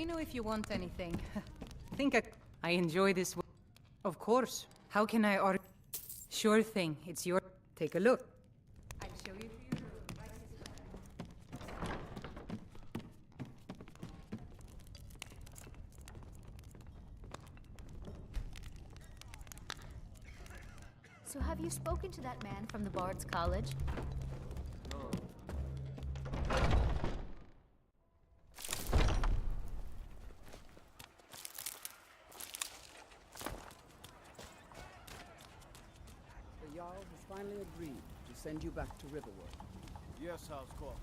me know if you want anything. I enjoy this. Of course. How can I order? Sure thing. It's your. Take a look. I'll show you to your room. Right this way. So have you spoken to that man from the Bard's College? The Jarl has finally agreed to send you back to Riverwood. Yes, House Call.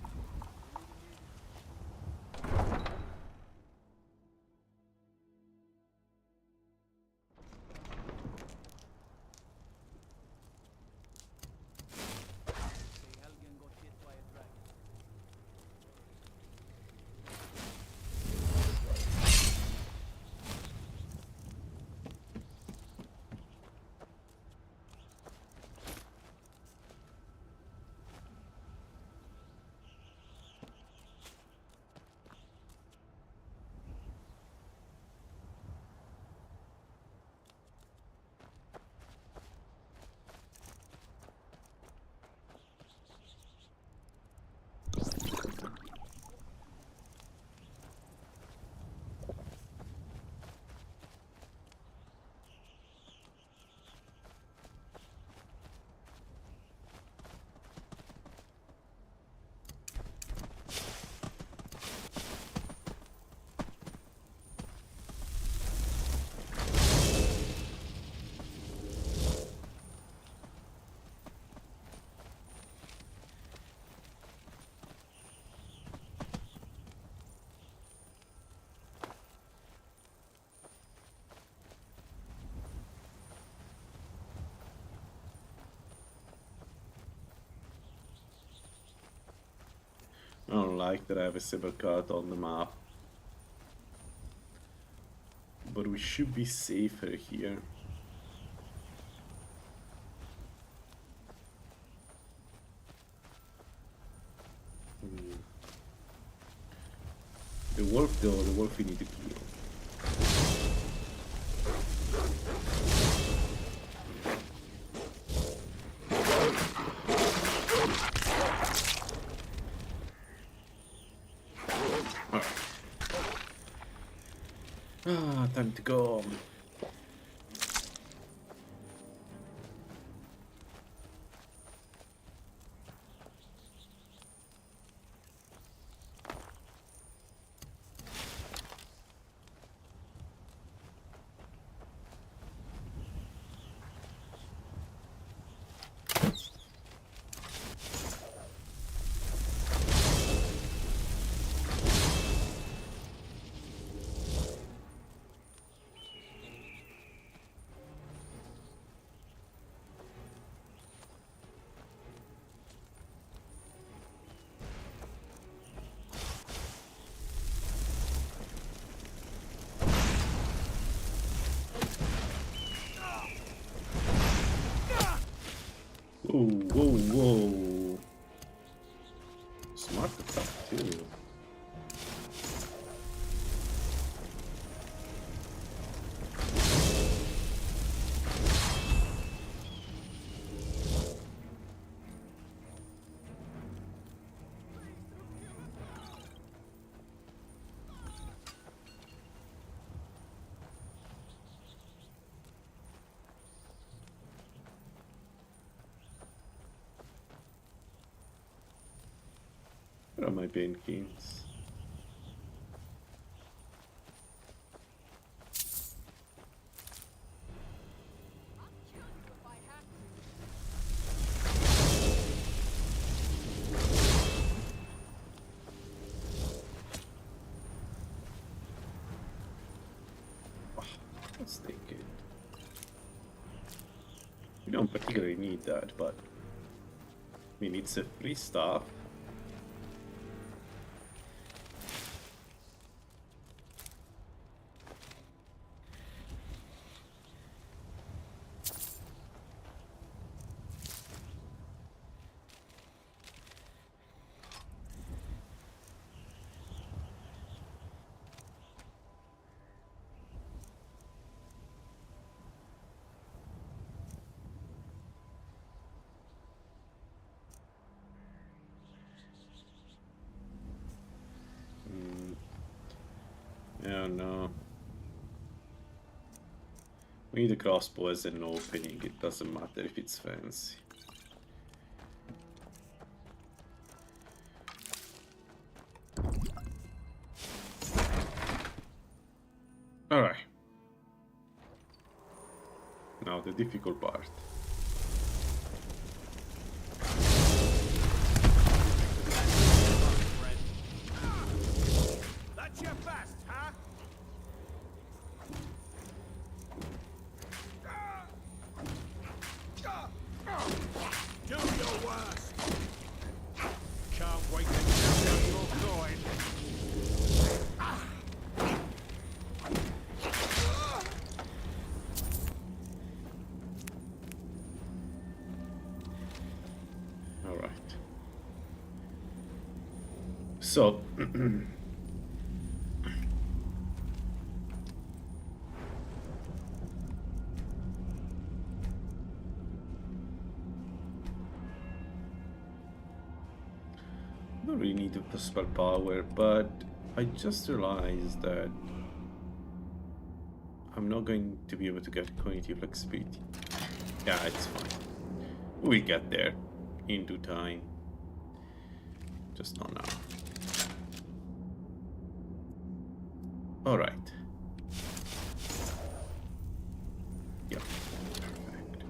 I don't like that I have a silver card on the map. But we should be safer here. The wolf though, the wolf we need to kill. Time to go. Whoa, whoa, whoa. Smart attack too. Where are my Banekins? Let's take it. We don't particularly need that, but I mean it's a free stuff. no. We need a crossbow as an opening, it doesn't matter if it's fancy. Alright. Now the difficult part. That's your best, huh? Do your worst. Can't wait to count out your coin. All right. So I don't really need the spell power, but I just realized that I'm not going to be able to get cognitive flexibility. Yeah, it's fine. We'll get there in due time. Just not now. Alright. Yep. Perfect.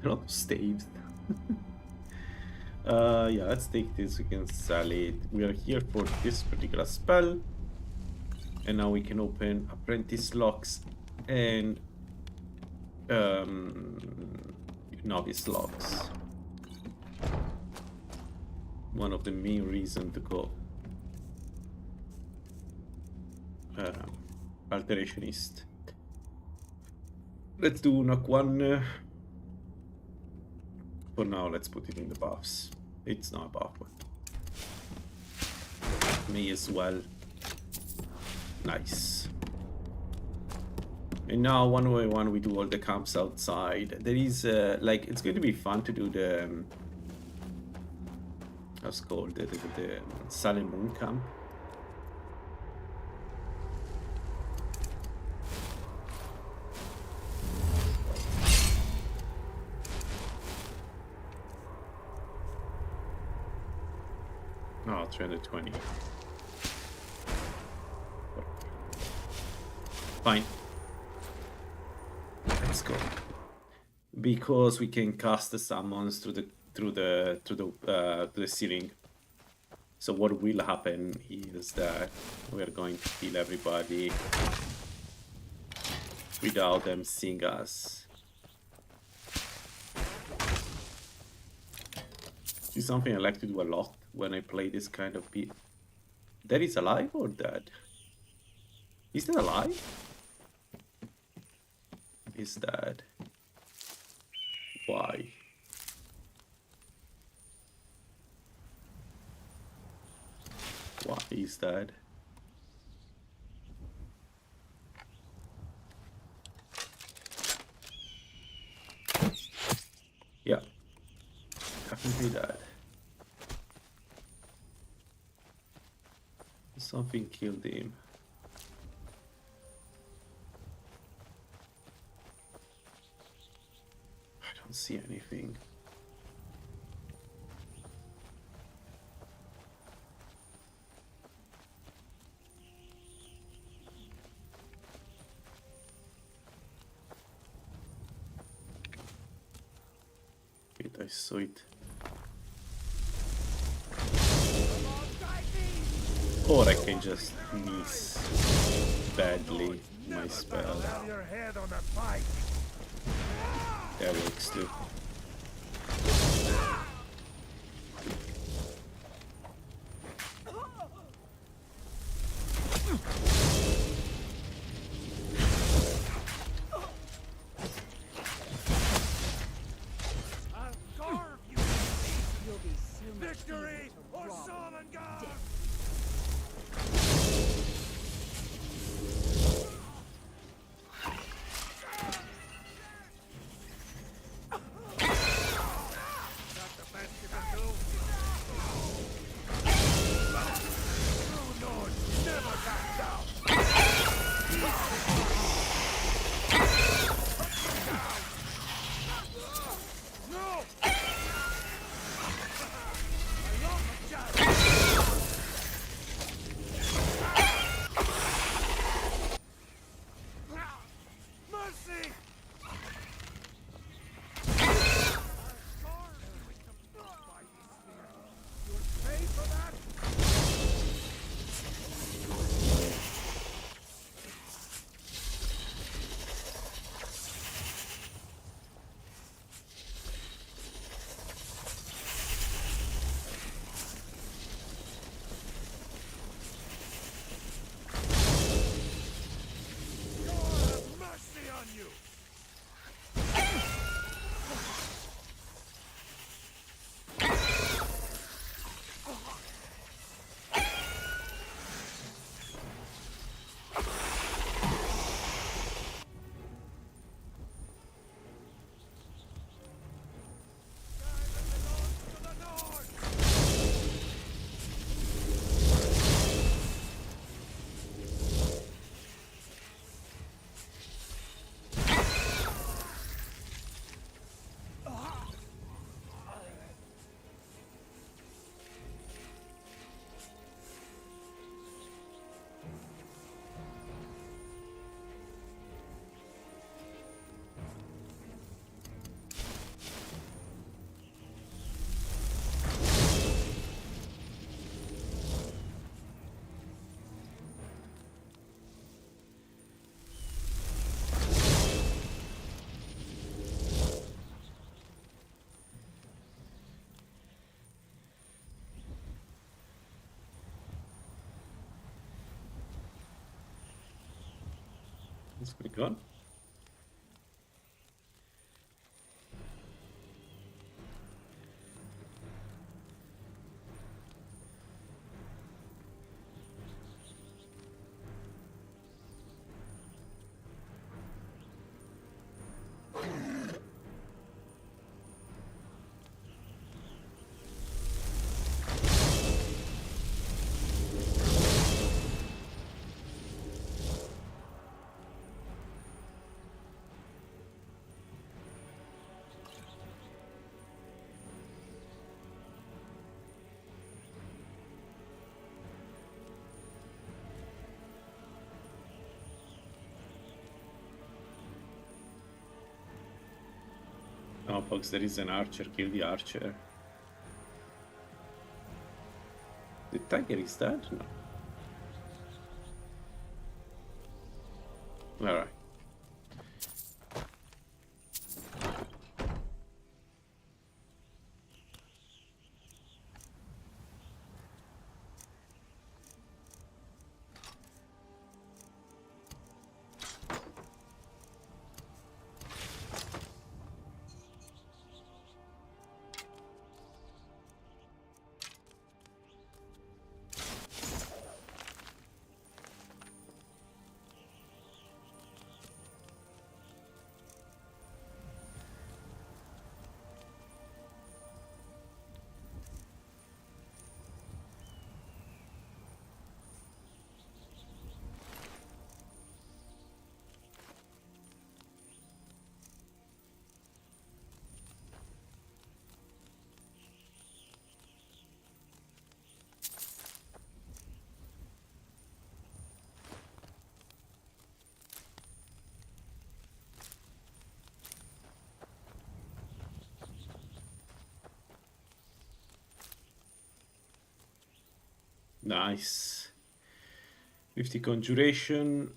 A lot of staves. Yeah, let's take this, we can sell it. We are here for this particular spell. And now we can open apprentice locks and novice locks. One of the main reasons to go alterationist. Let's do knock one. For now, let's put it in the buffs. It's not a buff, but may as well. Nice. And now, one by one, we do all the camps outside. There is, like, it's going to be fun to do the, what's it called, the Sun and Moon camp. Oh, 320. Fine. Let's go. Because we can cast the summons through the ceiling. So what will happen is that we're going to kill everybody without them seeing us. This is something I like to do a lot when I play this kind of beat. That is alive or dead? Is that alive? Is dead. Why? Why is that? Yeah, Something killed him. I don't see anything. Wait, I saw it. Or I can just miss badly my spell. That works too. Victory or Solomongar! It's pretty good. Oh, folks, there is an archer. Kill the archer. The tiger is dead? No. Alright. Nice. 50 conjuration.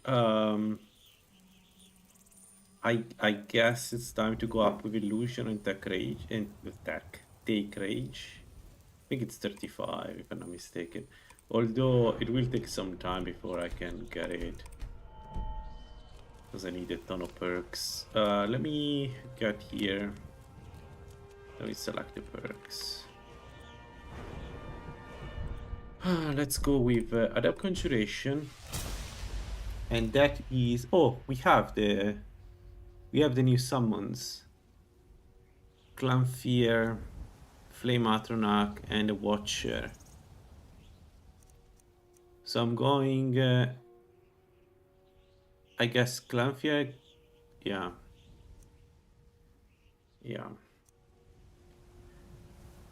I guess it's time to go up with illusion and tech rage and with take rage. I think it's 35 if I'm not mistaken. Although it will take some time before I can get it. Because I need a ton of perks. Let me get here. Let me select the perks. Let's go with Adept Conjuration. And that is... Oh, we have the new summons. Clanfear, Flame Atronach, and a Watcher. So I'm going... I guess Clanfear... Yeah. Yeah.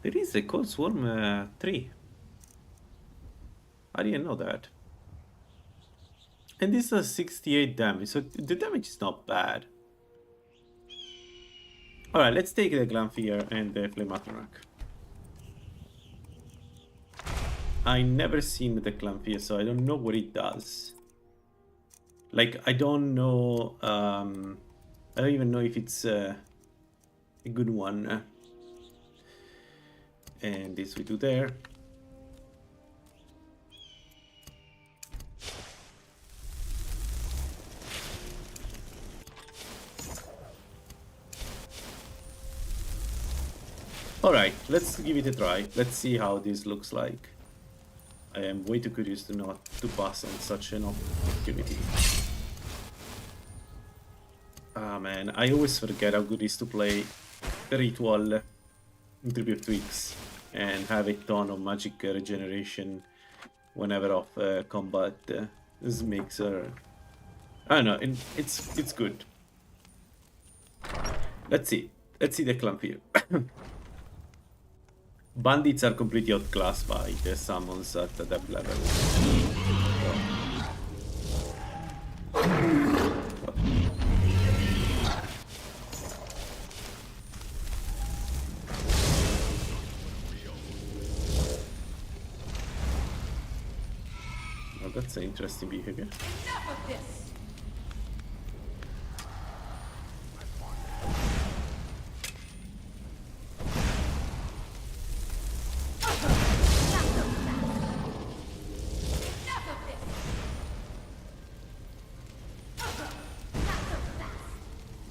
There is a Cold Swarm 3. I didn't know that. And this does 68 damage, so the damage is not bad. Alright, let's take the Glanfear and the Flame Atronach. I never seen the Glanfear, so I don't know what it does. Like, I don't know... I don't even know if it's a good one. And this we do there. Alright, let's give it a try. Let's see how this looks like. I am way too curious to not to pass on such an opportunity. Ah man, I always forget how good it is to play the ritual in Tribute Tweaks and have a ton of magic regeneration whenever off combat. This makes her... I don't know, it's good. Let's see the Clanfear. Bandits are completely outclassed by the summons at that level. Well, that's an interesting behavior.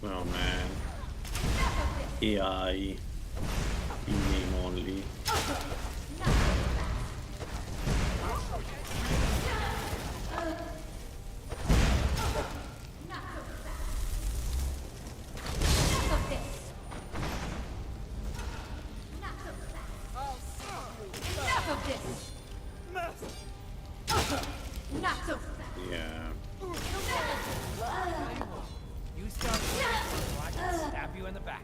Oh man. AI in name only. Yeah. You stop or I can stab you in the back.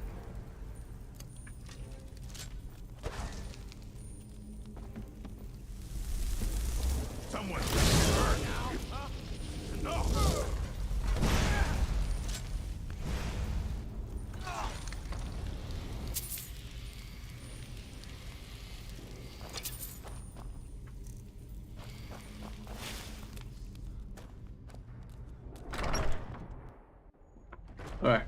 Someone's gonna get hurt now. No. All right.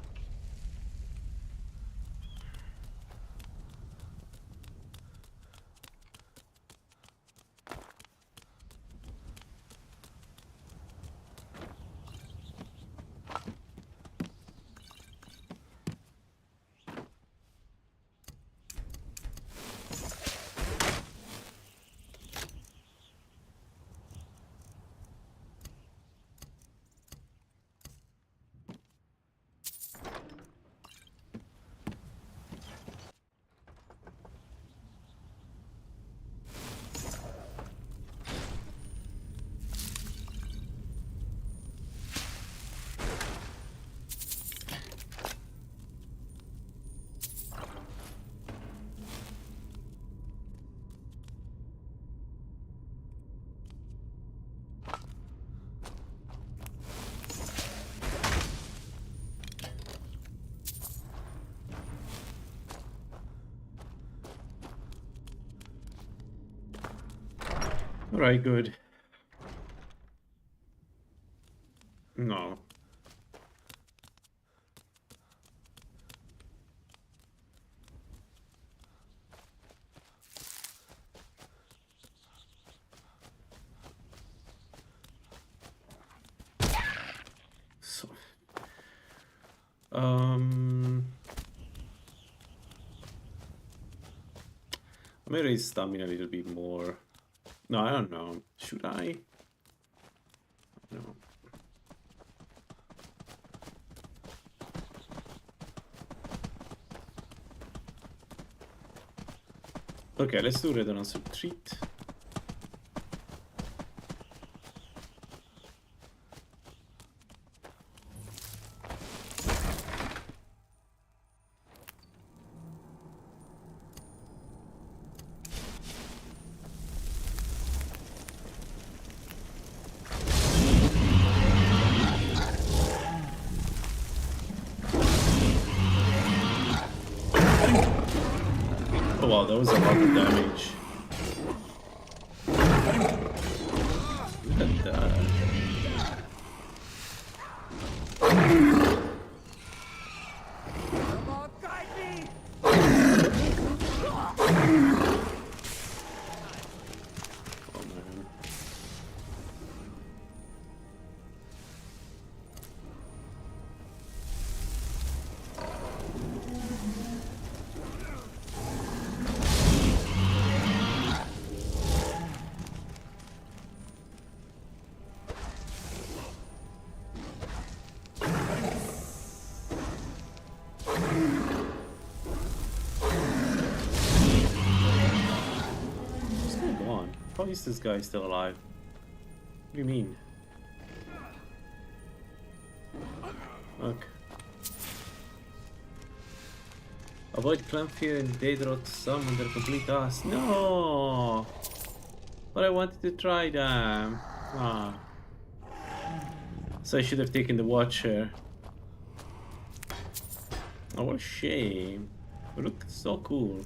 Alright, good. No. So, I may raise stamina a little bit more. No, I don't know. Should I? No. Okay, let's do Redonance Retreat. Oh wow, that was a lot of damage. Look at that. Come on, guide me! Oh man. What's going on? How is this guy still alive? What do you mean? Okay. Avoid Clampfear and Daedra to summon their complete us. No! But I wanted to try them. Ah. So I should have taken the Watcher. Oh, what a shame. It looks so cool.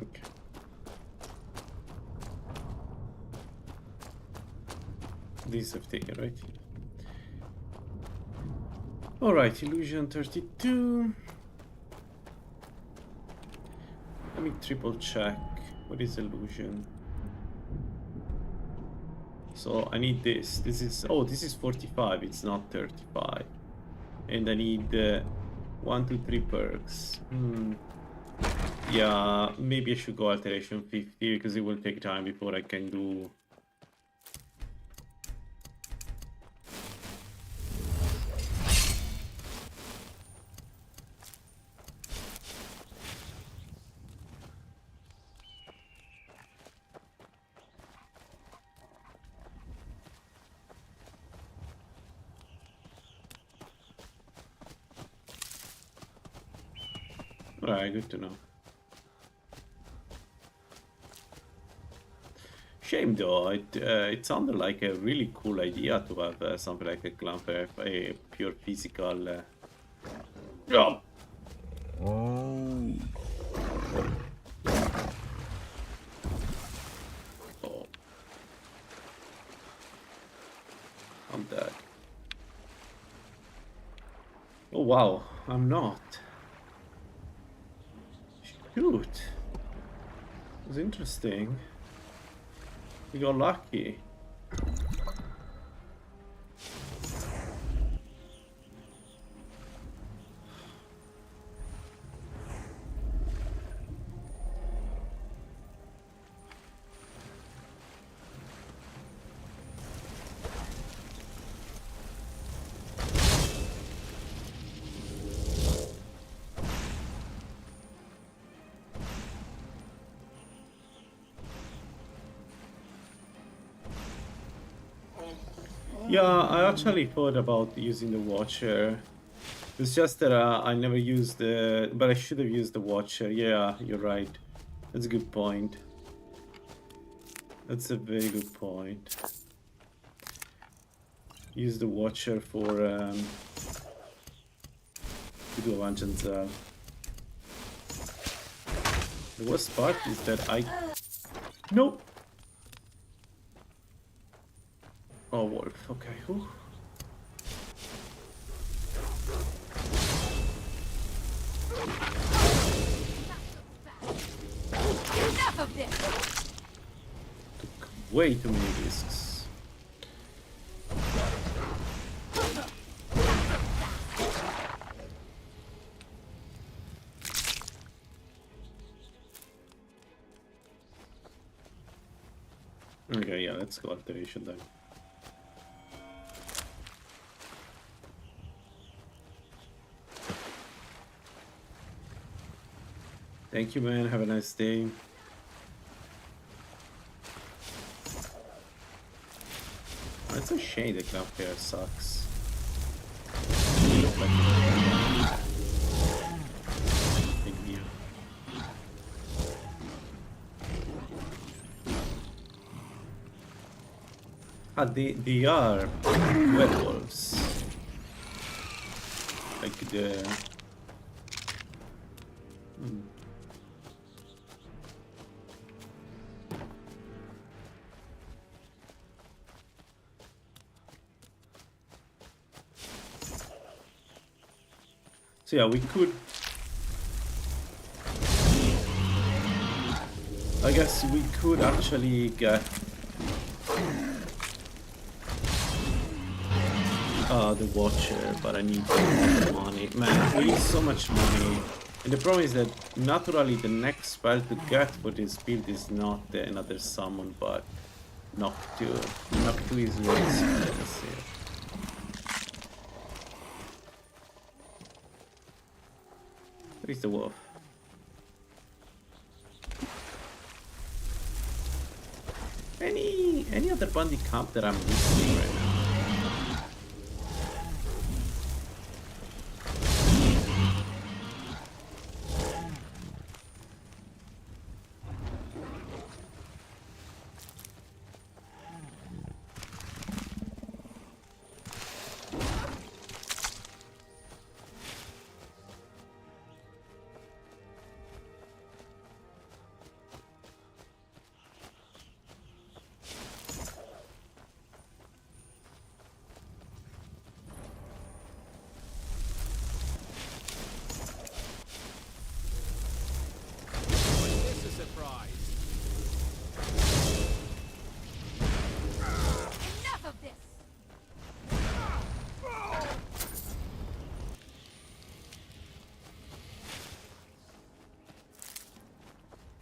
Okay. These have taken, right? Alright, illusion 32. Let me triple check. What is illusion? So I need this. This is, oh, this is 45. It's not 35. And I need 1, 2, 3 perks. Yeah, maybe I should go alteration 50 because it will take time before I can do. Alright, good to know. Shame though, it sounded like a really cool idea to have something like a Clamper, a pure physical. Yeah. Oh. I'm dead. Oh wow, I'm not. Shoot. It was interesting. We got lucky. Yeah, I actually thought about using the Watcher. It's just that I never used the... But I should have used the Watcher. Yeah, you're right. That's a good point. That's a very good point. Use the Watcher for... to do a vengeance. The worst part is that I... Nope! Oh, wolf. Okay. Whew. Enough of this! Took way too many risks. Okay, yeah, let's go alteration then. Thank you, man. Have a nice day. It's a shame the cloud pair sucks. Big deal. Ah, they are werewolves. Like the... So yeah, we could... I guess we could actually get... the Watcher, but I need money. Man, we need so much money. And the problem is that naturally the next spell to get for this build is not another summon, but Knock 2. Knock 2 is really expensive. Where is the wolf? Any other bandit camp that I'm missing right now?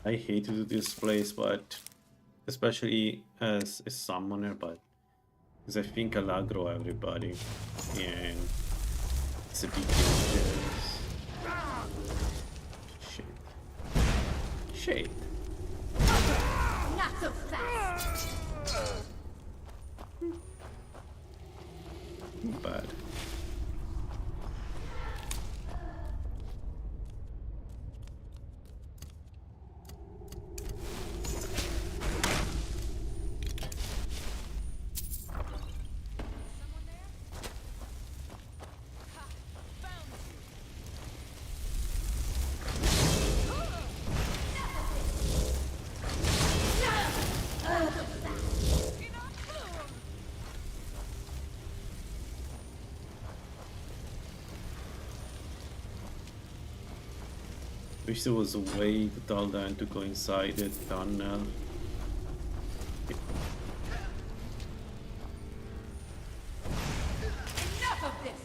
I hate to do this place, but especially as a summoner, but because I think I'll aggro everybody, and it's a big deal. Shit. Not so fast! Not bad. Wish there was a way to tell them to go inside the tunnel. Enough of this!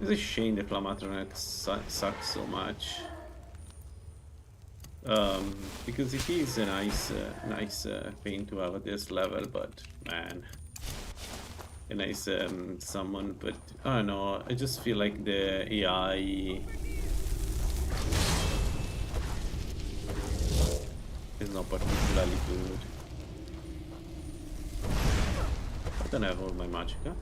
It's a shame the Flamatronet sucks so much. Because it is a nice thing to have at this level, but man, a nice summon. But I don't know. I just feel like the AI not particularly good. I don't have all my magic, huh?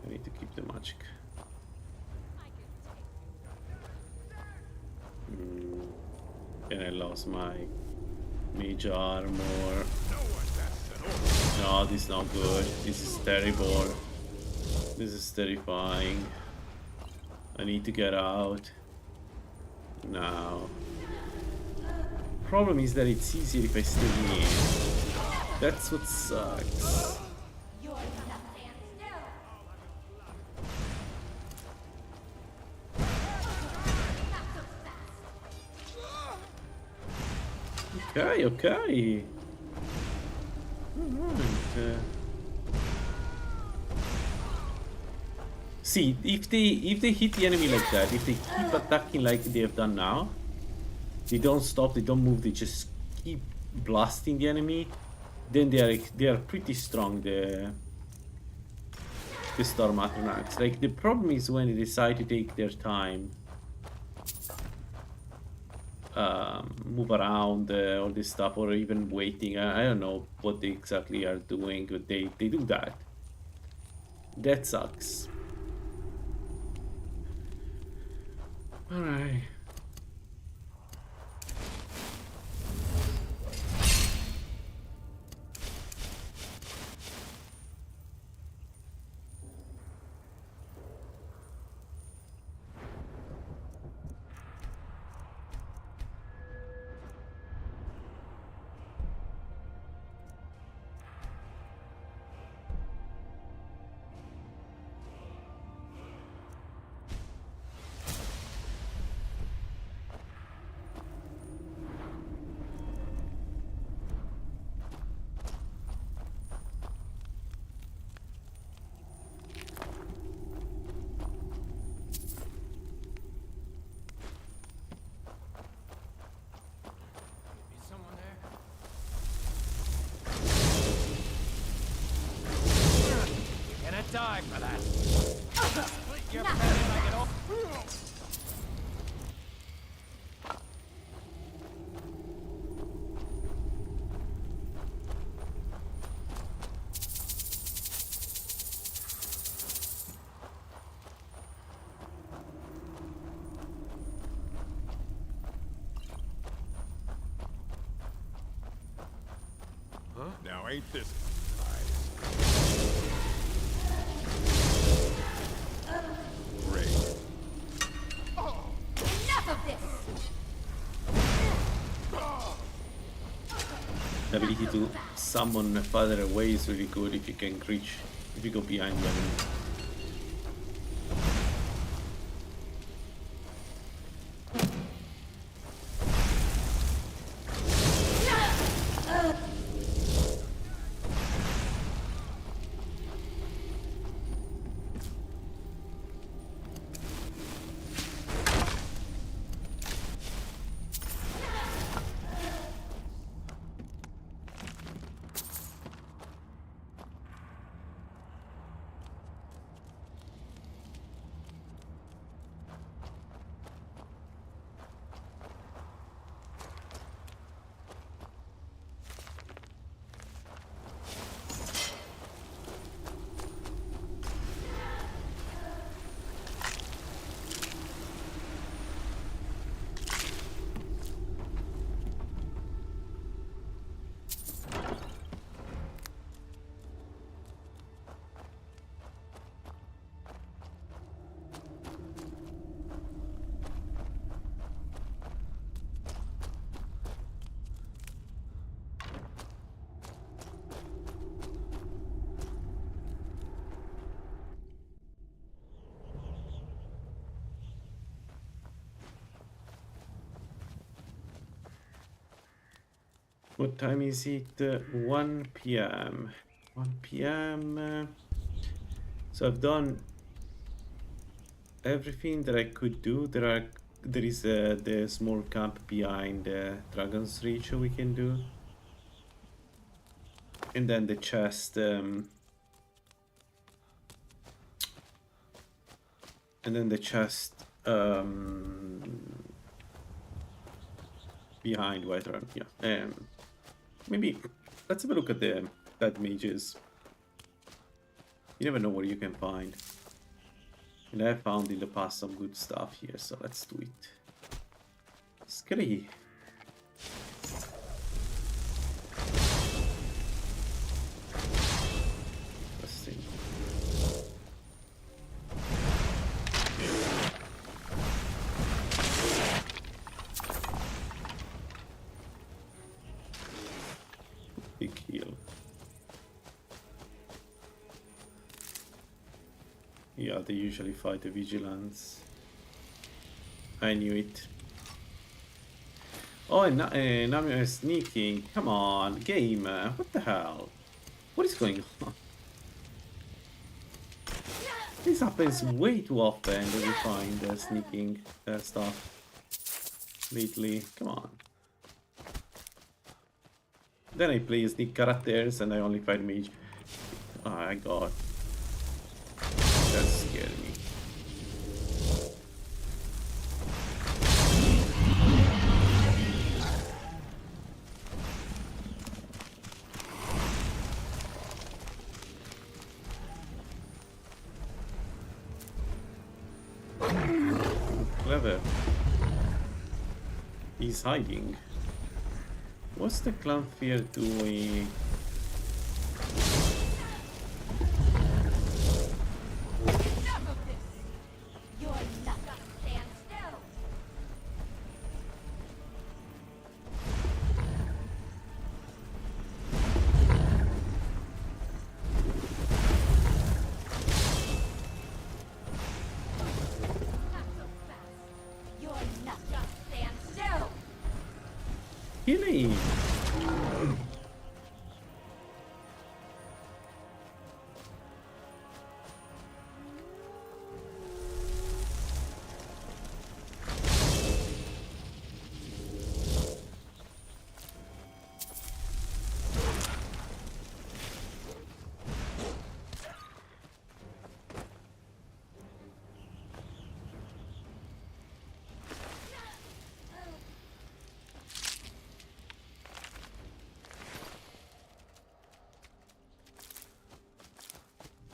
I need to keep the magic. And I lost my mage armor. No, this is not good. This is terrible. This is terrifying. I need to get out. Now. Problem is that it's easier if I stay in. That's what sucks. Okay, okay. Alright. See, if they hit the enemy like that, if they keep attacking like they have done now, they don't stop, they don't move, they just keep blasting the enemy, then they are pretty strong, the Storm Atronachs. Like, the problem is when they decide to take their time, move around, all this stuff, or even waiting. I don't know what they exactly are doing, but they do that. That sucks. Alright. Die for that. Split your friend and I get off. Huh? Now ain't this the ability to summon farther away is really good if you can reach, if you go behind the enemy. What time is it? 1 p.m. 1 p.m. So I've done everything that I could do. There is the small camp behind Dragon's Reach we can do, and then the chest. And then the chest behind Whiterun. Yeah. Maybe let's have a look at the dead mages. You never know what you can find. And I found in the past some good stuff here, so let's do it. Scary. Interesting. Big heal. Yeah, they usually fight the vigilance. I knew it. Oh, and now I'm sneaking. Come on, game. What the hell? What is going on? This happens way too often that we find sneaking stuff lately. Come on. Then I play sneak characters and I only fight mage. Oh my god. That scared me. Clever. He's hiding. What's the clan fear doing? Healing!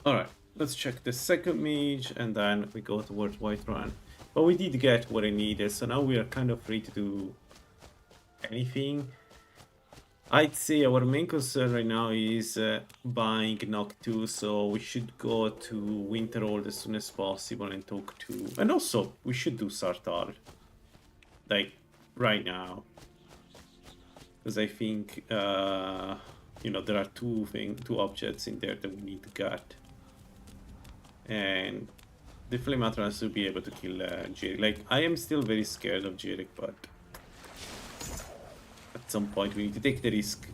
Alright, let's check the second mage and then we go towards Whiterun. But we did get what I needed, so now we are kind of free to do anything. I'd say our main concern right now is buying Knock 2, so we should go to Winterhold as soon as possible and talk to... And also, we should do Sartar. Like, right now. Because I think, you know, there are two objects in there that we need to get. And definitely matter us to be able to kill Jerick. Like, I am still very scared of Jerick, but at some point we need to take the risk.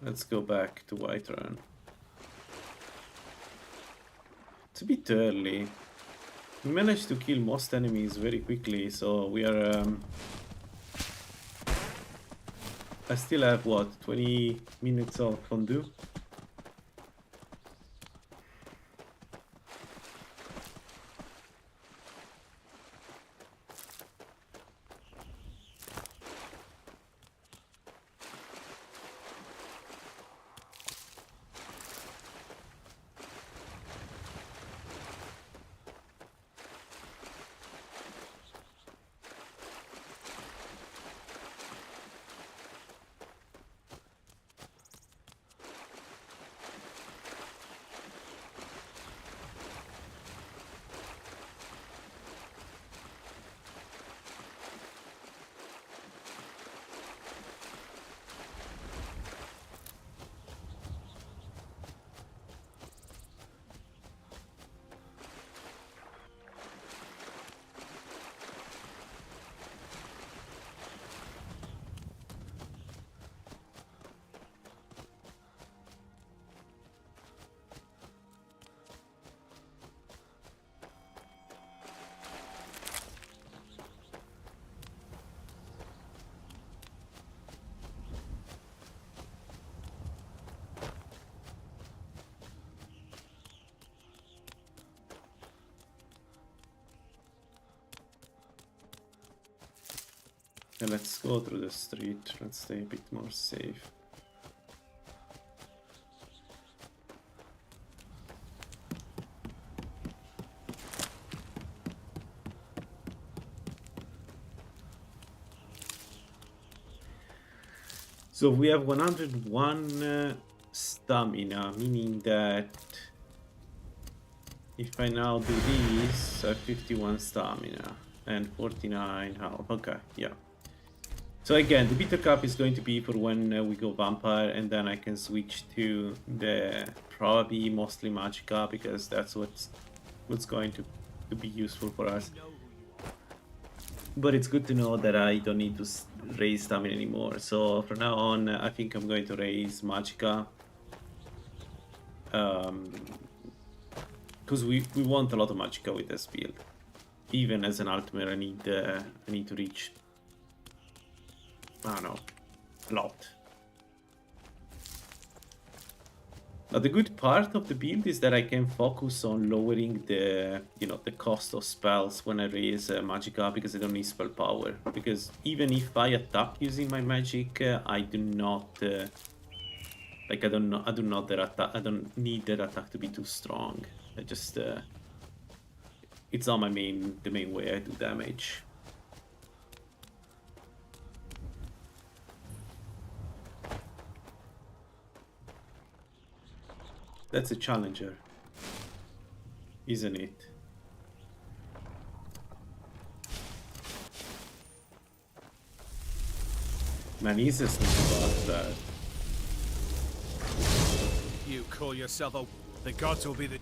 Let's go back to Whiterun. It's a bit early. We managed to kill most enemies very quickly, so we are... I still have, what, 20 minutes of fondue? Okay, let's go through the street. Let's stay a bit more safe. So we have 101 stamina, meaning that if I now do this, I have 51 stamina and 49 health. Okay, yeah. So again, the bitter cup is going to be for when we go vampire, and then I can switch to the probably mostly magicka, because that's what's going to be useful for us. But it's good to know that I don't need to raise stamina anymore. So from now on, I think I'm going to raise magicka. Because we want a lot of magicka with this build. Even as an Altmer, I need to reach, I don't know, a lot. Now the good part of the build is that I can focus on lowering the the cost of spells when I raise magicka, because I don't need spell power. Because even if I attack using my magic, I do not I don't need that attack to be too strong. I just it's not the main way I do damage. That's a challenger, isn't it? Man, he's a sneaky bastard. You call yourself a... The gods will be the...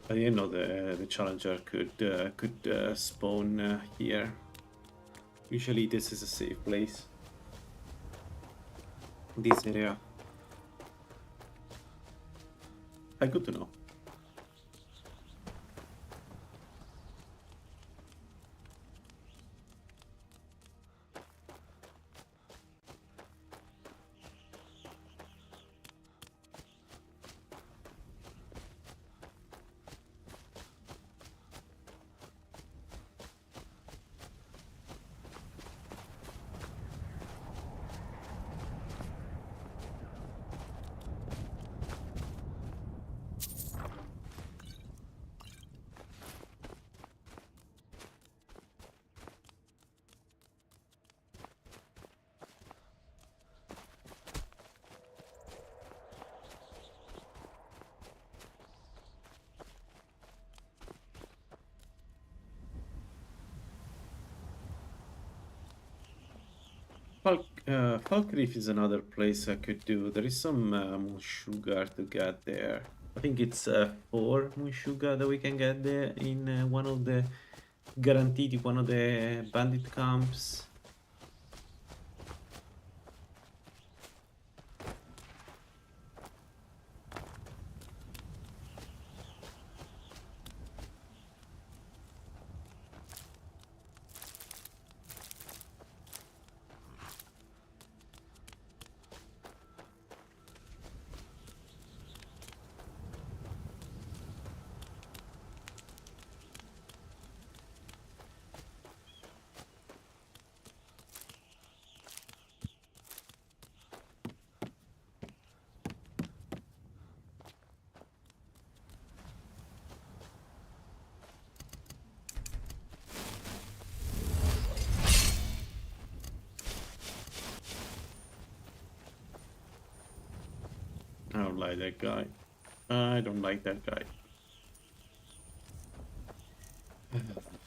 I didn't know the challenger could spawn here. Usually this is a safe place. This area. Good to know. Falkreef is another place I could do. There is some moon sugar to get there. I think it's 4 moon sugar that we can get there in one of the guaranteed one of the bandit camps. I don't like that guy. I don't like that guy.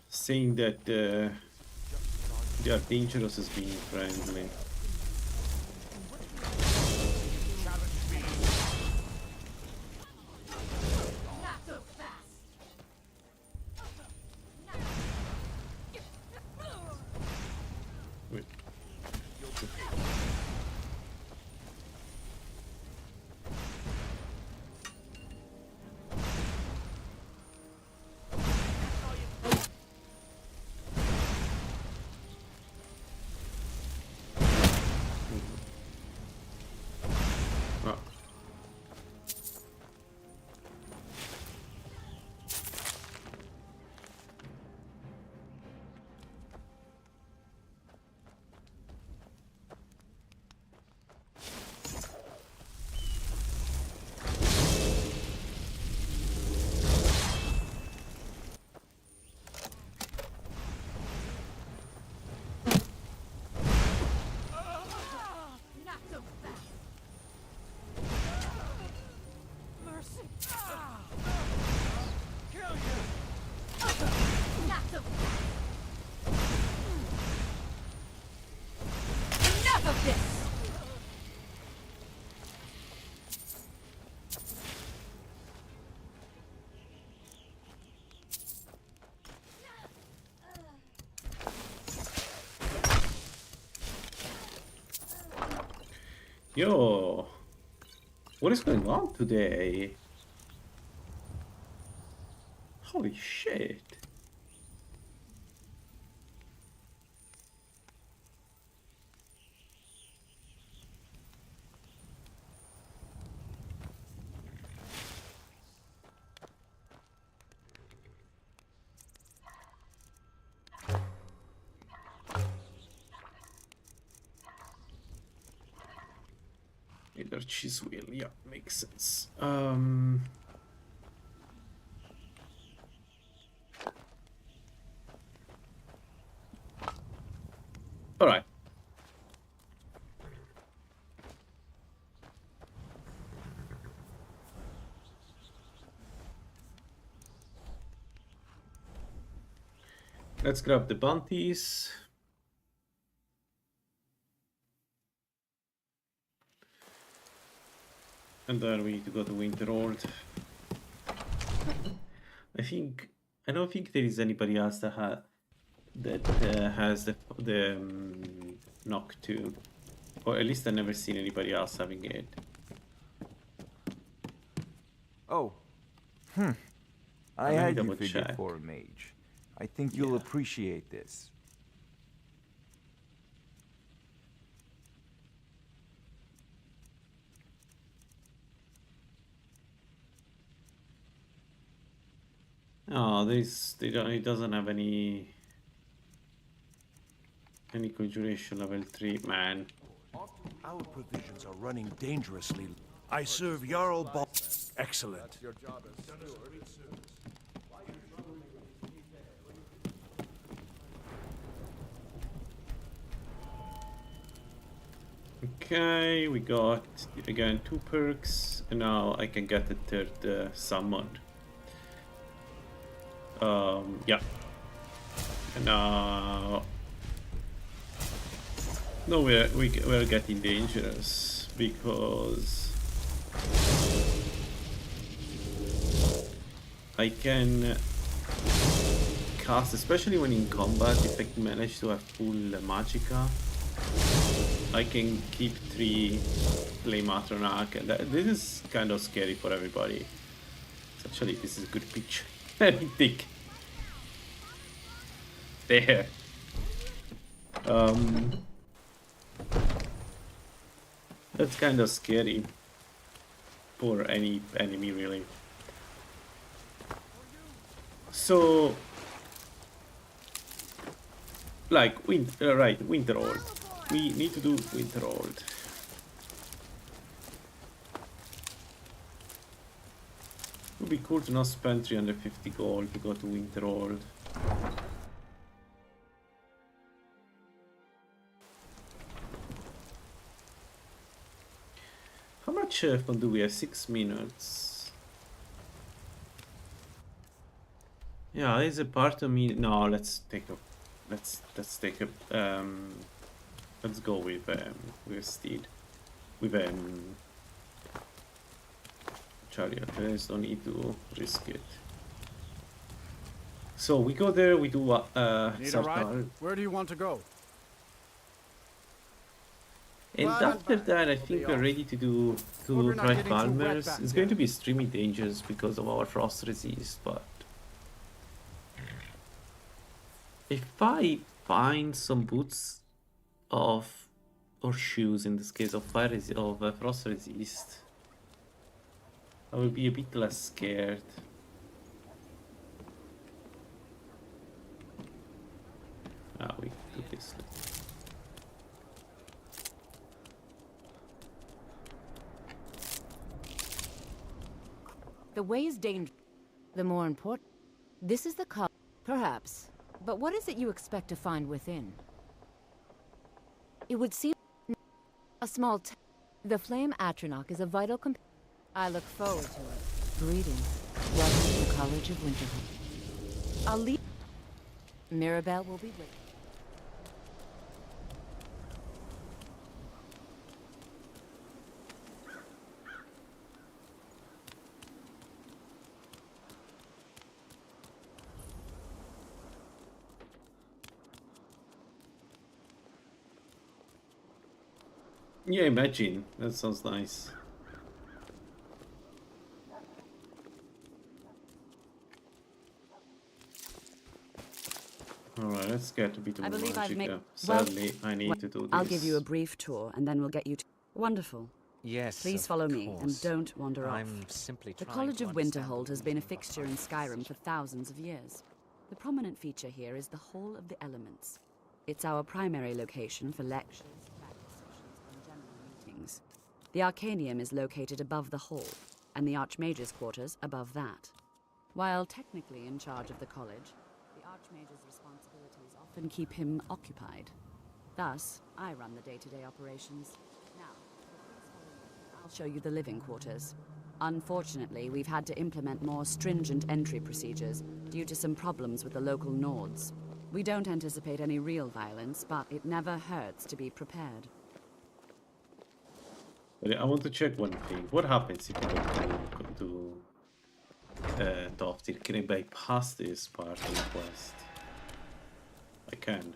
Saying that they are dangerous as being friendly. Yo, what is going on today? Holy shit. Either cheese wheel, yeah, makes sense. All right. Let's grab the bounties. And then we need to go to Winterhold. I don't think there is anybody else that has the knock 2, or at least I've never seen anybody else having it. Oh. I Let me had you double figured check. for a mage. I think you'll appreciate this. Oh, it doesn't have any conjuration level 3, man. Our provisions are running dangerously. I serve Jarl Bal. Excellent. Okay, we got again 2 perks, and now I can get the third summon. Yeah. And now no, we're getting dangerous because I can cast, especially when in combat, if I manage to have full magicka, I can keep 3 Flame Atronach, and this is kind of scary for everybody. Actually, this is a good picture. Very thick. There. That's kind of scary for any enemy, really. So, like, right, Winterhold. We need to do Winterhold. It would be cool to not spend 350 gold to go to Winterhold. How much fun do we have? 6 minutes. Yeah, there's a part of me. No, let's take a. Let's take a. Let's go with Steed. With Chariot. There's no need to risk it. So we go there. We do Need a ride? Where do you want to go? and after that, I think we're ready to do we're not try getting too wet Palmer's. back It's there. going to be extremely dangerous because of our frost resist, but if I find some boots or shoes, in this case of frost resist, I will be a bit less scared. Ah, we do this. The way is dangerous. The more important. This is the cup, perhaps. But what is it you expect to find within? It would seem a small. The flame Atronach is a vital I look forward to it. Greetings. Welcome to the College of Winterhold. I'll leave. Mirabelle will be waiting. Yeah, imagine. That sounds nice. Alright, let's get a bit I of believe I've magic. made... Sadly, I need to do this. I'll give you a brief tour, and then we'll get you to... Wonderful. Yes, Please of follow me, and course. don't wander off. I'm simply The trying College to of understand Winterhold the has been a reason fixture in behind Skyrim for thousands of years. The prominent feature here is the Hall of the Elements. It's our primary location for lectures, practice sessions, and general meetings. The Arcanium is located above the hall, and the Archmage's quarters above that. While technically in charge of the college, the Archmage's responsibilities often keep him occupied. Thus, I run the day-to-day operations. Now, I'll show you the living quarters. Unfortunately, we've had to implement more stringent entry procedures due to some problems with the local Nords. We don't anticipate any real violence, but it never hurts to be prepared. But I want to check one thing. What happens if I go to Toftir? Can I bypass this part of the quest? I can.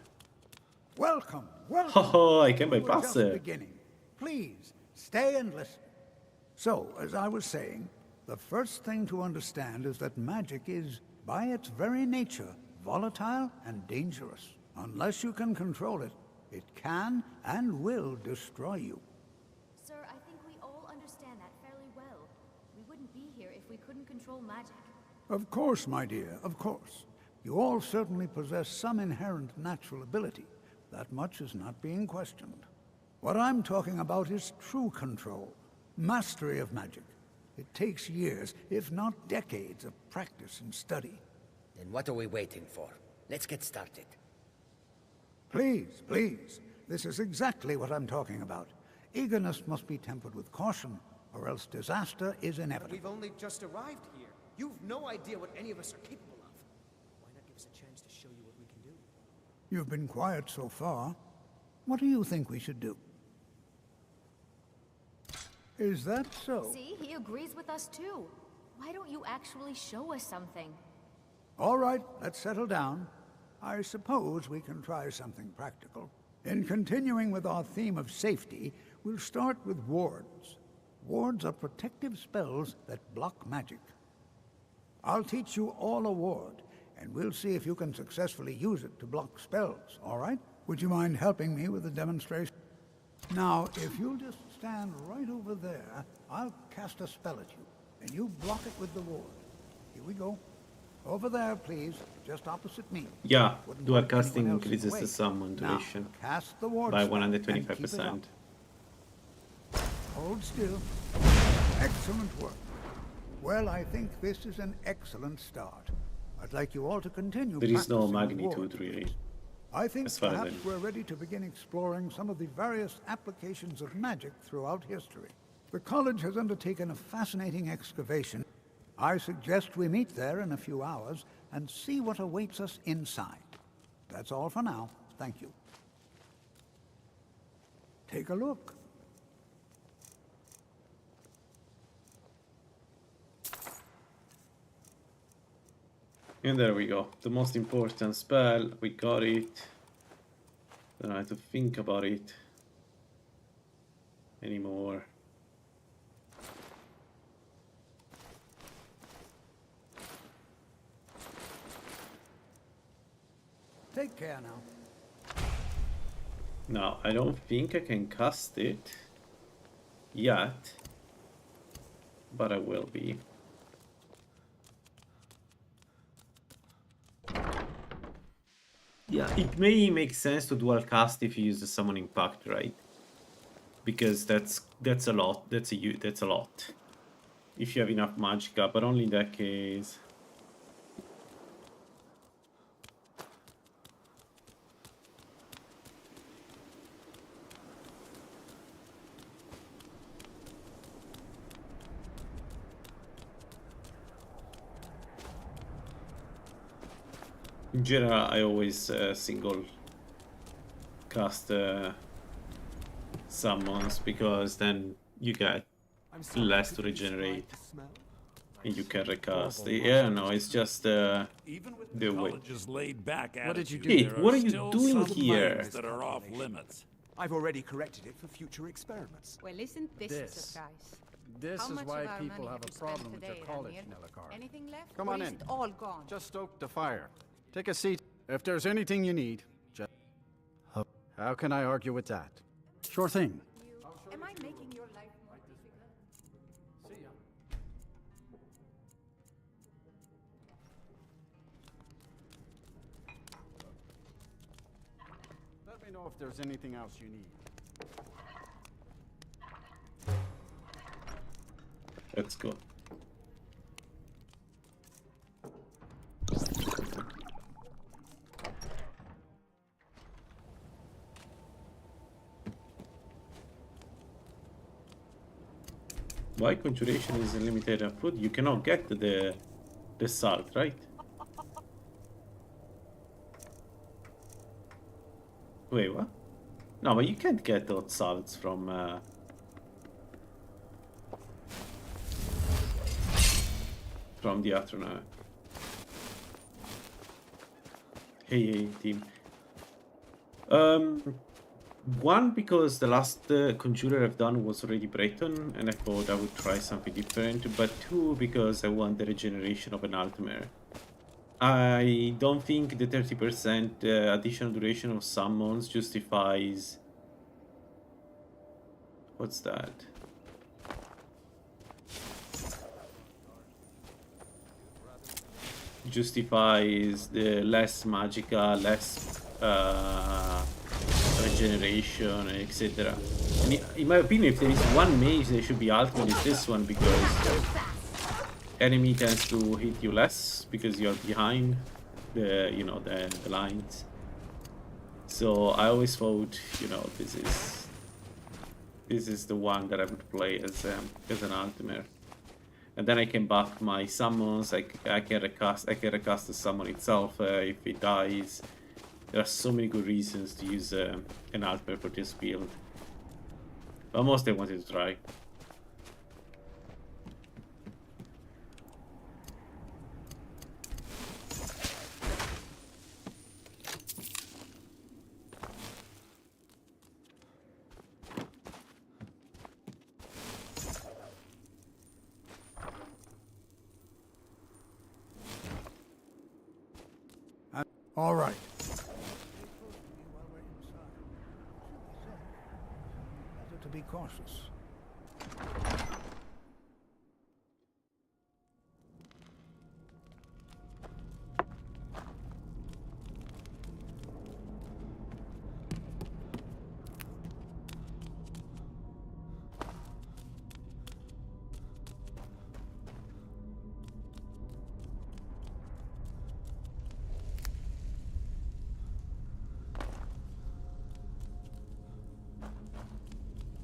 Welcome, welcome. Oh, I can We're bypass just it. beginning. Please, stay and listen. So, as I was saying, the first thing to understand is that magic is, by its very nature, volatile and dangerous. Unless you can control it, it can and will destroy you. Sir, I think we all understand that fairly well. We wouldn't be here if we couldn't control magic. Of course, my dear, of course. You all certainly possess some inherent natural ability. That much is not being questioned. What I'm talking about is true control, mastery of magic. It takes years, if not decades, of practice and study. Then what are we waiting for? Let's get started. Please, please. This is exactly what I'm talking about. Eagerness must be tempered with caution, or else disaster is inevitable. We've only just arrived here. You've no idea what any of us are capable of. Why not give us a chance to show you what we can do? You've been quiet so far. What do you think we should do? Is that so? See, he agrees with us too. Why don't you actually show us something? All right, let's settle down. I suppose we can try something practical. In continuing with our theme of safety, we'll start with wards. Wards are protective spells that block magic. I'll teach you all a ward, and we'll see if you can successfully use it to block spells, all right? Would you mind helping me with the demonstration? Now, if you'll just stand right over there, I'll cast a spell at you, and you block it with the ward. Here we go. Over there, please, just opposite me. Yeah, Wouldn't dual want casting anyone else in the increases way. the summon Now, duration cast the ward by spell and keep it 125%. up. Hold still. Excellent work. Well, I think this is an excellent start. I'd like you all to continue There is no practicing with magnitude, wards. really. I think as far as I perhaps know. we're ready to begin exploring some of the various applications of magic throughout history. The college has undertaken a fascinating excavation. I suggest we meet there in a few hours and see what awaits us inside. That's all for now. Thank you. Take a look. And there we go. The most important spell. We got it. Don't have to think about it anymore. Take care now. Now, I don't think I can cast it yet, but I will be. Yeah, it may make sense to dual cast if you use the summoning pact, right? Because that's a lot. That's a lot. If you have enough magicka, but only in that case. In general, I always single cast summons because then you get less to regenerate and you can recast. Yeah, no, it's just the way. Laid back What did you do? Hey, there what are are you still doing some here? things that are off limits. I've already corrected it for future experiments. Well, isn't this a This. surprise? This How is much why of our people money have a you spent problem with your today, college, Ranir? Nillicar. Anything left? Come or on is in. it all gone? Just stoke the fire. Take a seat. If there's anything you need, just... How can I argue with that? Sure thing. Am I making your life more difficult? See ya. Let me know if there's anything else you need. Let's go. Why conjuration is limited on food? You cannot get the salt, right? Wait, what? No, but you can't get those salts from the astronaut. Hey, team. One, because the last conjurer I've done was already Breton, and I thought I would try something different. But two, because I want the regeneration of an Altmer. I don't think the 30% additional duration of summons justifies... What's that? Justifies the less magica, less regeneration, etc. In my opinion, if there is one mage that should be Altmer, it's this one, because enemy tends to hit you less because you're behind the the lines. So I always thought, this is the one that I would play as an Altmer. And then I can buff my summons. I can recast the summon itself if it dies. There are so many good reasons to use an Altmer for this build. But most I wanted to try. All right. Better to be cautious.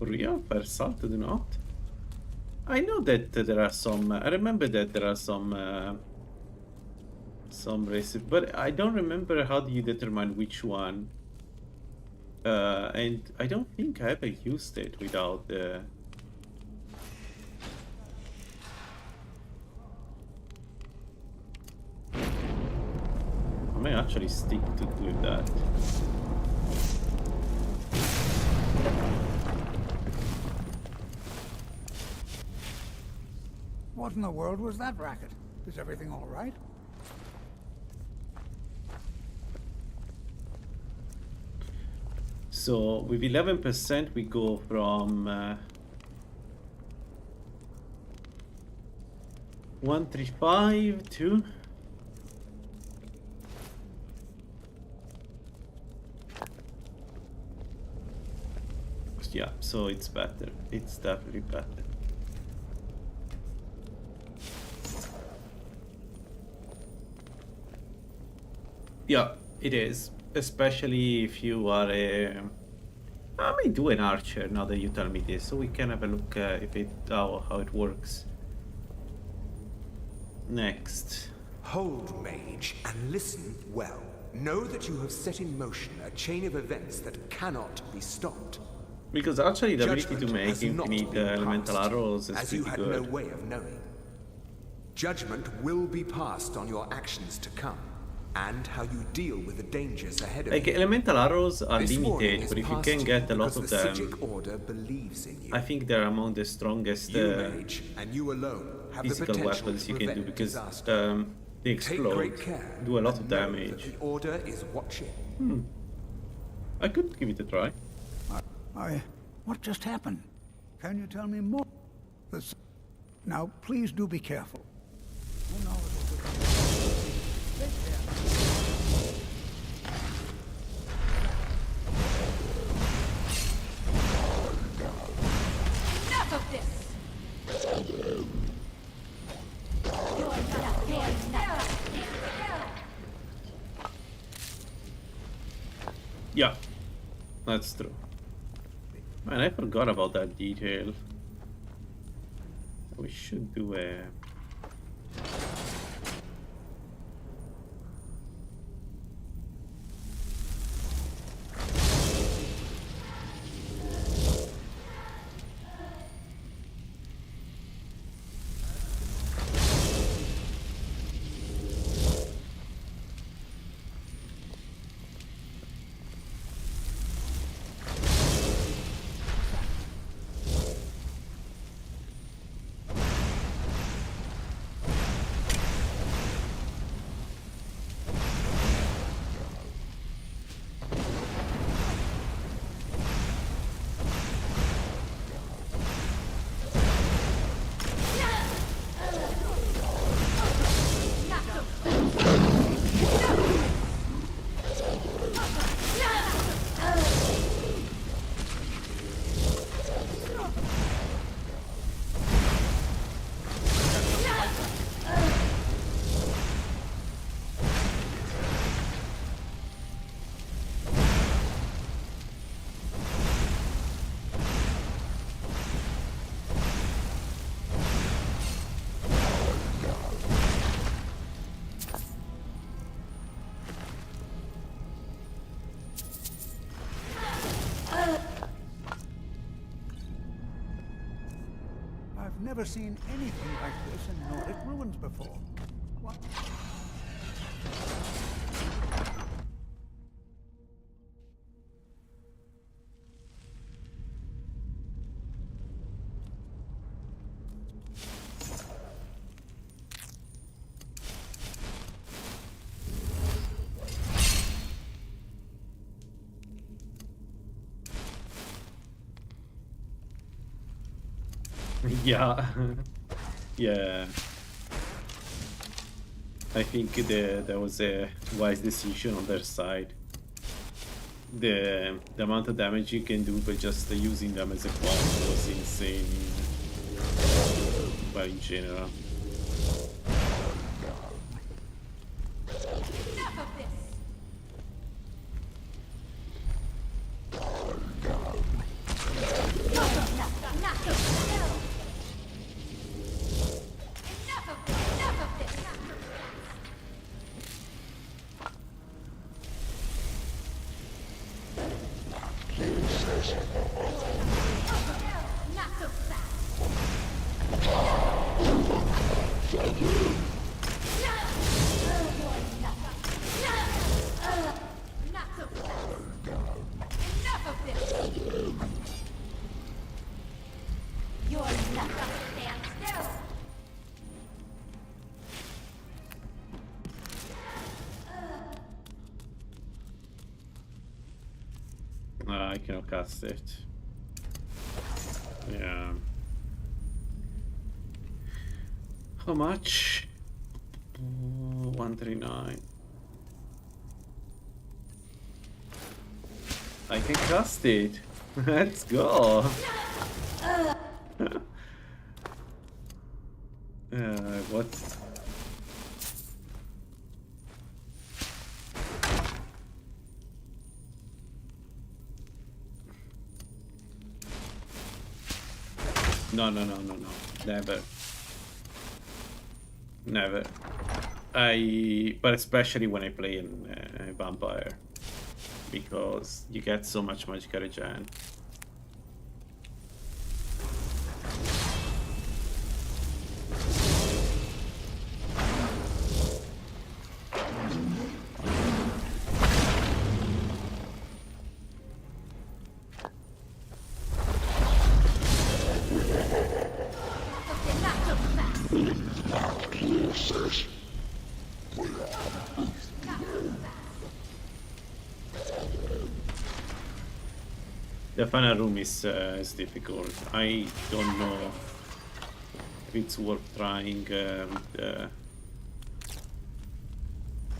Real first salt do not. I know that there are some. I remember that there are some races, but I don't remember how do you determine which one. And I don't think I ever used it without the. I may actually stick to doing that. What in the world was that racket? Is everything all right? So with 11% we go from 135 to yeah, so it's better. It's definitely better. Yeah, it is. Especially if you are a... I may do an archer now that you tell me this, so we can have a look how it works. Next. Hold, mage, and listen well. Know that you have set in motion a chain of events that cannot be stopped. Because actually the ability Judgment to make has not infinite been elemental passed, arrows is as you pretty had good. no way of knowing. Judgment will be passed on your actions to come. and how you deal with the dangers ahead of Like, you. elemental arrows are This warning limited, is but if you passed can get a lot because of the them, Psijic Order believes in you. I think they're among the strongest You, mage, and you alone have the physical potential weapons to you can do, prevent because disaster. they Take explode, great care do a lot of and know damage. that the Order is watching. I could give it a try. What just happened? Can you tell me more? Now, please do be careful. Who knows what Enough of this! Yeah, that's true. Man, I forgot about that detail. We should do a... I've never seen anything like this in Nordic ruins before. What? Yeah. Yeah. I think there was a wise decision on their side. The amount of damage you can do by just using them as a bomb was insane. But in general. Enough of this! I cannot cast it. Yeah. How much? 139. I can cast it. Let's go. What? No. Never. Never. But especially when I play in Vampire. Because you get so much magical regen. The final room is difficult. I don't know if it's worth trying.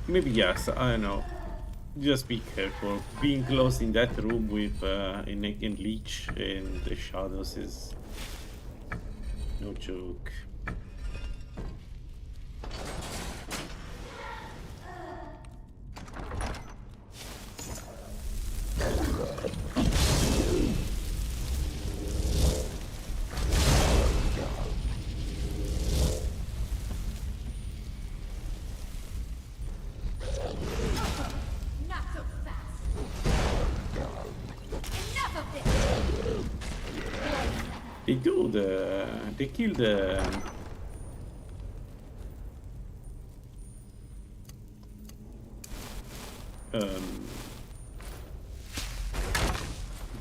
Maybe yes, I don't know. Just be careful. Being closed in that room with in Leech and the shadows is no joke. They kill the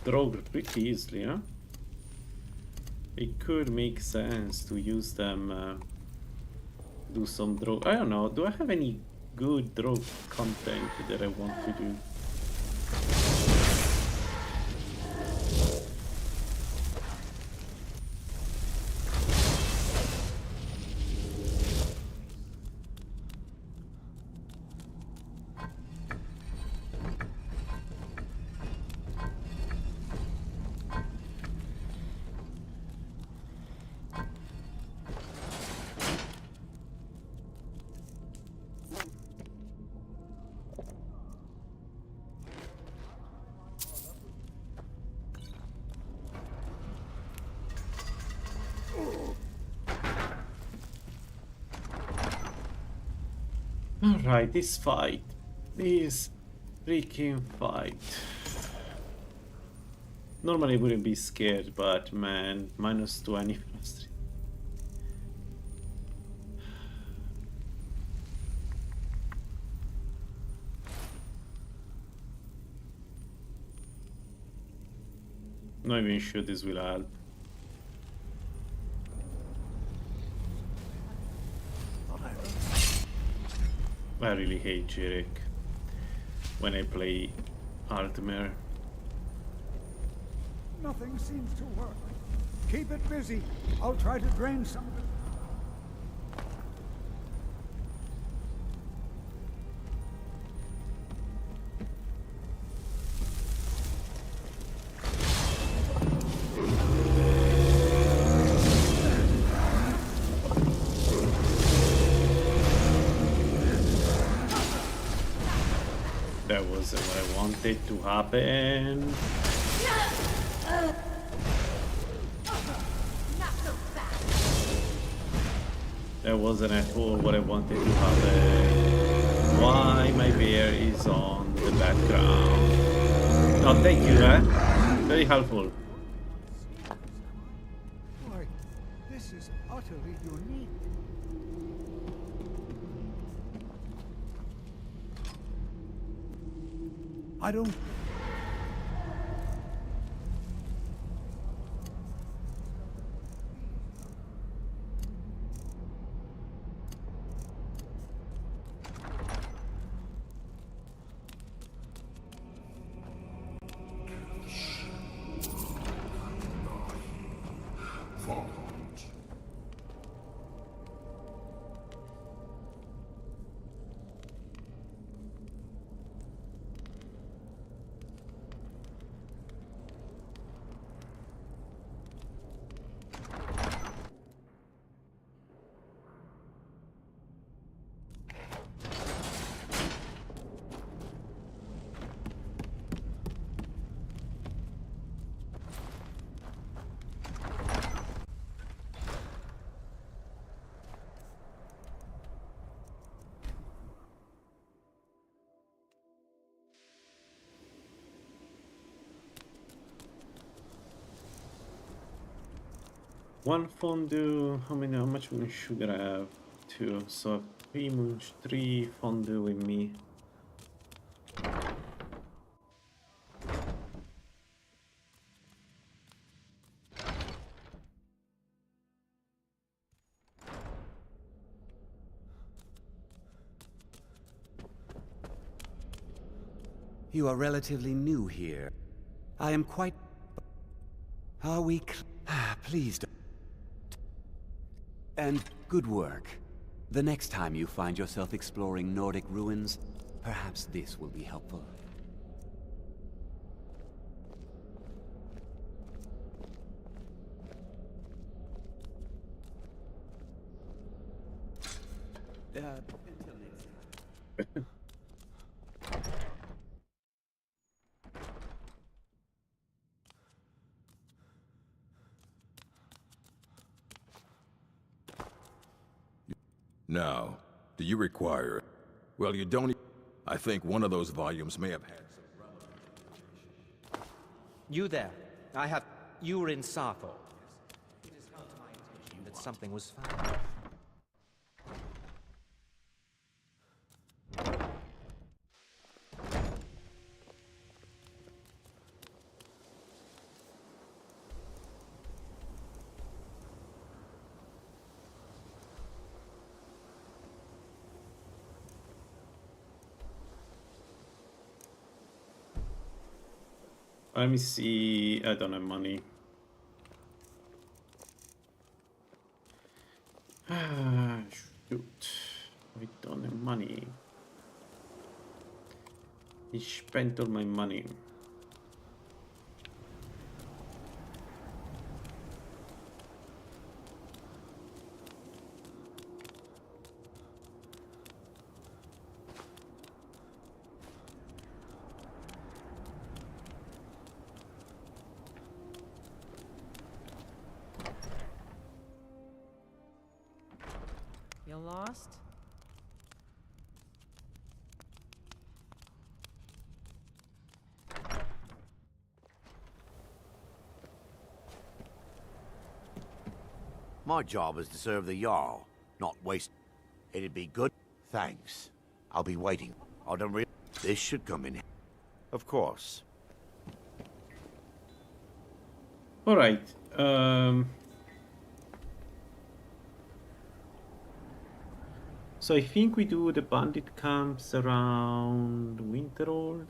Drogue pretty easily, huh? It could make sense to use them, do some Drogue. I don't know, do I have any good Drogue content that I want to do? Alright, this freaking fight. Normally I wouldn't be scared, but man, minus 20 plus 3. Not even sure this will help. I really hate Jarek when I play Altmer. Nothing seems to work. Keep it busy. I'll try to drain some of it. That wasn't what I wanted to happen. That wasn't at all what I wanted to happen. Why my bear is on the background? Oh, thank you, man. Very helpful. Boy, this is utterly unique. I don't... One fondue, how much moon sugar I have? 2, so 3 fondue with me. You are relatively new here. I am quite Are we please don't. And good work. The next time you find yourself exploring Nordic ruins, perhaps this will be helpful. Until next time. Now, do you require it? Well, you don't. I think one of those volumes may have had some relevant information. You there. I have... You were in Sappho. It has come to my attention that something was found. Let me see. I don't have money. Shoot. I don't have money. I spent all my money. You lost? My job is to serve the Jarl, not waste. It'd be good. Thanks. I'll be waiting. I don't really... This should come in. Of course. Alright. So I think we do the bandit camps around Winterhold.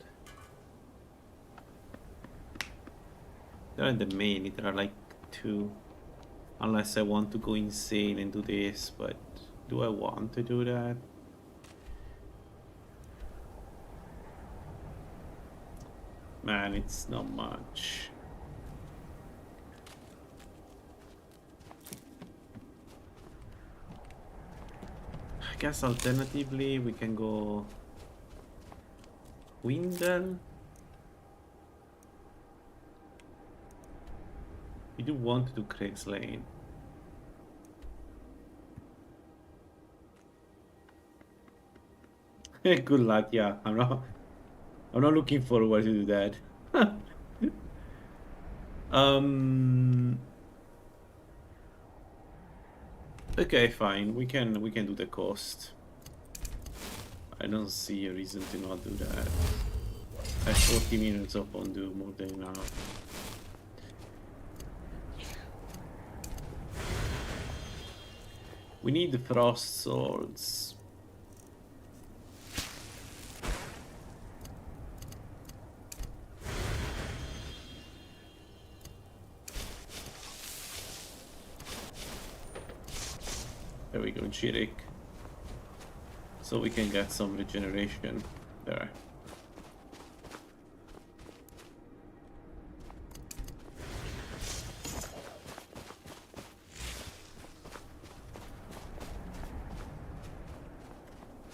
They're in the main, there are like 2. Unless I want to go insane and do this, but do I want to do that? Man, it's not much. I guess alternatively we can go Windel. We do want to do Craig's Lane. Good luck, yeah. I'm not looking forward to do that. Okay, fine. We can do the coast. I don't see a reason to not do that. I have 40 minutes of undo, more than enough. We need the frost swords. There we go, Jirik. So we can get some regeneration there.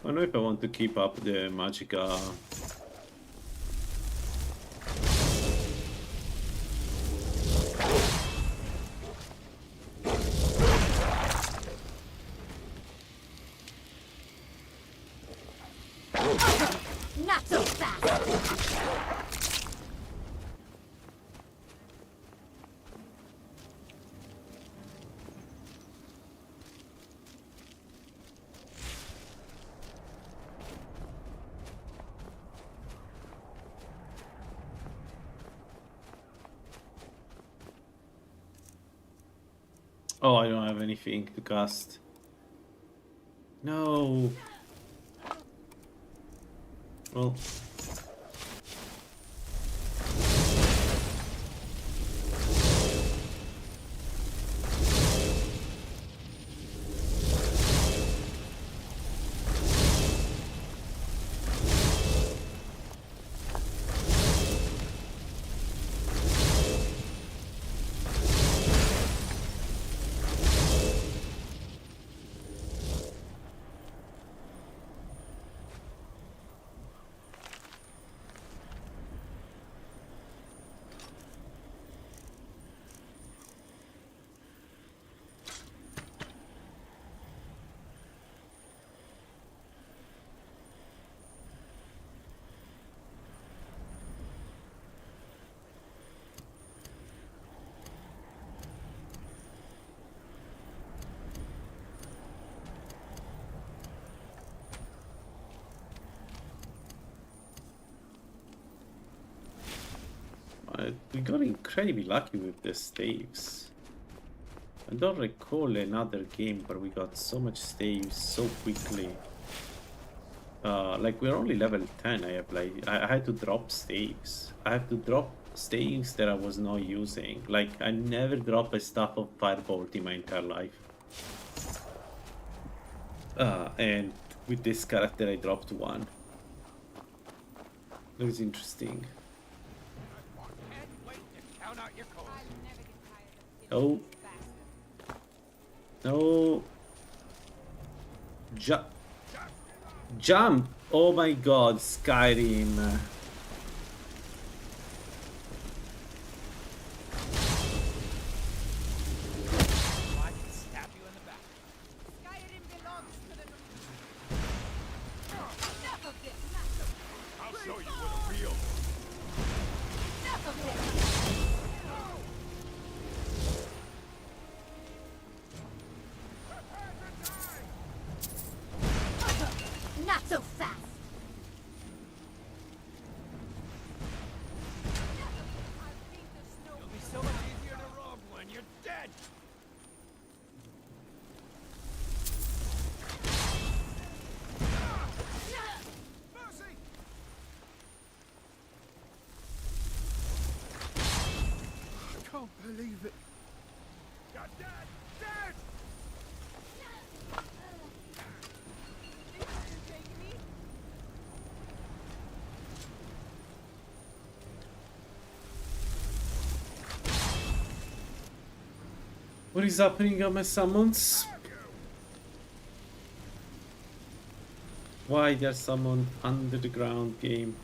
I don't know if I want to keep up the Magicka. Not so fast! Oh, I don't have anything to cast. No. Well. We got incredibly lucky with the staves. I don't recall another game where we got so much staves so quickly. Like we're only level 10. I had to drop staves. I have to drop staves that I was not using. Like I never dropped a staff of firebolt in my entire life. And with this character I dropped one. It was interesting. No. No. Jump! Oh my god, Skyrim. Not so fast! It'll be so much easier to rob when you're dead! Mercy! I can't believe it. You're dead! Dead! What is happening on my summons? Why there's someone under the ground game?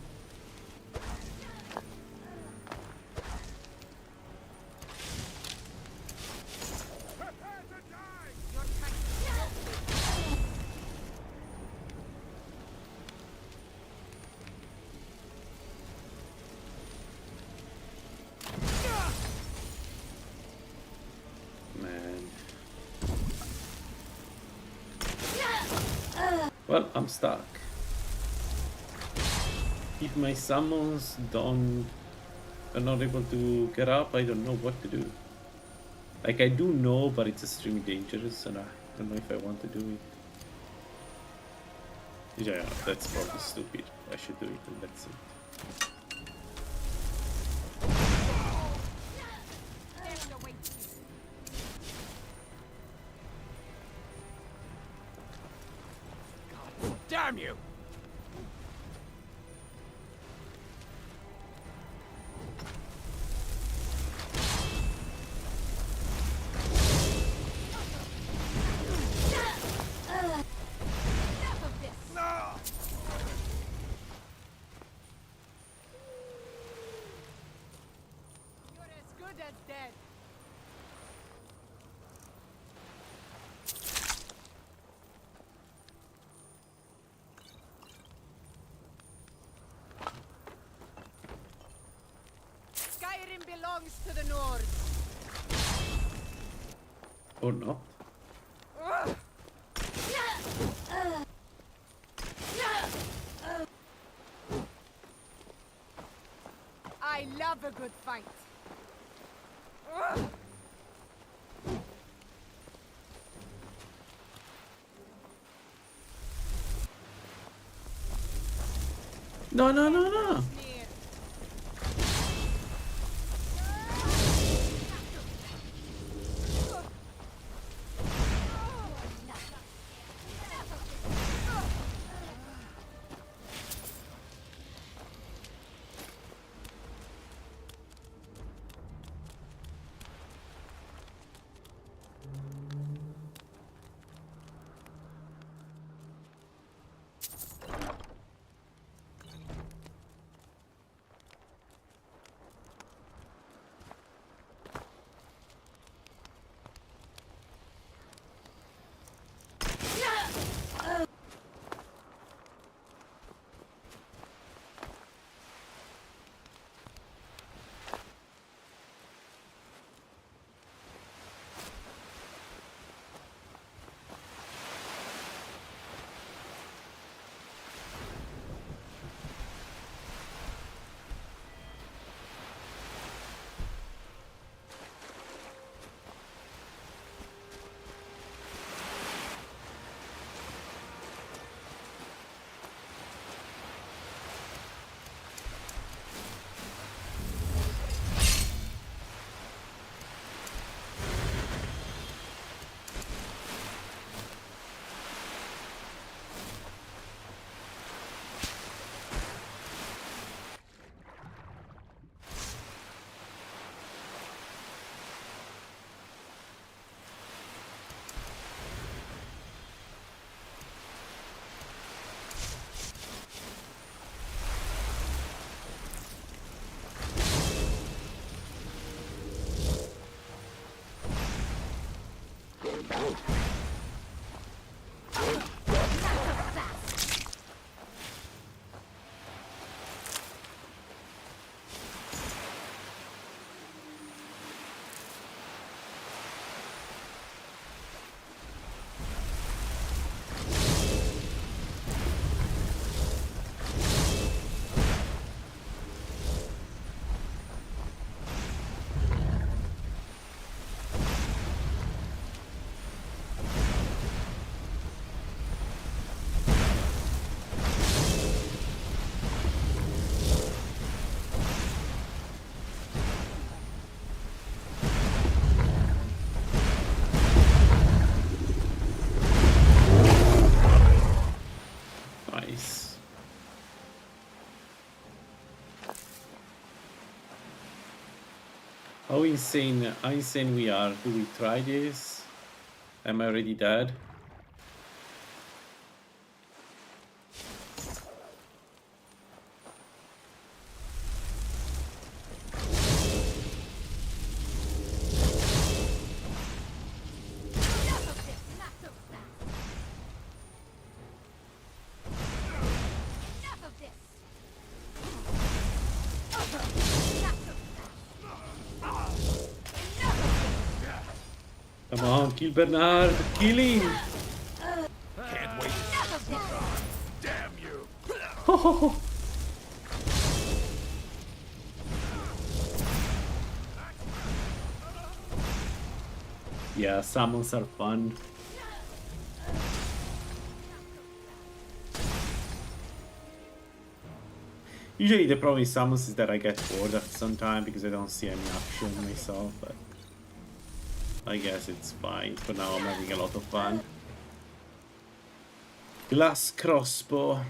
Well, I'm stuck. If my summons are not able to get up, I don't know what to do. Like, I do know, but it's extremely dangerous, and I don't know if I want to do it. Yeah, that's probably stupid. I should do it, and that's it. Damn you! Skyrim belongs to the Nords. Or not. I love a good fight. No, no, no, no. How insane we are. Do we try this? Am I already dead? Come on, kill Bernard, kill him! Can't wait. Damn you! Yeah, summons are fun. Usually the problem with summons is that I get bored after some time because I don't see any action myself, but I guess it's fine. For now I'm having a lot of fun. Glass crossbow.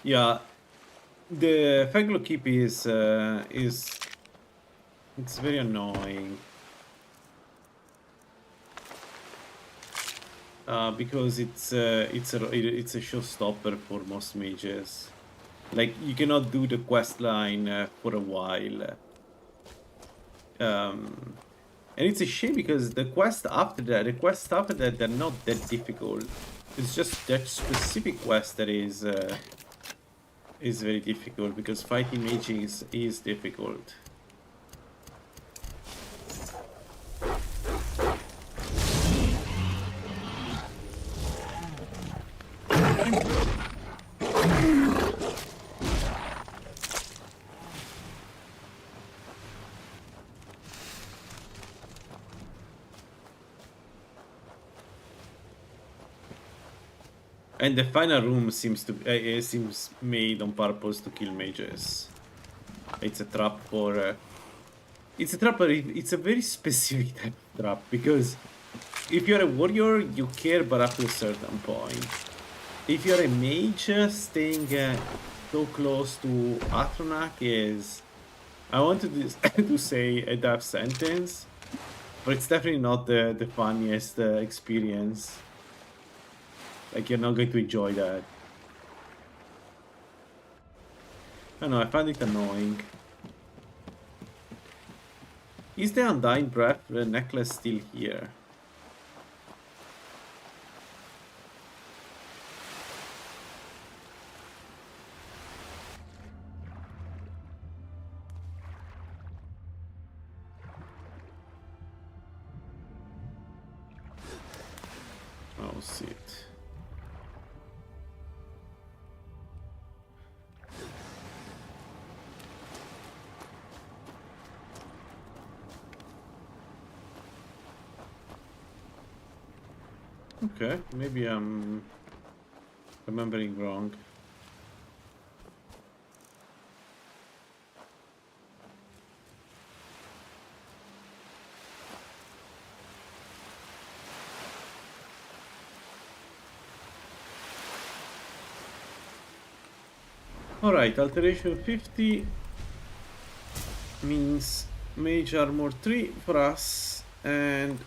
Yeah, the Faglo Keep is it's very annoying because it's a showstopper for most mages. Like you cannot do the quest line for a while, and it's a shame because the quest after that, they're not that difficult. It's just that specific quest that is very difficult because fighting mages is difficult. And the final room seems made on purpose to kill mages. It's a trap for. It's a trap, but it's a very specific type of trap because if you're a warrior, you care, but up to a certain point. If you're a mage, staying so close to Atronak is. I wanted to say a death sentence, but it's definitely not the funniest experience. Like, you're not going to enjoy that. I don't know, I find it annoying. Is the Undying Breath necklace still here? Oh, shit. Okay, maybe I'm remembering wrong. Alright, alteration 50 means mage armor 3 for us and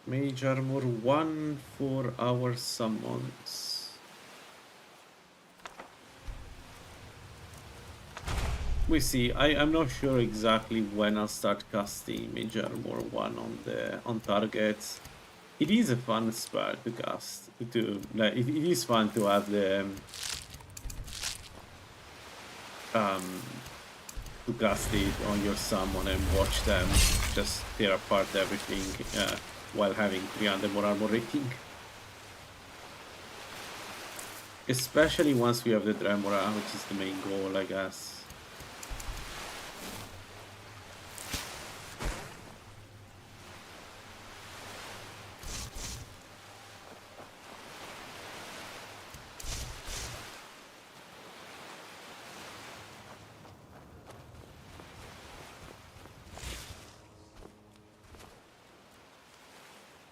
mage armor 1 for our summons. We see. I'm not sure exactly when I'll start casting mage armor 1 on targets. It is a fun spell to cast. It is fun to have the to cast it on your summon and watch them just tear apart everything while having 300 more armor rating. Especially once we have the Dremora, which is the main goal, I guess.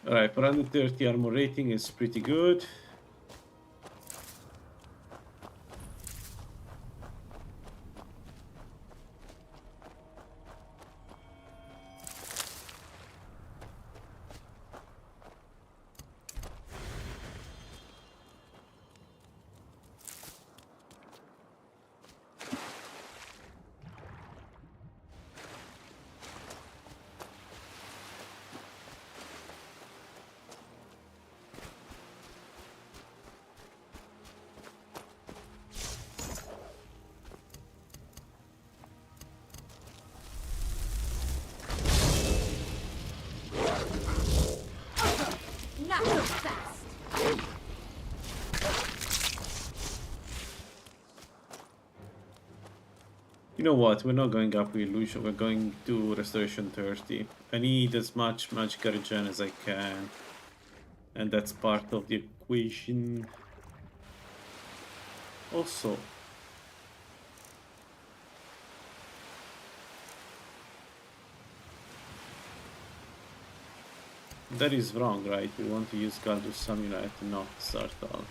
Alright, 430 armor rating is pretty good. Not so fast. You know what? We're not going up with Illusion, we're going to Restoration 30. I need as much magic regen as I can. And that's part of the equation. Also, that is wrong, right? We want to use Galdus Amulet, not Sartal.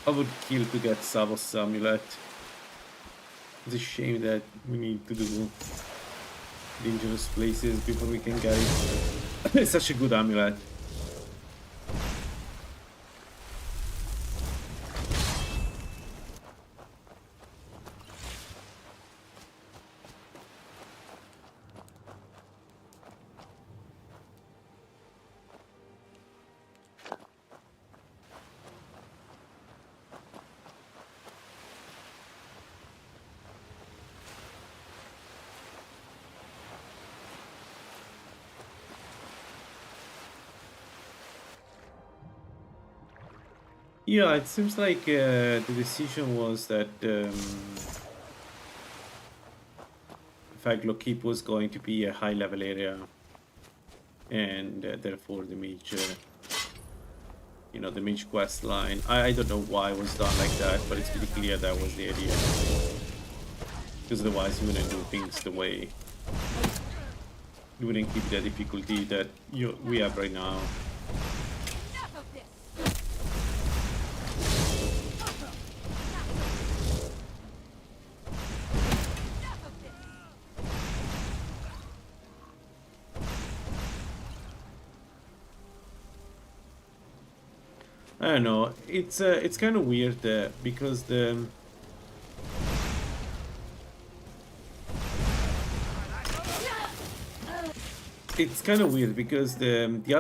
I would kill to get Savos Amulet. It's a shame that we need to do dangerous places before we can get it. It's such a good amulet. Yeah, it seems like the decision was that in fact Lockheed was going to be a high level area, and therefore the mage, you know, the mage quest line. I don't know why it was done like that, but it's pretty clear that was the idea. Because otherwise you wouldn't do things the way, you wouldn't keep the difficulty that we have right now. I don't know. It's kind of weird because it's kind of weird because the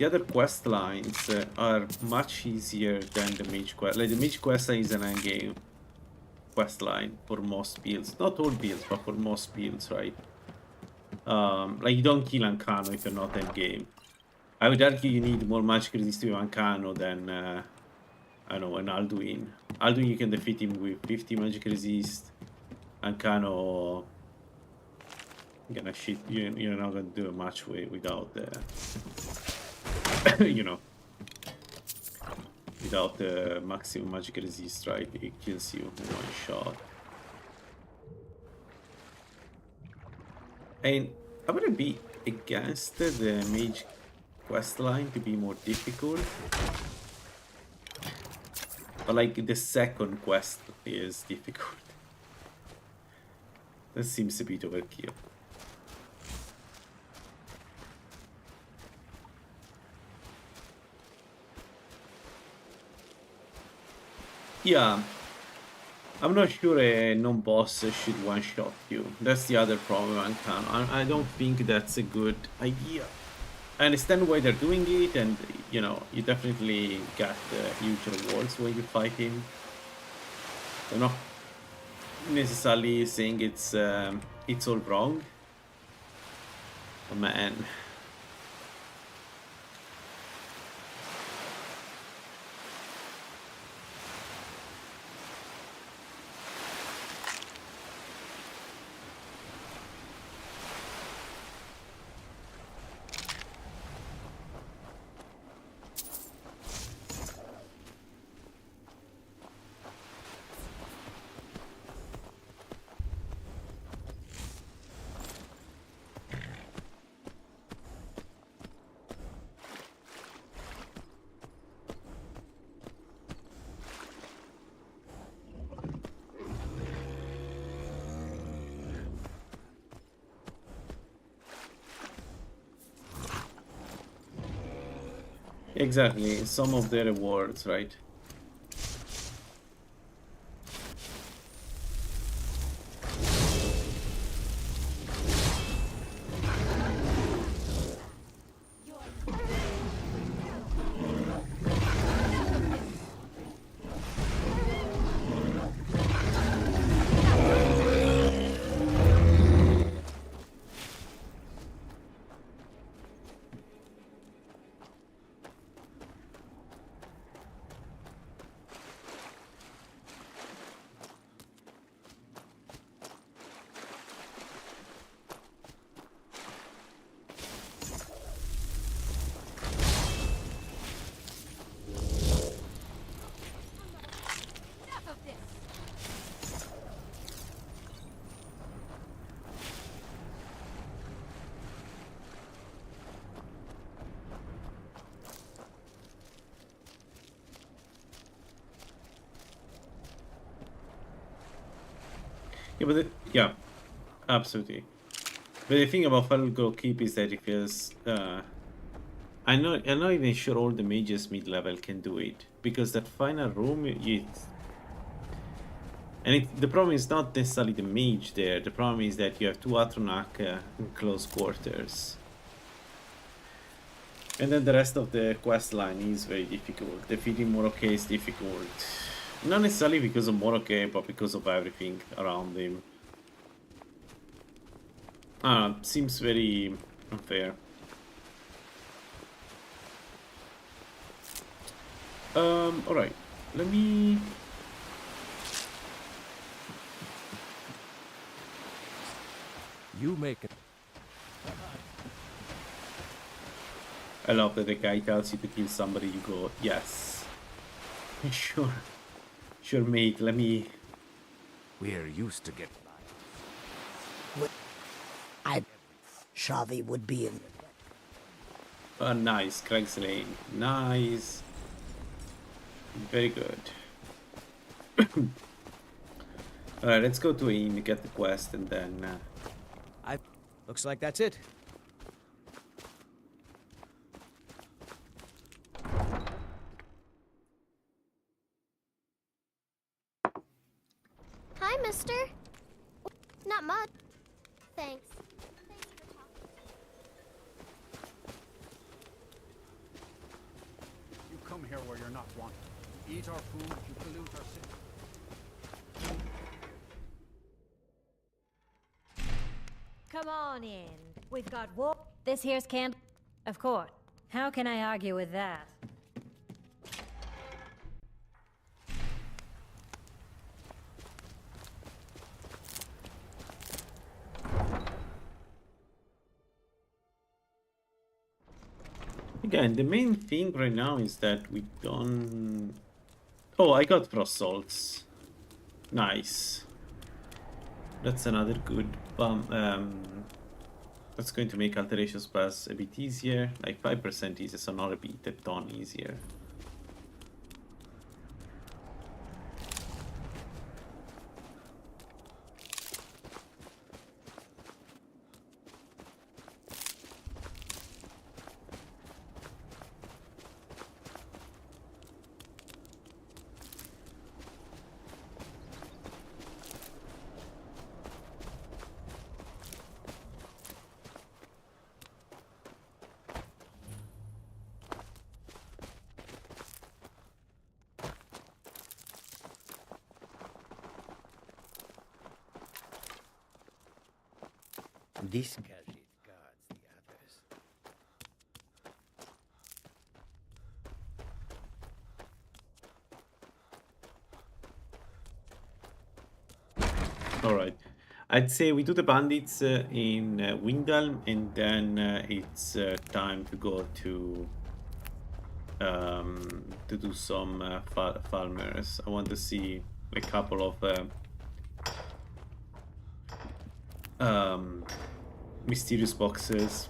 other quest lines are much easier than the mage quest. Like the mage quest line is an endgame quest line for most builds, not all builds, but for most builds, right? Like you don't kill Ancano if you're not endgame. I would argue you need more magic resist with Ancano than, I don't know, an Alduin. Alduin, you can defeat him with 50 magic resist. Ancano, gonna shit, you're not gonna do much without you know, without the maximum magic resist, right? It kills you in one shot. And I wouldn't be against the mage quest line to be more difficult, but like the second quest is difficult. That seems a bit overkill. Yeah, I'm not sure a non-boss should one-shot you. That's the other problem I don't think that's a good idea. I understand why they're doing it, and you know, you definitely get huge rewards when you fight him. I'm not necessarily saying it's all wrong. Oh, man. Exactly, some of the rewards, right? Yeah, absolutely. But the thing about Falco Keep is that if it's, I'm not even sure all the mages mid-level can do it, because that final room, the problem is not necessarily the mage there. The problem is that you have two Atronach in close quarters, and then the rest of the quest line is very difficult. Defeating Moroke is difficult. Not necessarily because of Moroke, but because of everything around him. Seems very unfair. Alright. Let me... You make it. I love that the guy tells you to kill somebody, you go, yes. Sure. Sure, mate, let me... We're used to get Shavi would be in. Nice, Craig's Lane. Nice. Very good. Alright, let's go to Aim, get the quest, and then... Looks like that's it. Hi, mister. Not much. Thanks. You come here where you're not wanted. Eat our food, you pollute our city. Come on in. We've got war. This here's camp. Of course. How can I argue with that? Again, the main thing right now is that we don't... Oh, I got frost salts. Nice. That's another good bump. That's going to make alterations pass a bit easier, like 5% easier, so not a bit, a ton easier. This gadget guards the others. Alright. I'd say we do the bandits in Windhelm, and then it's time to go to do some farmers. I want to see a couple of mysterious boxes.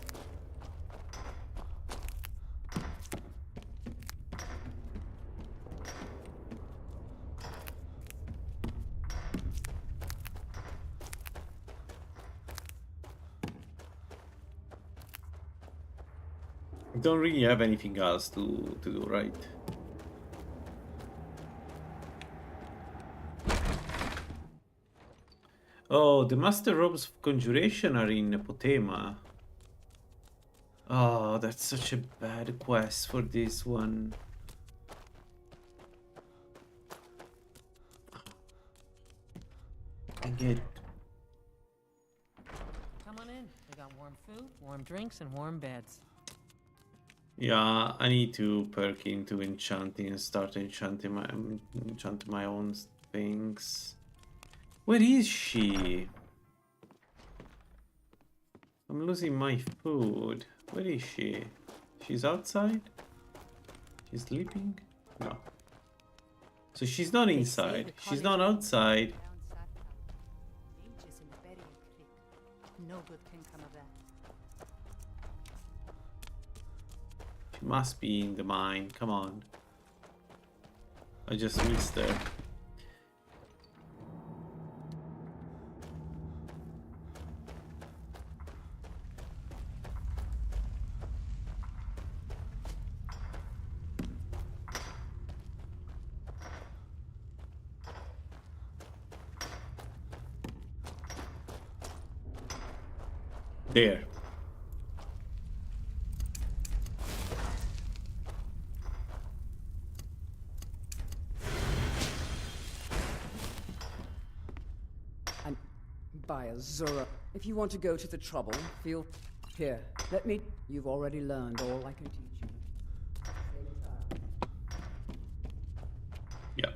Don't really have anything else to do, right? Oh, the Master Robes of Conjuration are in Potema. Oh, that's such a bad quest for this one. I get. Come on in. We got warm food, warm drinks, and warm beds. Yeah, I need to perk into enchanting and start enchanting my own things. Where is she? I'm losing my food. Where is she? She's outside? She's sleeping? No. So she's not inside. She's not outside. No good can come of that. She must be in the mine. Come on. I just missed her. There. And by Azura, if you want to go to the trouble, feel here. Let me. You've already learned all I can teach you. Yeah.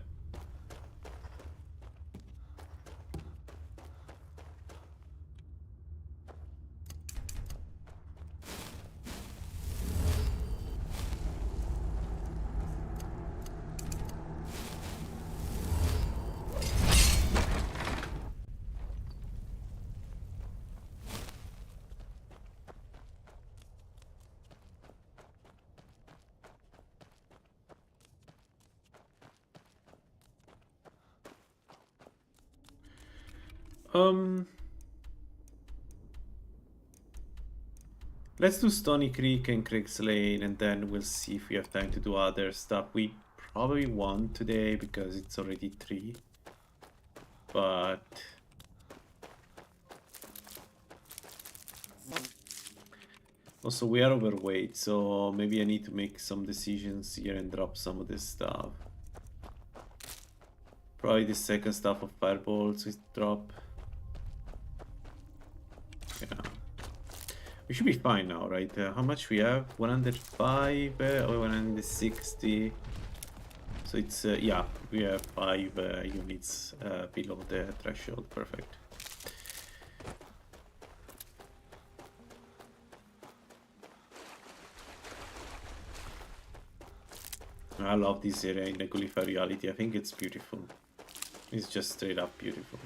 Let's do Stony Creek and Craig's Lane, and then we'll see if we have time to do other stuff. We probably won't today because it's already 3. But also we are overweight, so maybe I need to make some decisions here and drop some of this stuff. Probably the second stuff of fireballs we drop. Yeah. We should be fine now, right? How much we have? 105 or 160? So it's, yeah, we have 5 units below the threshold. Perfect. I love this area in the Gulliver reality. I think it's beautiful. It's just straight up beautiful.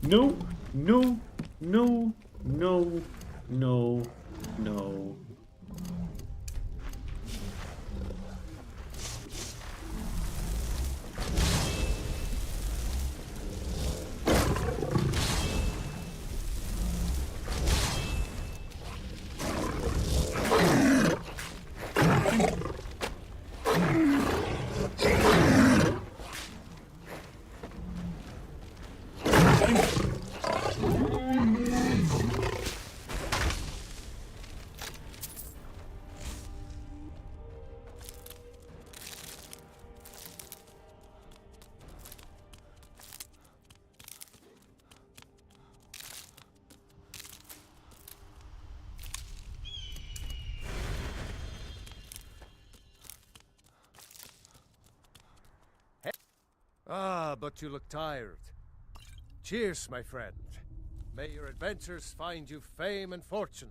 No, no, no, no, no, no. but you look tired. Cheers, my friend. May your adventures find you fame and fortune.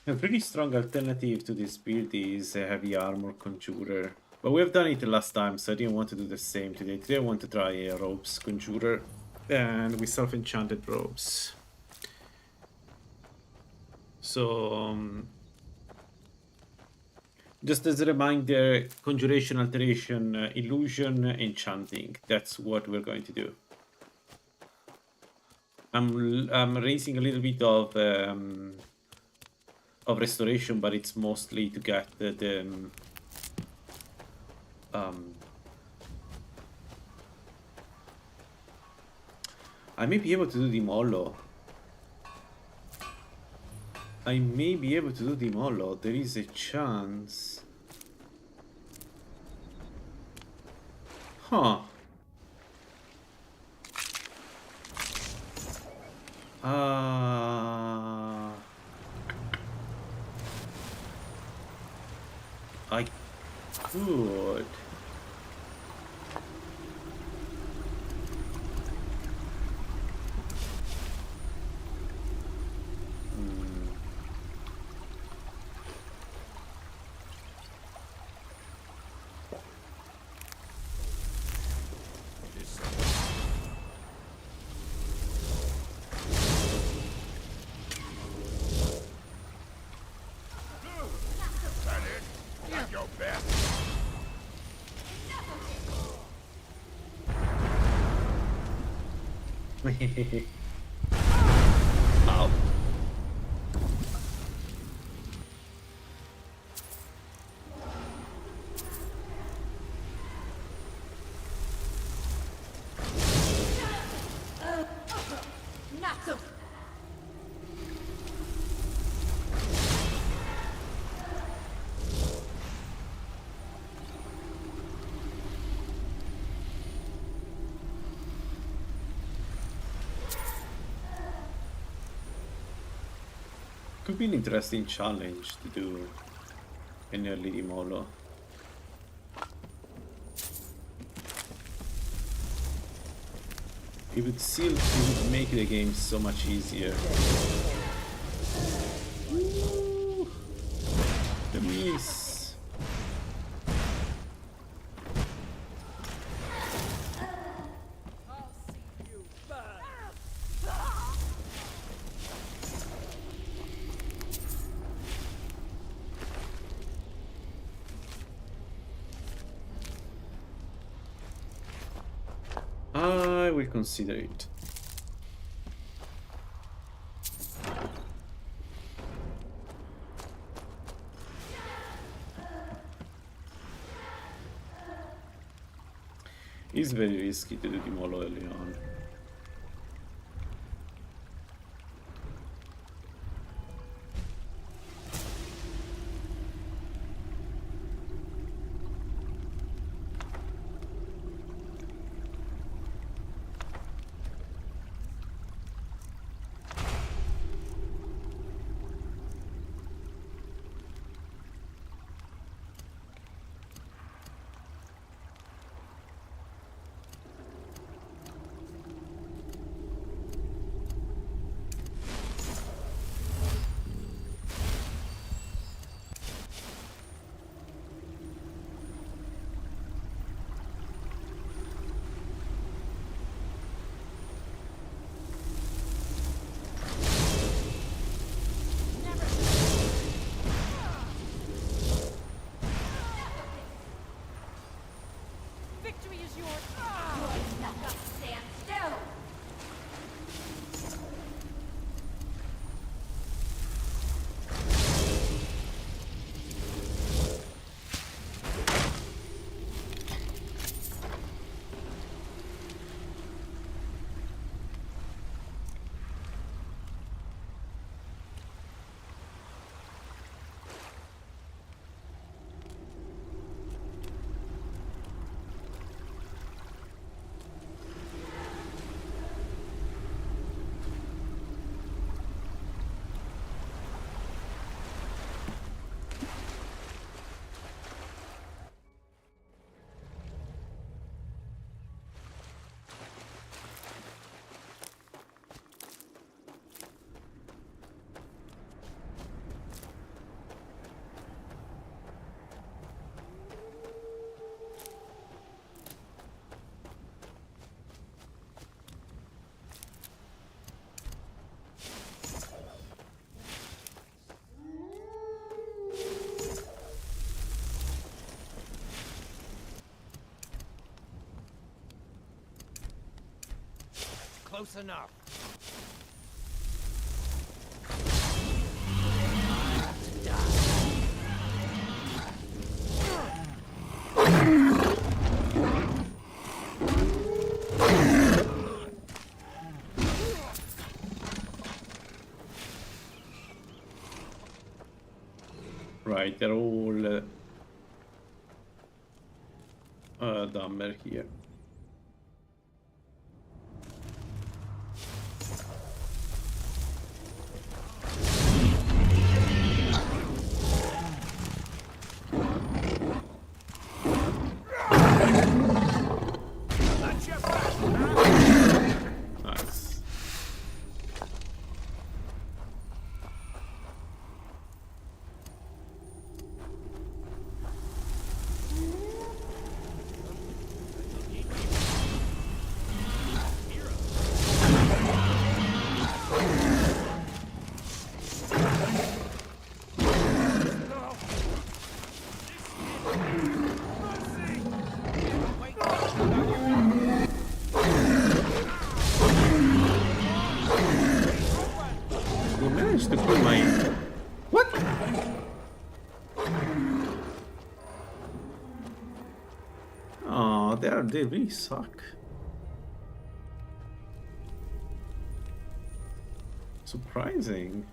A pretty strong alternative to this build is a heavy armor conjurer. But we've done it last time, so I didn't want to do the same today. Today I want to try a robes conjurer. And we self-enchanted robes. So... just as a reminder, conjuration, alteration, illusion, enchanting. That's what we're going to do. I'm raising a little bit of restoration, but it's mostly to get I may be able to do the Molo. I may be able to do the Molo. There is a chance. Huh. I could. Ow. Could be an interesting challenge to do an early Demolo. It would make the game so much easier. Woo! The miss. I will consider it. It's very risky to do Demolo early on. close enough. Right, they're all dumber here. Nice. You managed to kill my... What? Oh, they really suck. Surprising.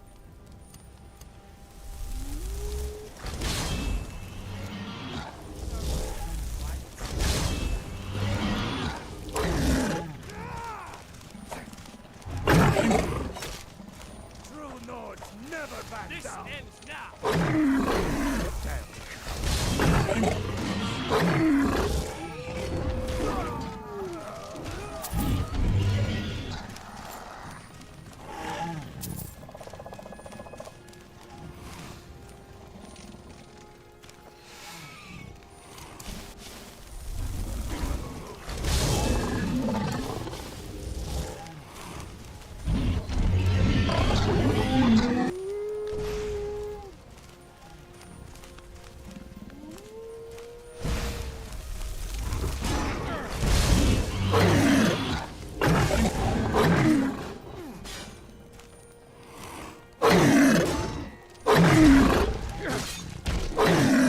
True Nords never back This down. ends now.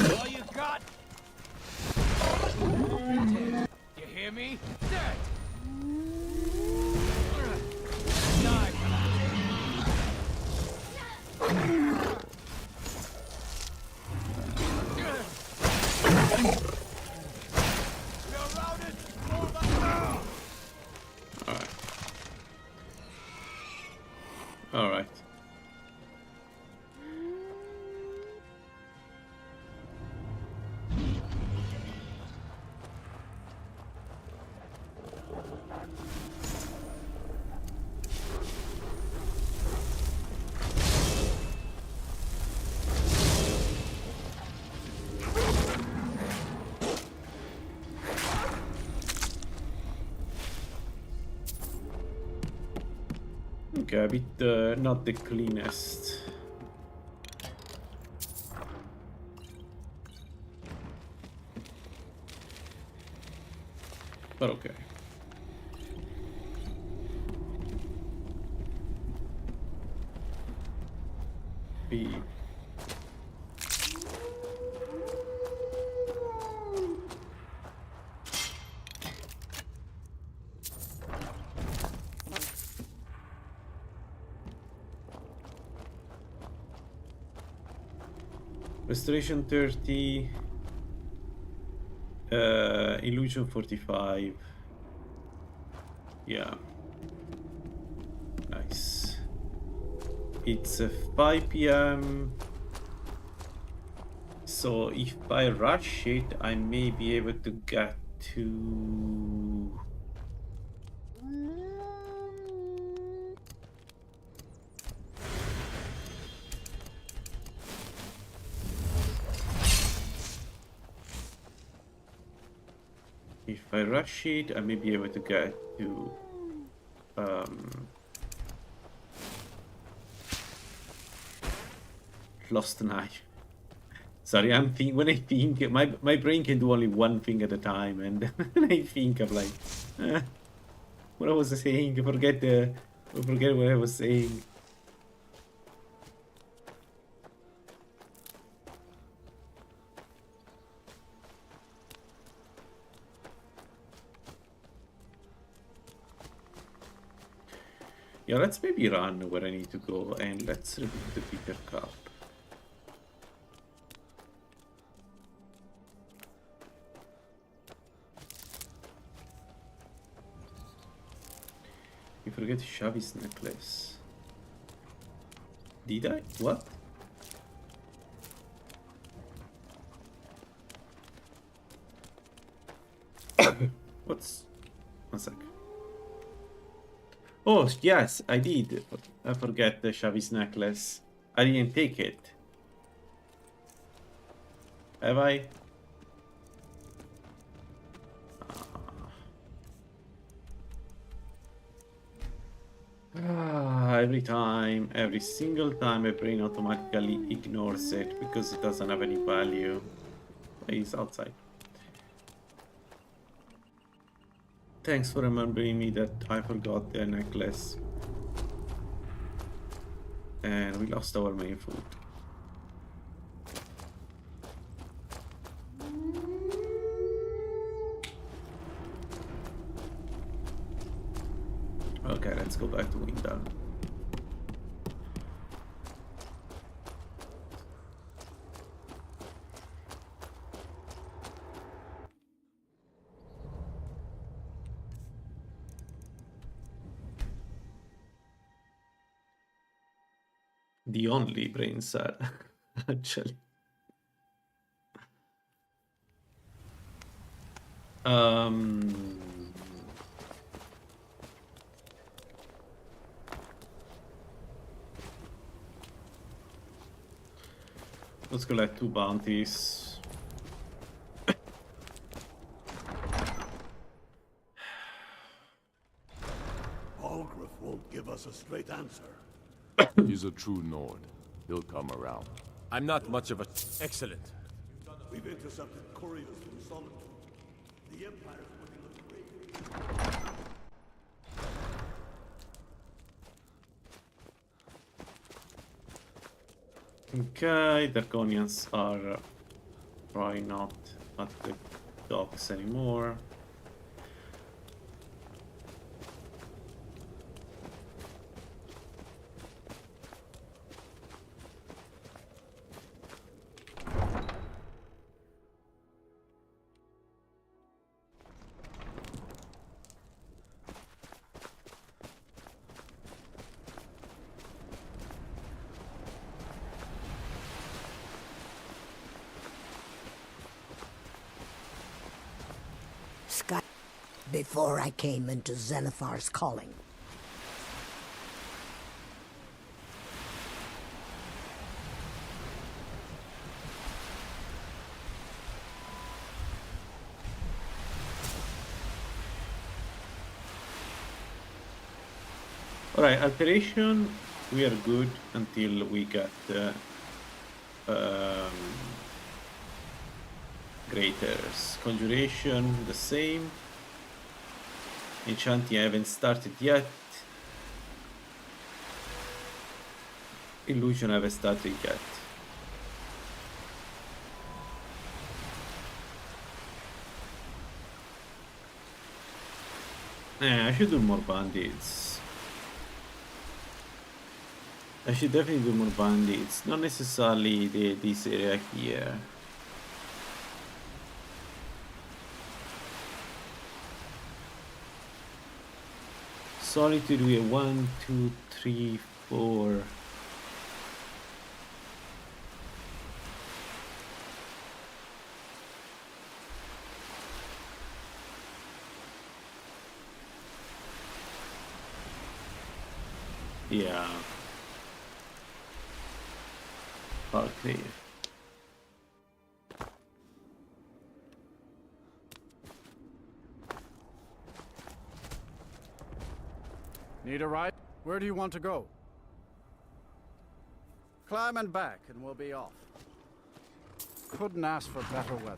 All you got? You hear me? Dead. Die for All right. Okay, a bit not the cleanest. But okay. B. Restoration 30, illusion 45. Yeah, nice. It's 5 p.m. So if I rush it, I may be able to get to... If I rush it, I may be able to get to lost knife. Sorry, I'm when I think my brain can do only one thing at a time, and I think I'm like What I was saying? I forget what I was saying. Yeah, let's maybe run where I need to go and let's remove the bigger cup. You forget Xavi's necklace. Did I? What? What's... One sec. Oh, yes, I did. I forget the Xavi's necklace. I didn't take it. Have I? Every single time my brain automatically ignores it because it doesn't have any value. He's outside. Thanks for remembering me that I forgot the necklace. And we lost our main food. Okay, let's go back to Windar. The only brain cell, actually. Let's collect 2 bounties. Algrith won't give us a straight answer. He's a true Nord. He'll come around. I'm not much of a... Excellent. We've intercepted couriers from Solitude. The Empire's looking at the Okay, Draconians are probably not at the docks anymore. Before I came into Zenithar's calling. Alright, alteration, we are good until we get Greaters. Conjuration, the same. Enchanting I haven't started yet. Illusion I haven't started yet. I should do more bandits. I should definitely do more bandits. Not necessarily this area here. Solitude we have 1, 2, 3, 4. Yeah. Okay. Need a ride? Where do you want to go? Climb and back and we'll be off. Couldn't ask for better weather.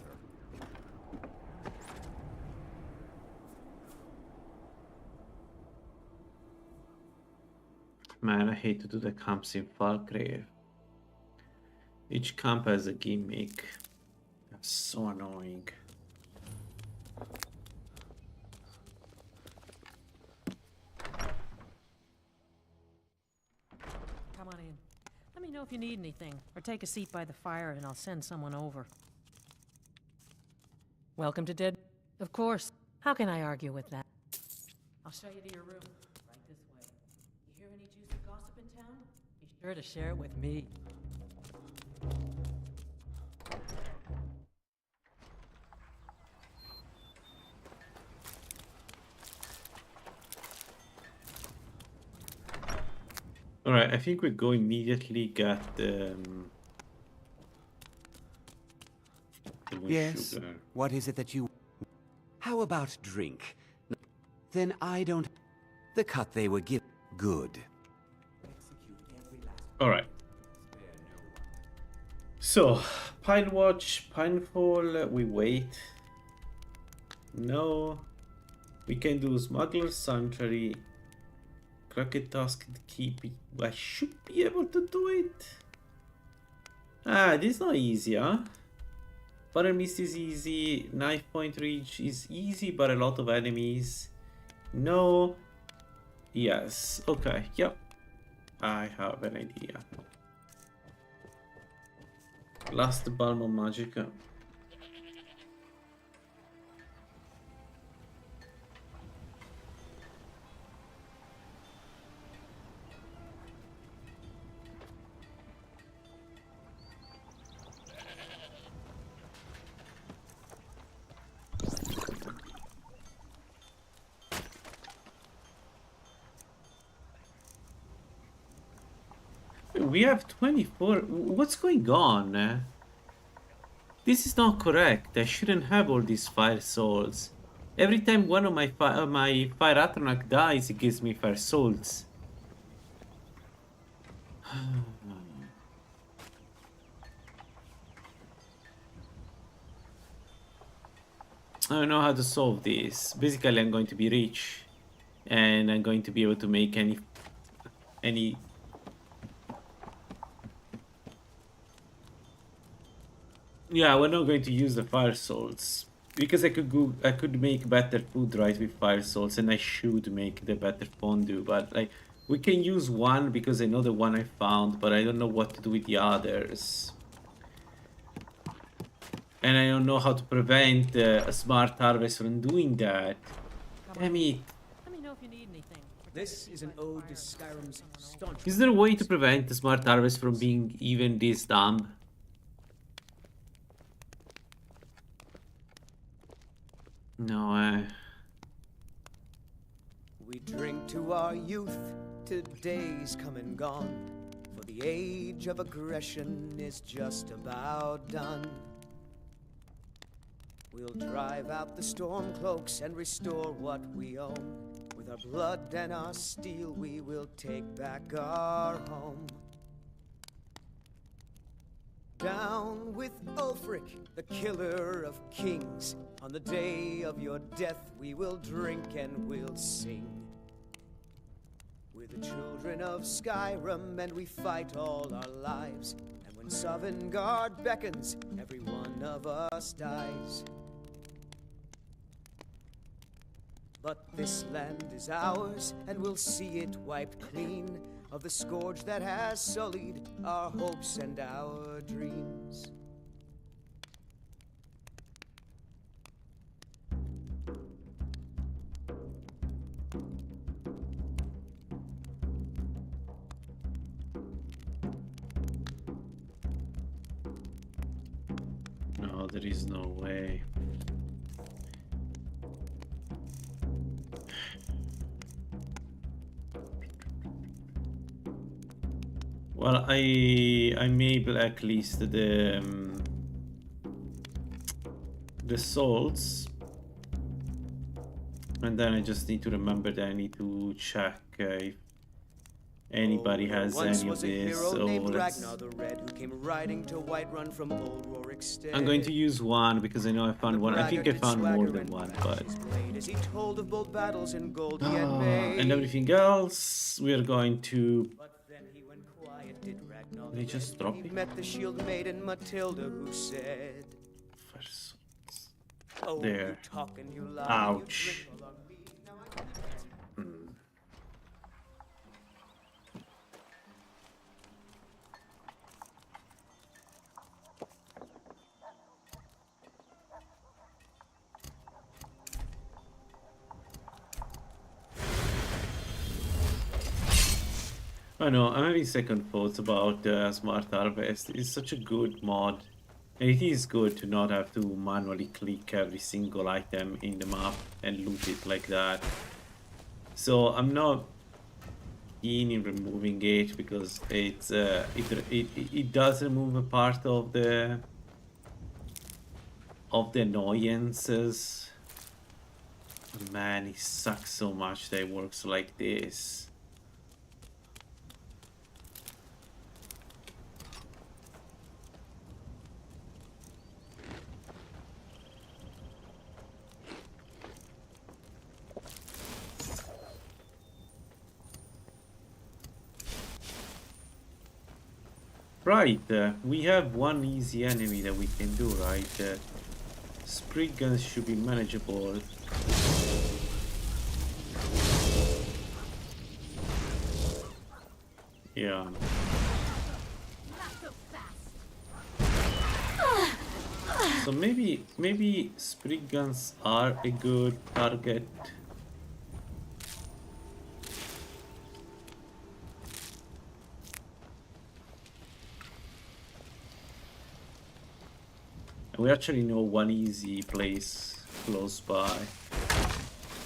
Man, I hate to do the camps in Falkgrave. Each camp has a gimmick. That's so annoying. Come on in. Let me know if you need anything, or take a seat by the fire and I'll send someone over. Welcome to Dead. Of course. How can I argue with that? I'll show you to your room. Right this way. You hear any juicy gossip in town? Be sure to share it with me. Alright, I think we go immediately get the Yes. sugar. What is it that you... How about drink? Then I don't... The cut they were given... Good. Alright. So, Pine Watch, Pinefall, we wait. No. We can do Smuggler's Sanctuary. Crooked Task and Keep. I should be able to do it. Ah, this is not easy, huh? Butter Mist is easy. Knife Point Reach is easy, but a lot of enemies. No. Yes. Okay. Yep. I have an idea. Last Balm of Magica. We have 24. What's going on? This is not correct. I shouldn't have all these fire souls. Every time one of my fire Atronach dies, it gives me fire souls. I don't know how to solve this. Basically, I'm going to be rich, and I'm going to be able to make any. Yeah, we're not going to use the fire souls because I could make better food right with fire souls, and I should make the better fondue. But like, we can use one because I know the one I found, but I don't know what to do with the others. And I don't know how to prevent a smart harvest from doing that. Damn it. Let me know if you need anything. This is an ode to Skyrim's staunch. Is there a way to prevent the smart harvest from being even this dumb? No, We drink to our youth, to days come and gone, for the age of aggression is just about done. We'll drive out the storm cloaks and restore what we own. With our blood and our steel, we will take back our home. Down with Ulfric, the killer of kings. On the day of your death, we will drink and we'll sing. We're the children of Skyrim, and we fight all our lives. And when Sovngarde beckons, every one of us dies. But this land is ours, and we'll see it wiped clean of the scourge that has sullied our hopes and our dreams. no, there is no way. Well, I may blacklist the souls, and then I just need to remember that I need to check if anybody has Once any was of a this. hero So named let's... Ragnar the Red, who came riding to Whiterun from old Rorik. extent. I'm going to use one because I know I found one. I think I found more than one, but As he told of bold battles in gold he had made. and everything else we are going to. But then he went quiet, did Ragnar. They just drop He it. met the shield maiden Matilda, who said, "Oh, There. you talk and you lie. Ouch. You drink along me." Now I I know, I'm having second thoughts about Smart Harvest. It's such a good mod. And it is good to not have to manually click every single item in the map and loot it like that. So I'm not keen in removing it because it's it does remove a part of the annoyances. Man, it sucks so much that it works like this. Right, we have one easy enemy that we can do, right? Sprig guns should be manageable. Yeah. So maybe sprig guns are a good target. We actually know one easy place close by.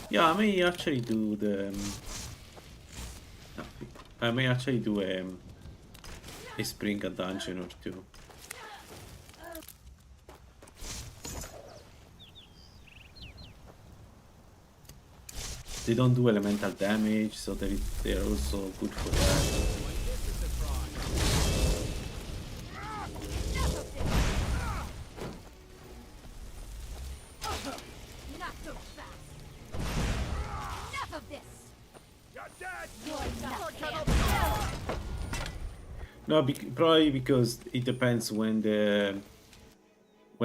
Yeah, I may actually do the. I may actually do a spring dungeon or two. They don't do elemental damage, so they're also good for that. No, probably because it depends when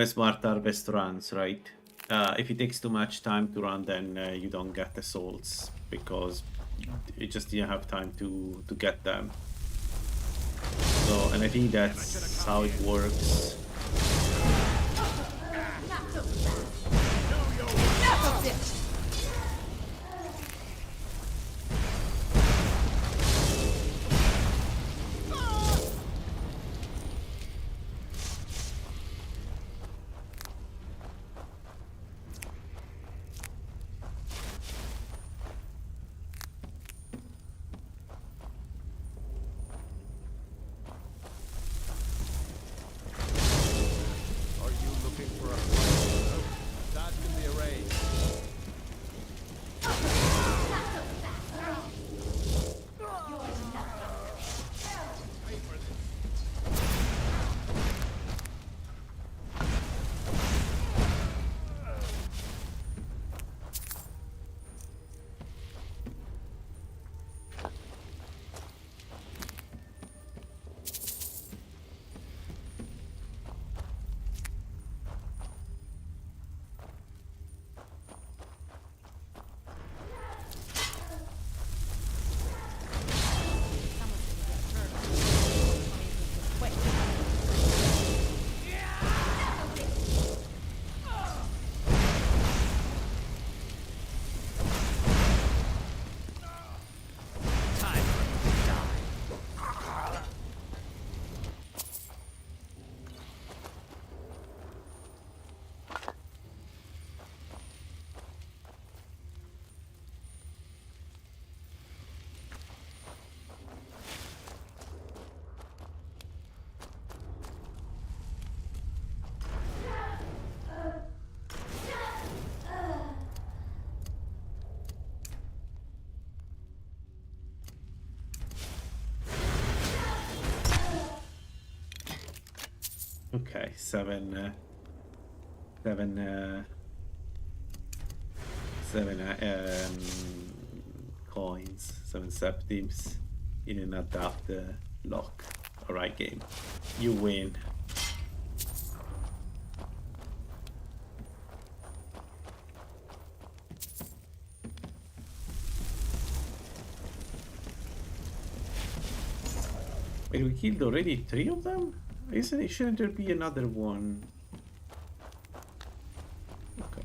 Smart Harvest runs, right? If it takes too much time to run, then you don't get the souls because you just didn't have time to get them. So, and I think that's how it works. Okay, seven coins, 7 septims in an adapt lock. Alright, game. You win. Wait, we killed already 3 of them? Shouldn't there be another one? Okay.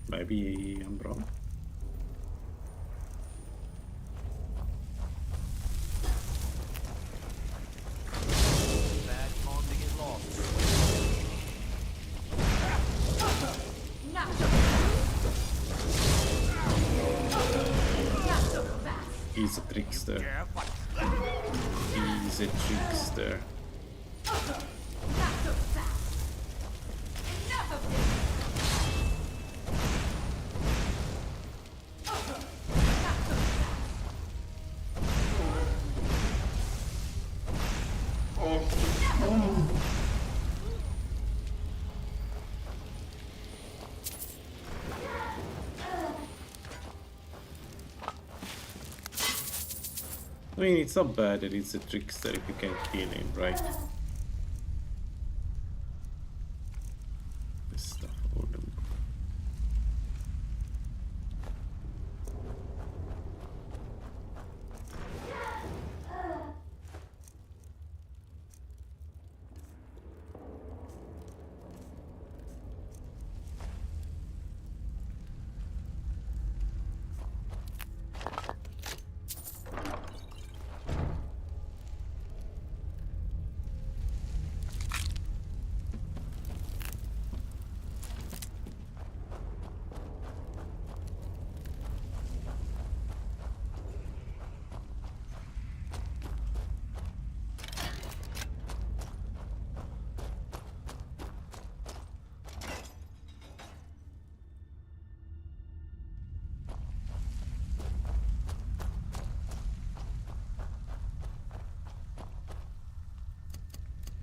Maybe I'm wrong. Bad time to get lost. He's a trickster. He's a trickster. I mean, it's not bad that it's a trickster if you can kill him, right? This stuff all them.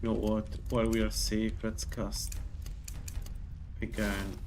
You know what? While we are safe, let's cast again.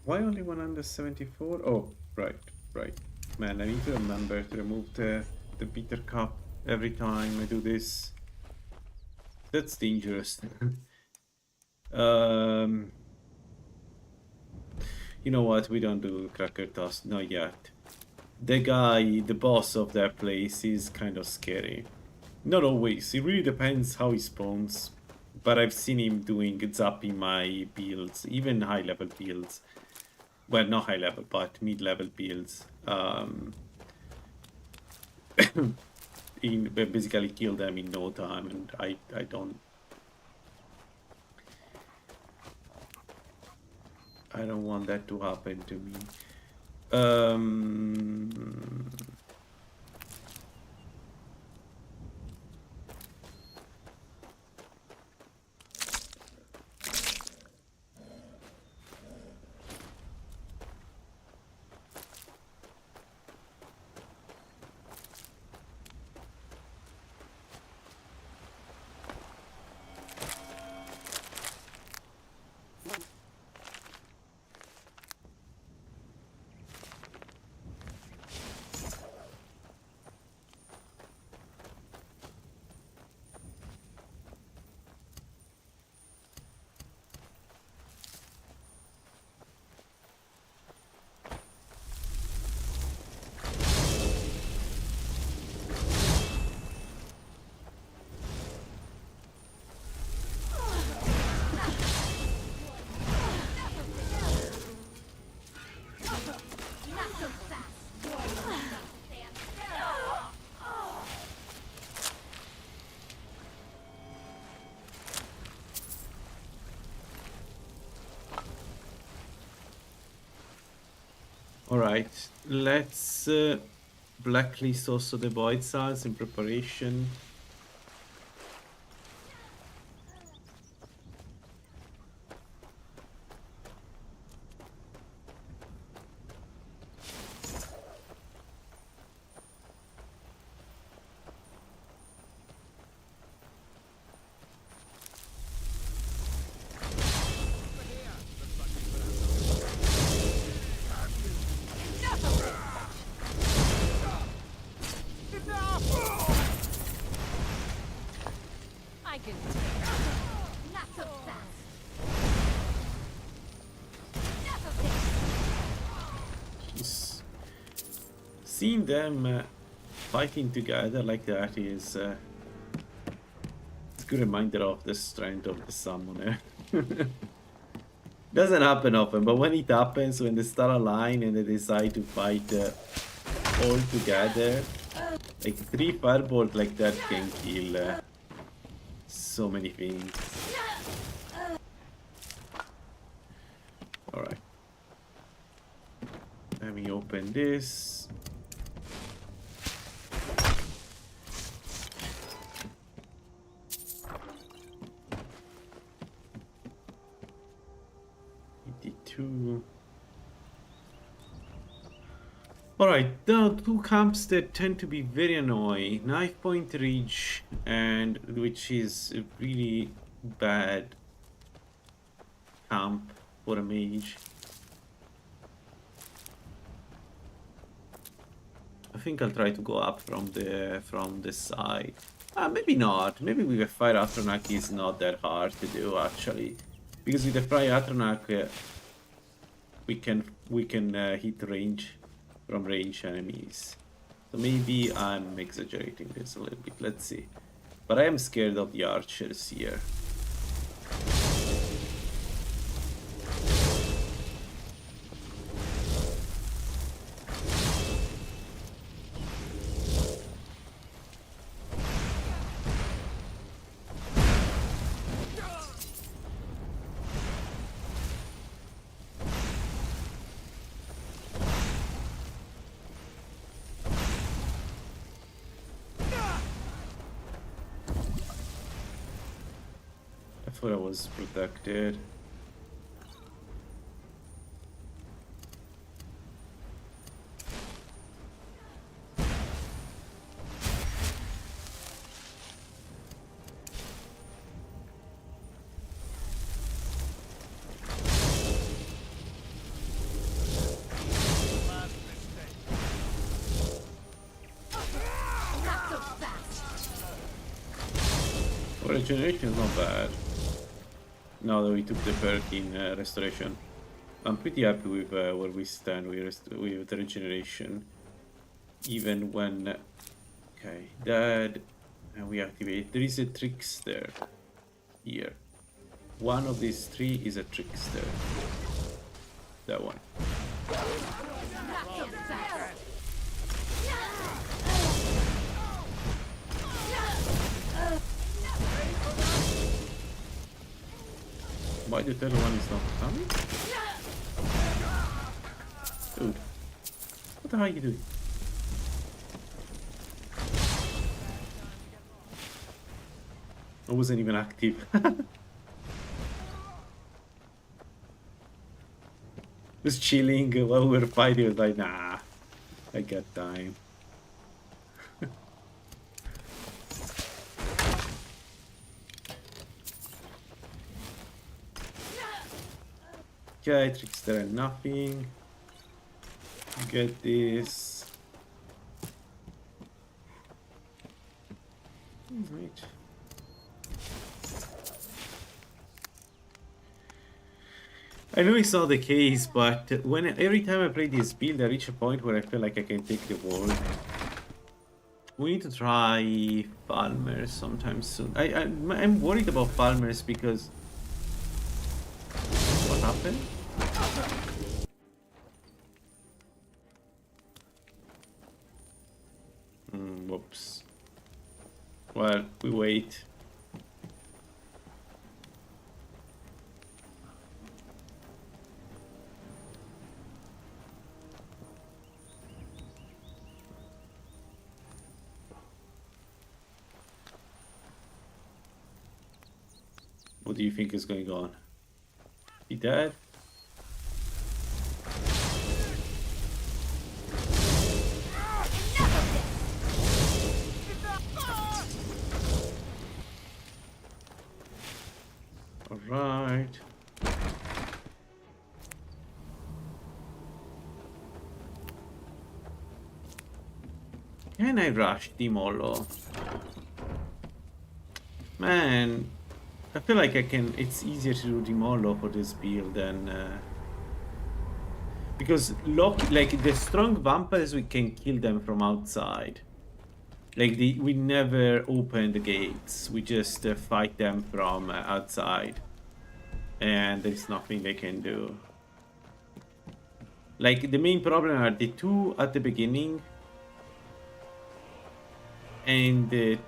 Why only 174? Oh, right. Man, I need to remember to remove the bitter cup every time I do this. That's dangerous. You know what? We don't do cracker toss, not yet. The guy, the boss of that place is kind of scary. Not always. It really depends how he spawns. But I've seen him zapping my builds, even high level builds. Well, not high level, but mid level builds. Basically kill them in no time, and I don't want that to happen to me. Alright, let's blacklist also the void cells in preparation. I can take not so fast. Enough of this. Seeing them fighting together like that is a good reminder of the strength of the summoner. Doesn't happen often, but when it happens, when they start a line and they decide to fight all together, like 3 fireballs like that can kill so many things. Alright. Let me open this. EP2. Alright, now 2 camps that tend to be very annoying. Knife Point Ridge, and which is a really bad camp for a mage. I think I'll try to go up from the side. Maybe not. Maybe with a Fire Atronach is not that hard to do actually, because with the Fire Atronach we can hit range from range enemies. So maybe I'm exaggerating this a little bit. Let's see. But I am scared of the archers here. I thought I was protected. Well, regeneration is not bad. Now that we took the perk in restoration, I'm pretty happy with where we stand with the regeneration. Even when, okay, that, and we activate. There is a trickster here. One of these 3 is a trickster. That one. Why the third one is not coming? Dude, what the hell are you doing? I wasn't even active. Just chilling while we were fighting. I was like, nah, I got time. Okay, trickster and nothing. Get this. Right. I know it's not the case, but every time I play this build, I reach a point where I feel like I can take the world. We need to try Falmers sometime soon. I'm worried about Falmers because... What happened? Whoops. Well, we wait. What do you think is going on? He dead? Alright. Can I rush Dimolo? Man, I feel like I can. It's easier to do Dimolo for this build than because like the strong vampires, we can kill them from outside. Like we never open the gates. We just fight them from outside, and there's nothing they can do. Like the main problem are the two at the beginning, and the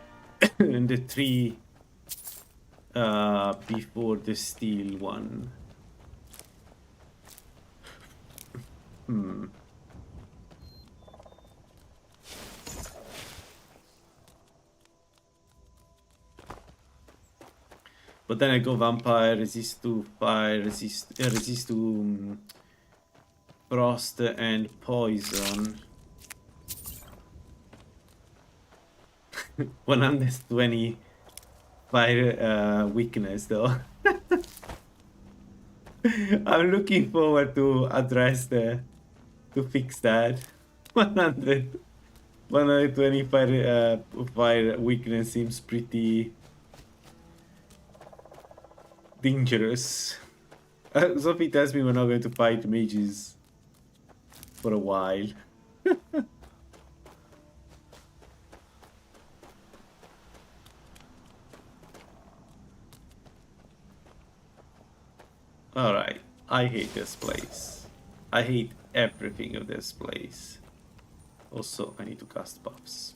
and the three before the steel one. But then I go vampire, resist to fire, resist to frost and poison. 120 fire weakness though. I'm looking forward to address to fix that. 120 fire weakness seems pretty dangerous. Sophie tells me we're not going to fight mages for a while. Alright, I hate this place. I hate everything of this place. Also, I need to cast buffs.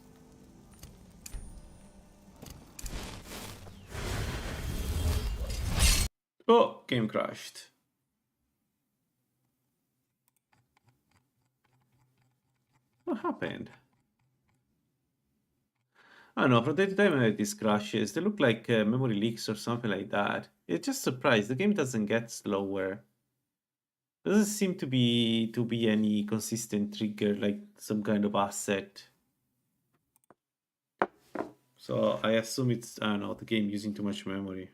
Oh, game crashed. What happened? I don't know, from time to time these crashes, they look like memory leaks or something like that. It's just surprised. The game doesn't get slower. Doesn't seem to be any consistent trigger, like some kind of asset. So I assume it's, I don't know, the game using too much memory.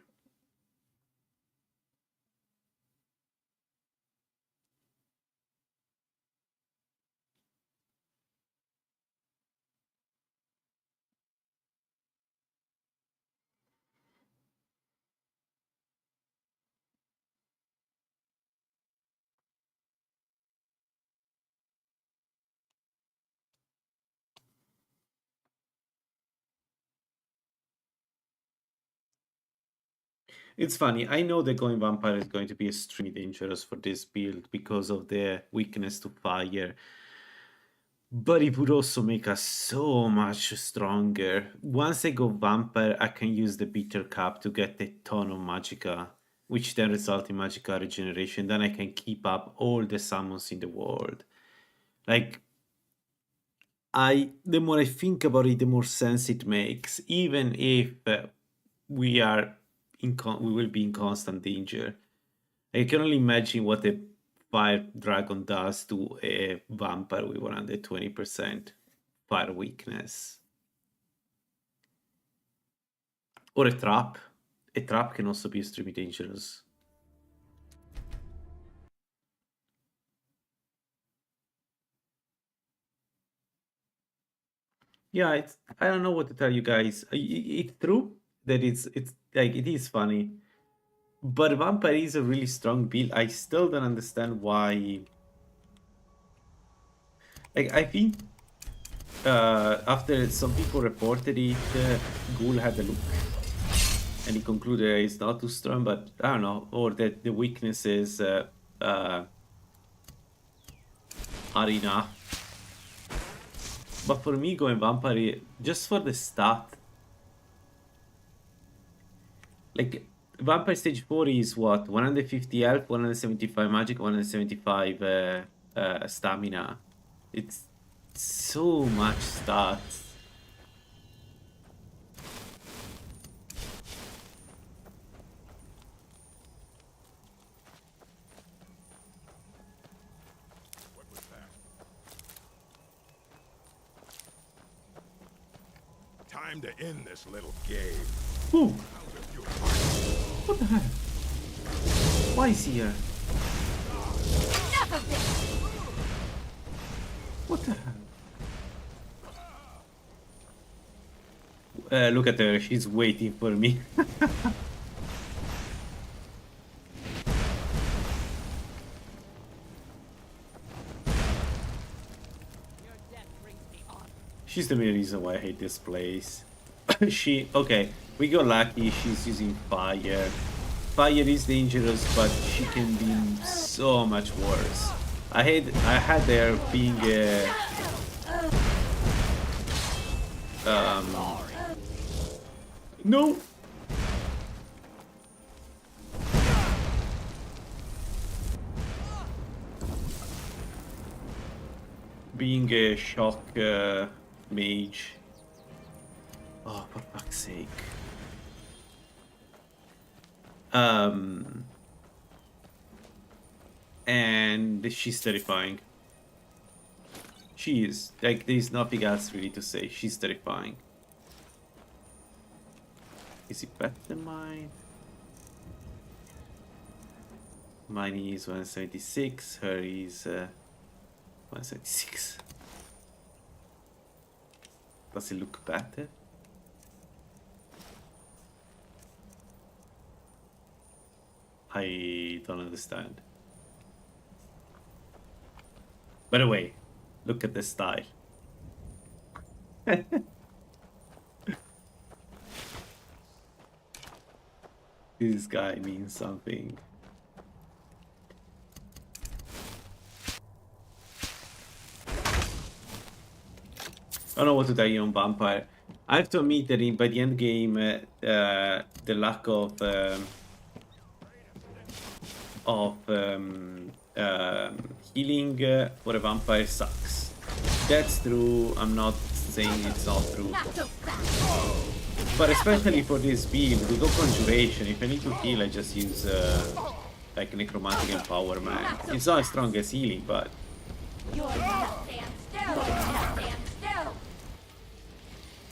It's funny, I know that going vampire is going to be extremely dangerous for this build because of their weakness to fire. But it would also make us so much stronger. Once I go vampire, I can use the bitter cup to get a ton of magicka, which then result in magicka regeneration. Then I can keep up all the summons in the world. Like, the more I think about it, the more sense it makes. Even if we will be in constant danger. I can only imagine what a fire dragon does to a vampire with 120% fire weakness. Or a trap. A trap can also be extremely dangerous. Yeah, I don't know what to tell you guys. It's true that it's like it is funny. But vampire is a really strong build. I still don't understand why. Like, I think after some people reported it, Ghoul had a look, and he concluded it's not too strong. But I don't know, or that the weaknesses are enough. But for me, going vampire, just for the stat, like. Vampire stage 4 is what? 150 health, 175 magic, 175 stamina. It's so much stats. Time to end this little game. Ooh. What the hell? Why is he here? What the hell? Look at her, she's waiting for me. She's the main reason why I hate this place. Okay, we got lucky, she's using fire. Fire is dangerous, but she can be so much worse. I had there being no. Being a shock mage. Oh, for fuck's sake. And she's terrifying. She is. Like, there's nothing else really to say. She's terrifying. Is it better than mine? Mine is 176. Her is 176. Does it look better? I don't understand. By the way, look at the style. This guy means something. I don't know what to tell you on Vampire. I have to admit that by the end game, the lack of healing for a vampire sucks. That's true. I'm not saying it's not true. But especially for this build, we go conjuration. If I need to heal, I just use like necromantic empowerment. It's not as strong as healing, but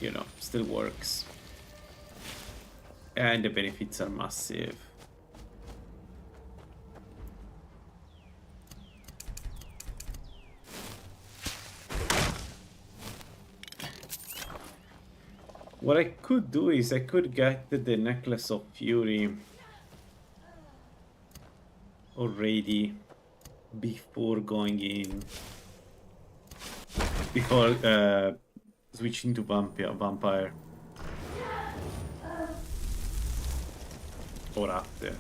you know, still works. And the benefits are massive. What I could do is I could get the Necklace of Fury already before going in, before switching to vampire, or after.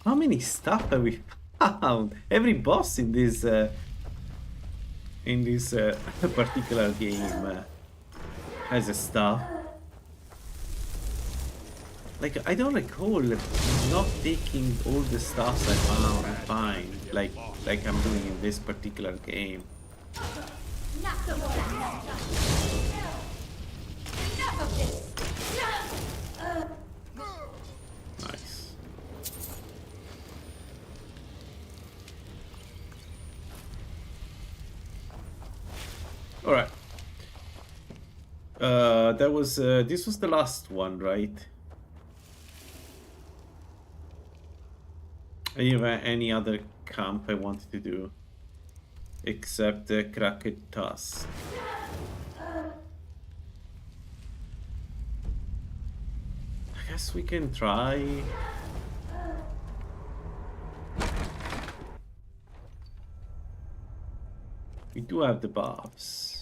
How many stuff have we found? Every boss in this particular game has a stuff. Like, I don't recall not taking all the stuffs I find like I'm doing in this particular game. Nice. All right. That was this was the last one, right? I didn't have any other camp I wanted to do except the Cracked Tusk. I guess we can try. We do have the buffs.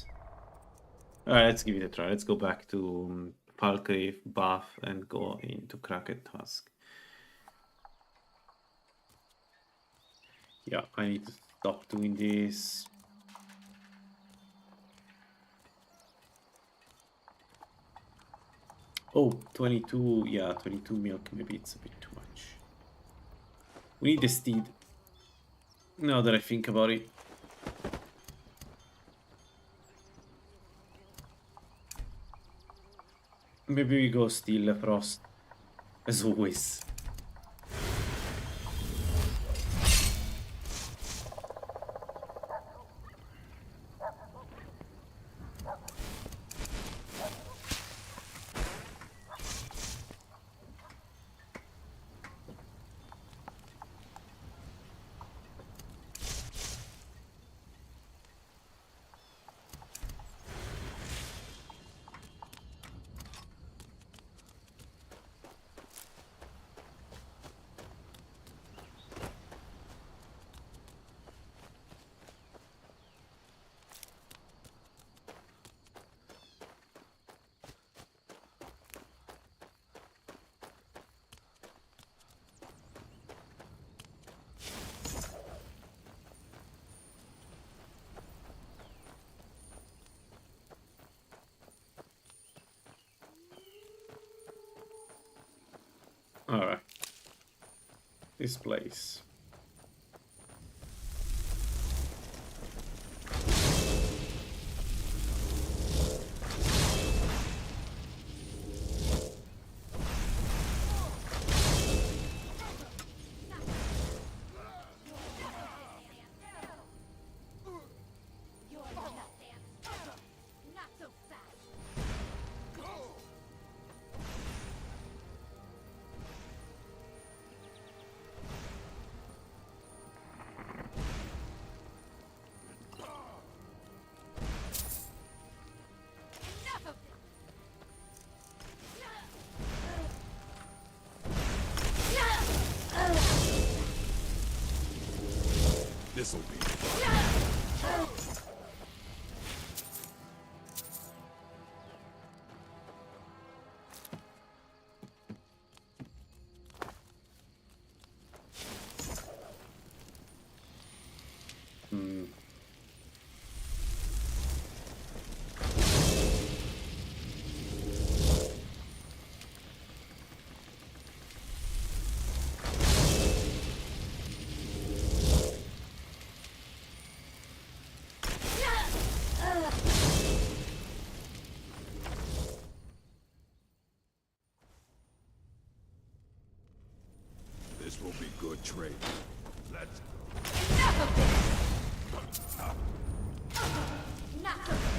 Alright, let's give it a try. Let's go back to Palgrave buff and go into Cracked Tusk. Yeah, I need to stop doing this. Oh, 22, yeah, 22 milk, maybe it's a bit too much. We need the steed. Now that I think about it. Maybe we go steal Frost, as always. Alright. This place. This'll be This will be good trade. Let's Not so fast. Enough of this.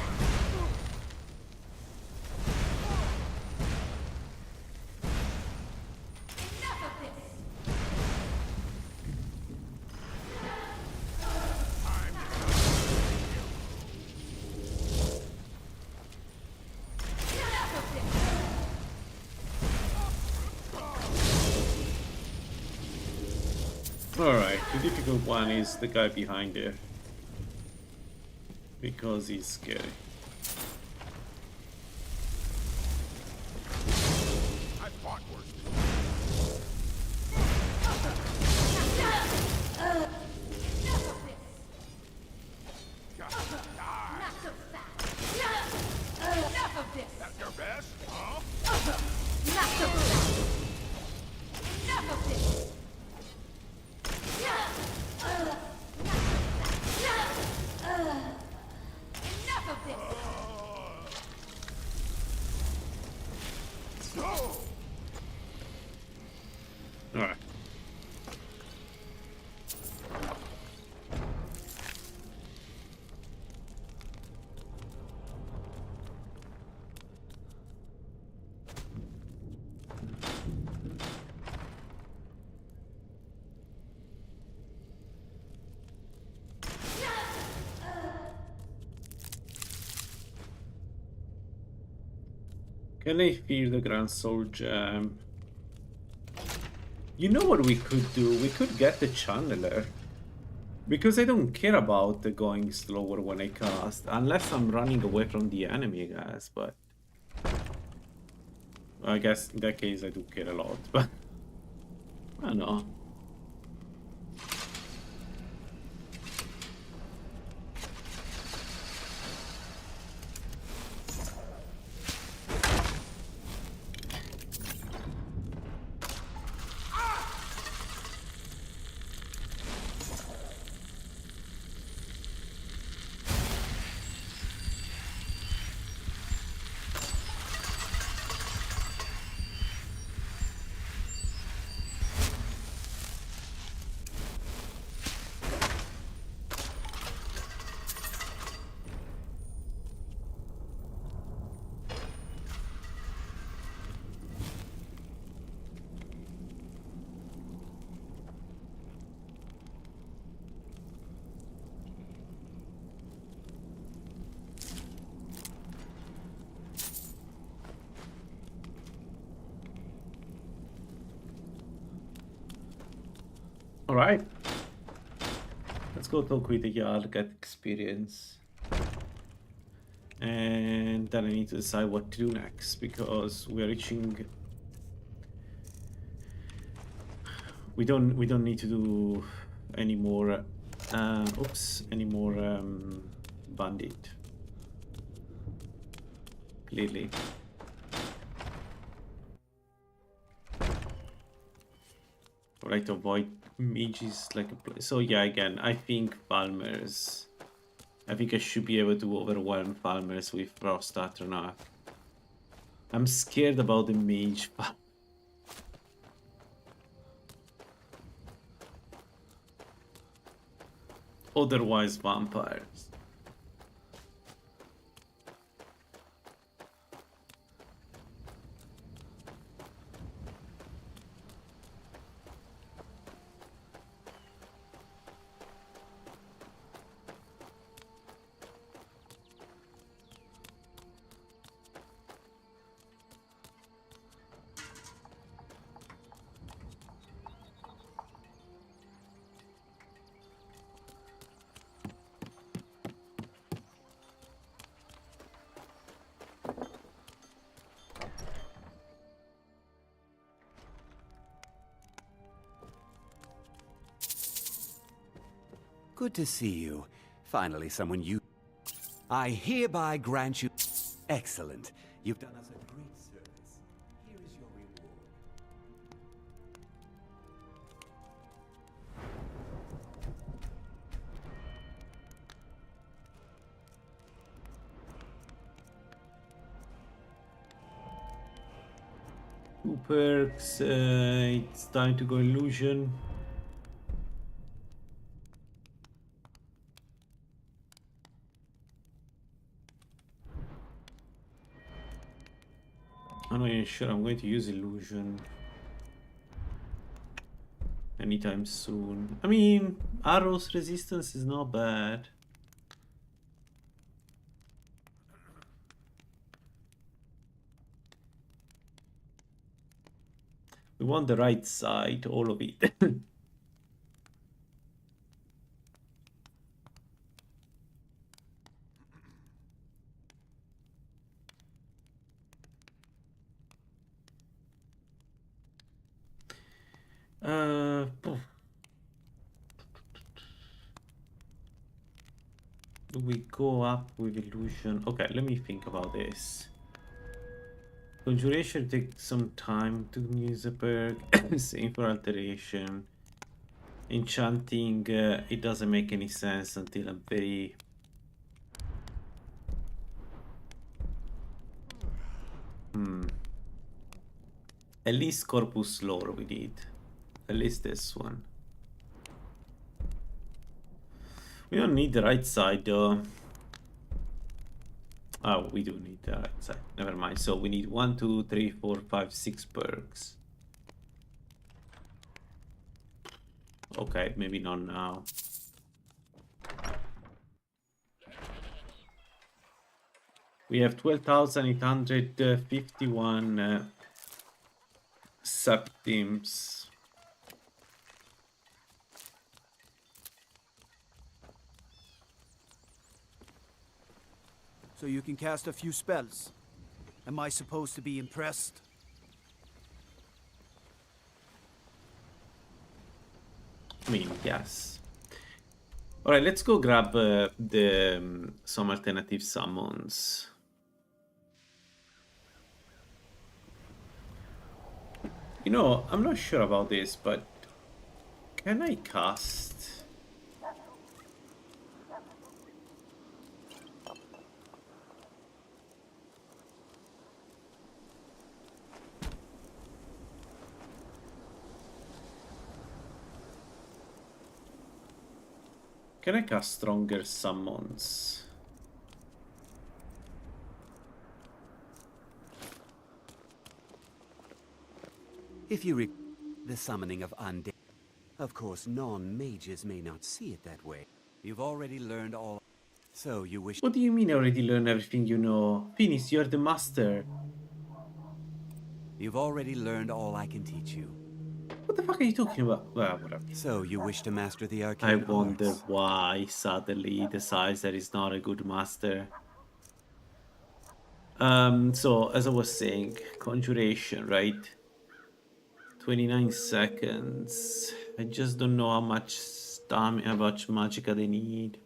Alright, the difficult one is the guy behind there. Because he's scary. I fought worse. Not so fast. Enough of this. That's your best, huh? Not so fast. Enough of this. Enough of this. Alright. Can I feel the Grand Soul Gem? You know what we could do? We could get the Channeler. Because I don't care about the going slower when I cast. Unless I'm running away from the enemy, guys, but... I guess in that case I do care a lot, but... I don't know. Alright. Let's go talk with the Jarl, get experience. And then I need to decide what to do next, because we are reaching... We don't need to do any more bandit. Clearly. Right, avoid mages like a place. So yeah, again, I think Falmers. I think I should be able to overwhelm Falmers with Frost Atronach. I'm scared about the mage. Otherwise, vampires. Good to see you. Finally, someone you... I hereby grant you... Excellent. You've done us a great service. Here is your reward. Two perks. It's time to go illusion. I'm not even sure I'm going to use illusion anytime soon. I mean, arrows resistance is not bad. We want the right side, all of it. Do we go up with illusion? Okay, let me think about this. Conjuration takes some time to use a perk. Same for alteration. Enchanting, it doesn't make any sense until I'm very... At least Corpus Lore we need. At least this one. We don't need the right side though. Oh, we do need the right side. Never mind. So we need 1, 2, 3, 4, 5, 6 perks. Okay, maybe not now. We have 12,851 sub-teams. So you can cast a few spells. Am I supposed to be impressed? I mean, yes. Alright, let's go grab some alternative summons. You know, I'm not sure about this, but can I cast? Can I cast stronger summons? If you the summoning of undead. Of course, non-mages may not see it that way. You've already learned all. So you wish... What do you mean already learn everything you know? Finis, you're the master. You've already learned all I can teach you. What the fuck are you talking about? Well, whatever. So, you wish to master the I arcane wonder arts? why suddenly he decides that he's not a good master. So as I was saying, conjuration, right? 29 seconds. I just don't know how much stamina, how much magicka they need.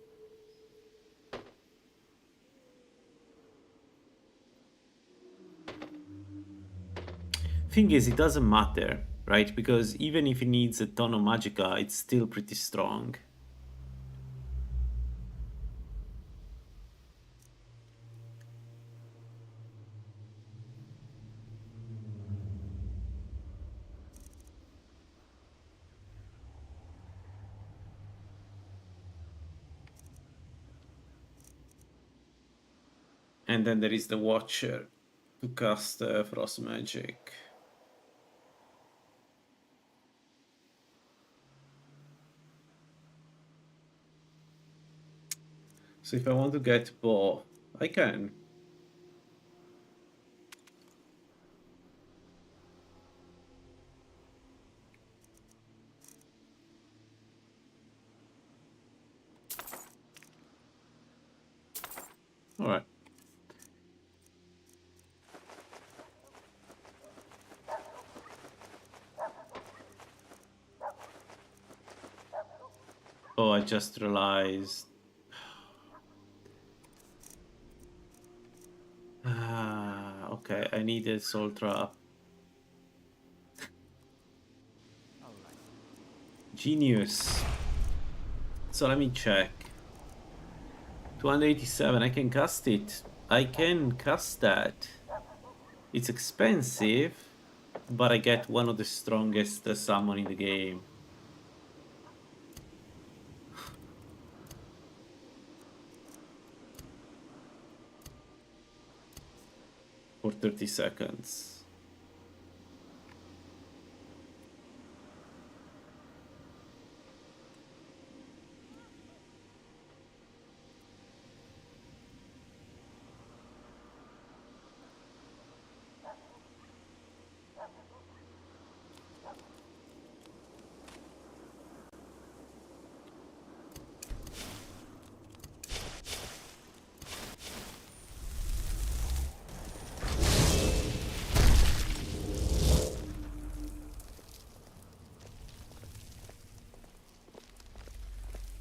Thing is, it doesn't matter, right? Because even if it needs a ton of magicka, it's still pretty strong. And then there is the Watcher to cast Frost Magic. So if I want to get bow, I can. All right. Oh, I just realized. Okay, I need a soul trap. Genius. So let me check. 287, I can cast it. I can cast that. It's expensive, but I get one of the strongest summon in the game. For 30 seconds.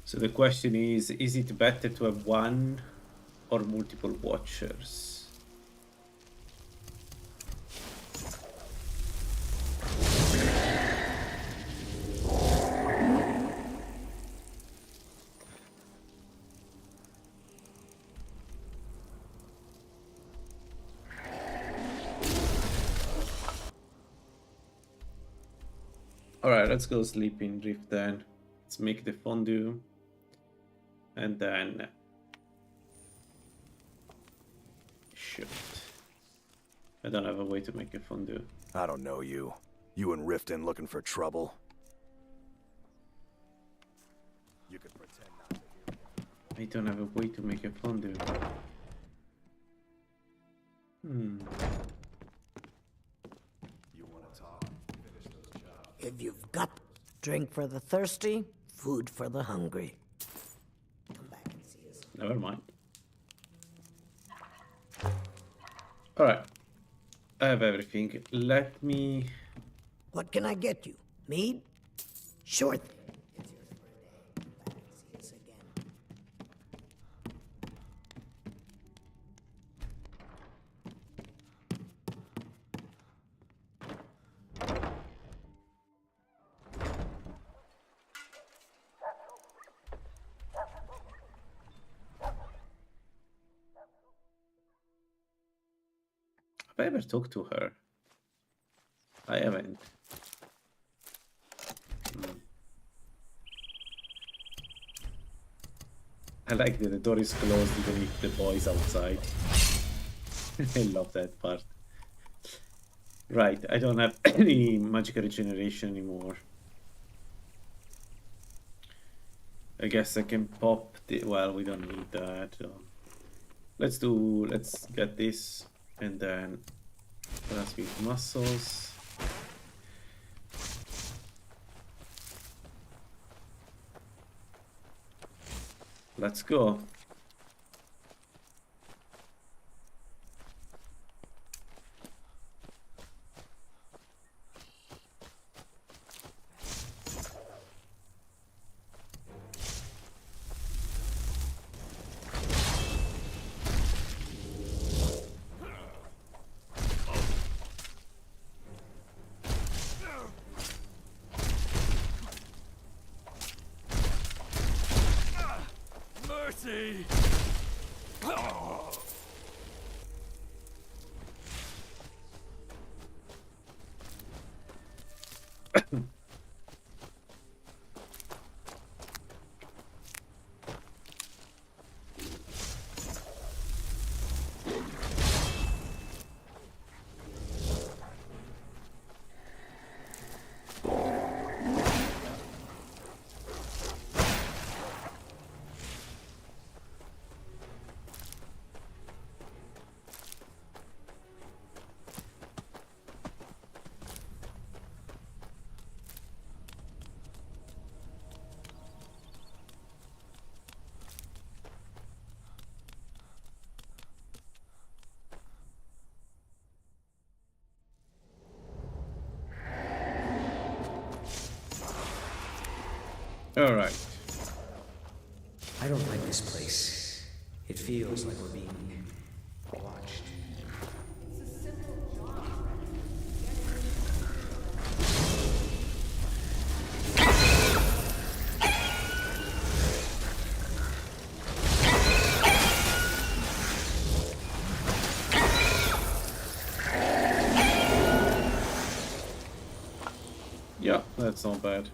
So the question is it better to have one or multiple Watchers? Alright, let's go Sleeping Drift then. Let's make the fondue. And then... Shoot. I don't have a way to make a fondue. I don't know you. You and Riften looking for trouble? You could pretend not to hear me. I don't have a way to make a fondue. You want to talk? Finish those jobs. If you've got drink for the thirsty, food for the hungry. Come back and see us. Never mind. Alright. I have everything. Let me... What can I get you? Mead? Sure thing. It's yours for a day. Come back and see us again. Have I ever talked to her? I haven't. I like that the door is closed even if the boy's outside. I love that part. Right, I don't have any magical regeneration anymore. I guess I can pop the... Well, we don't need that. Let's get this. And then let's make muscles. Let's go. Mercy! All right. I don't like this place. It feels like we're being watched. Yeah, that's not bad.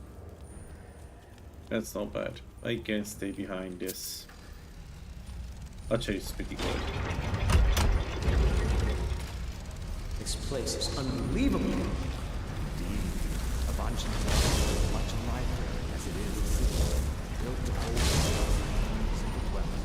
That's not bad. I can stay behind this. Actually, it's pretty good. This place is unbelievable. Indeed, a bunch of much library as it is a city, built to hold things and weapons.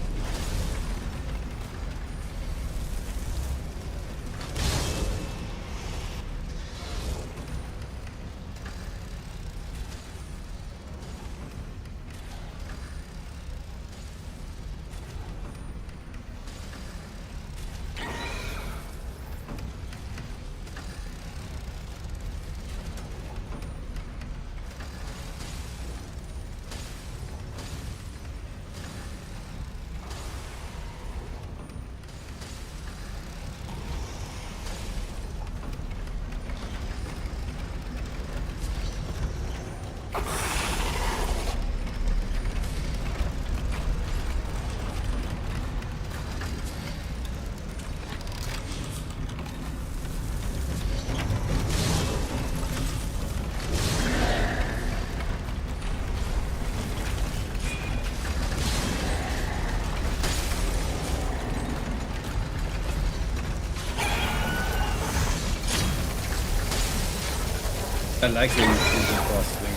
I like the increasing crosswing.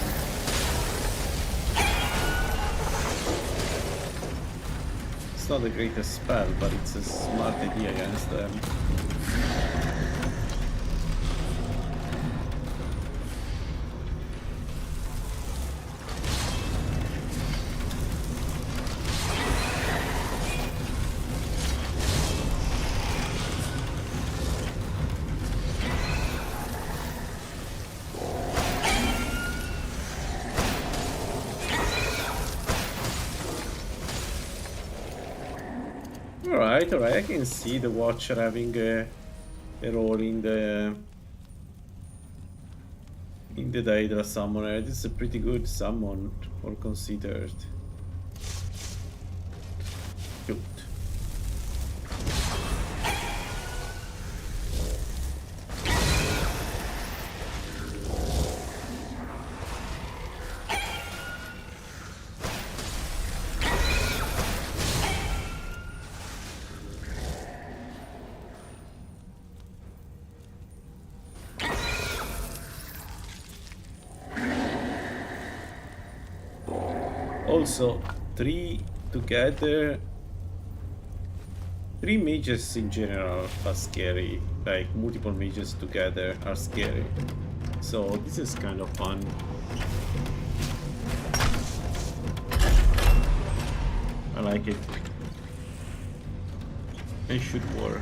It's not the greatest spell, but it's a smart idea against them. Alright, I can see the Watcher having a role in the Daedra summoner. This is a pretty good summon, all considered. Good. Also, three mages in general are scary. Like, multiple mages together are scary. So, this is kind of fun. I like it. It should work.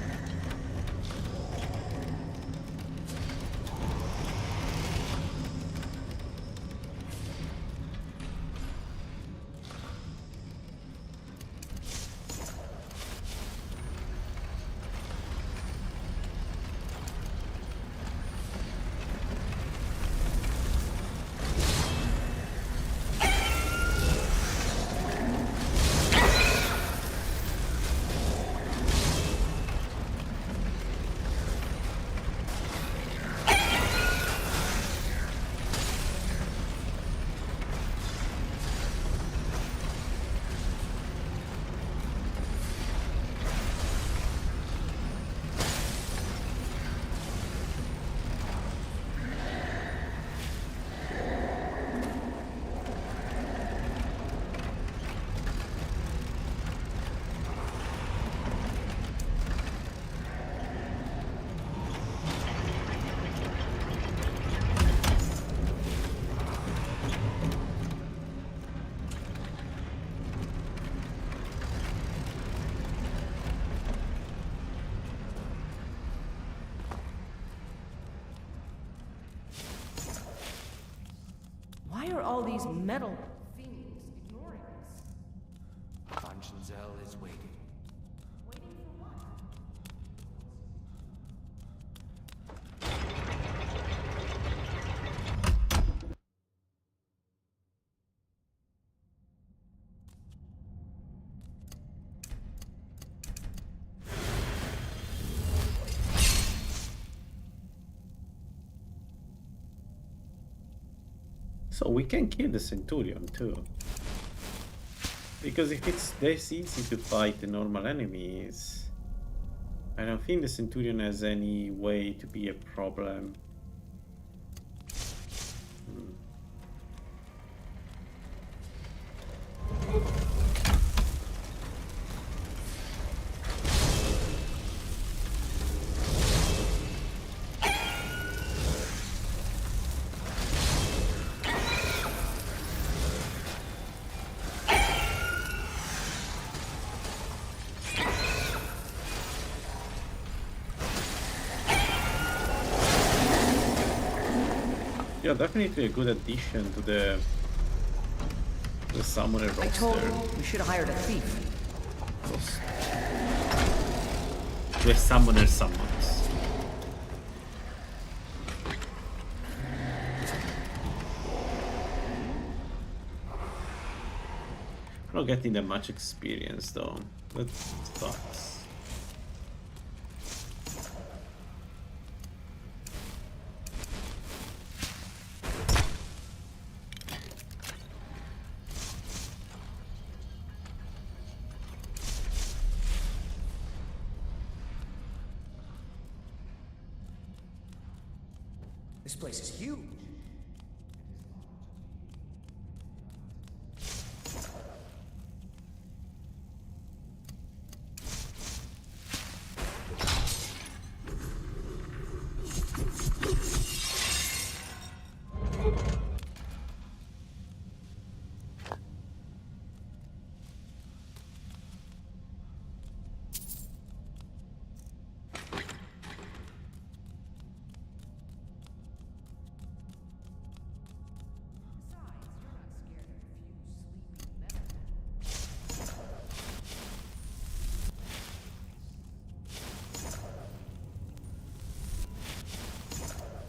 Why are all these metal fiends ignoring us? Conscienzel is waiting. Waiting for what? So we can kill the Centurion too. Because if it's this easy to fight the normal enemies, I don't think the Centurion has any way to be a problem. Yeah, definitely a good addition to the summoner roster. I told you, we should have hired a thief. The summoner summons. I'm not getting that much experience though. That sucks. This place is huge.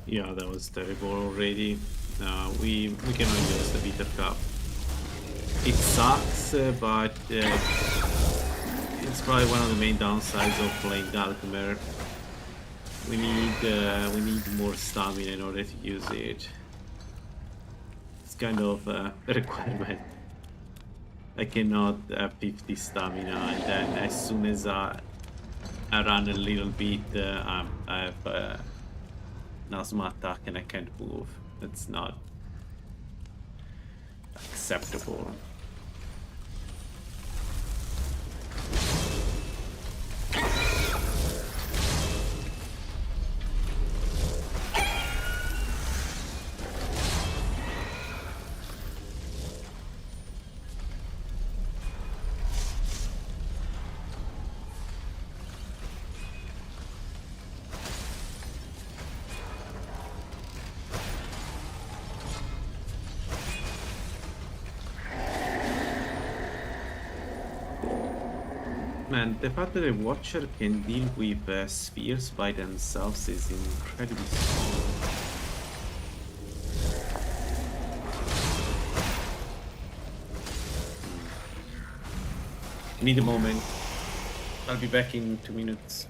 Yeah, that was terrible already. We cannot use the bitter cup. It sucks, but it's probably one of the main downsides of playing Altmer. We need more stamina in order to use it. It's kind of a requirement. I cannot have 50 stamina, and then as soon as I run a little bit, I have an asthma attack and I can't move. That's not acceptable. Man, the fact that a Watcher can deal with spheres by themselves is incredibly strong. I need a moment. I'll be back in 2 minutes.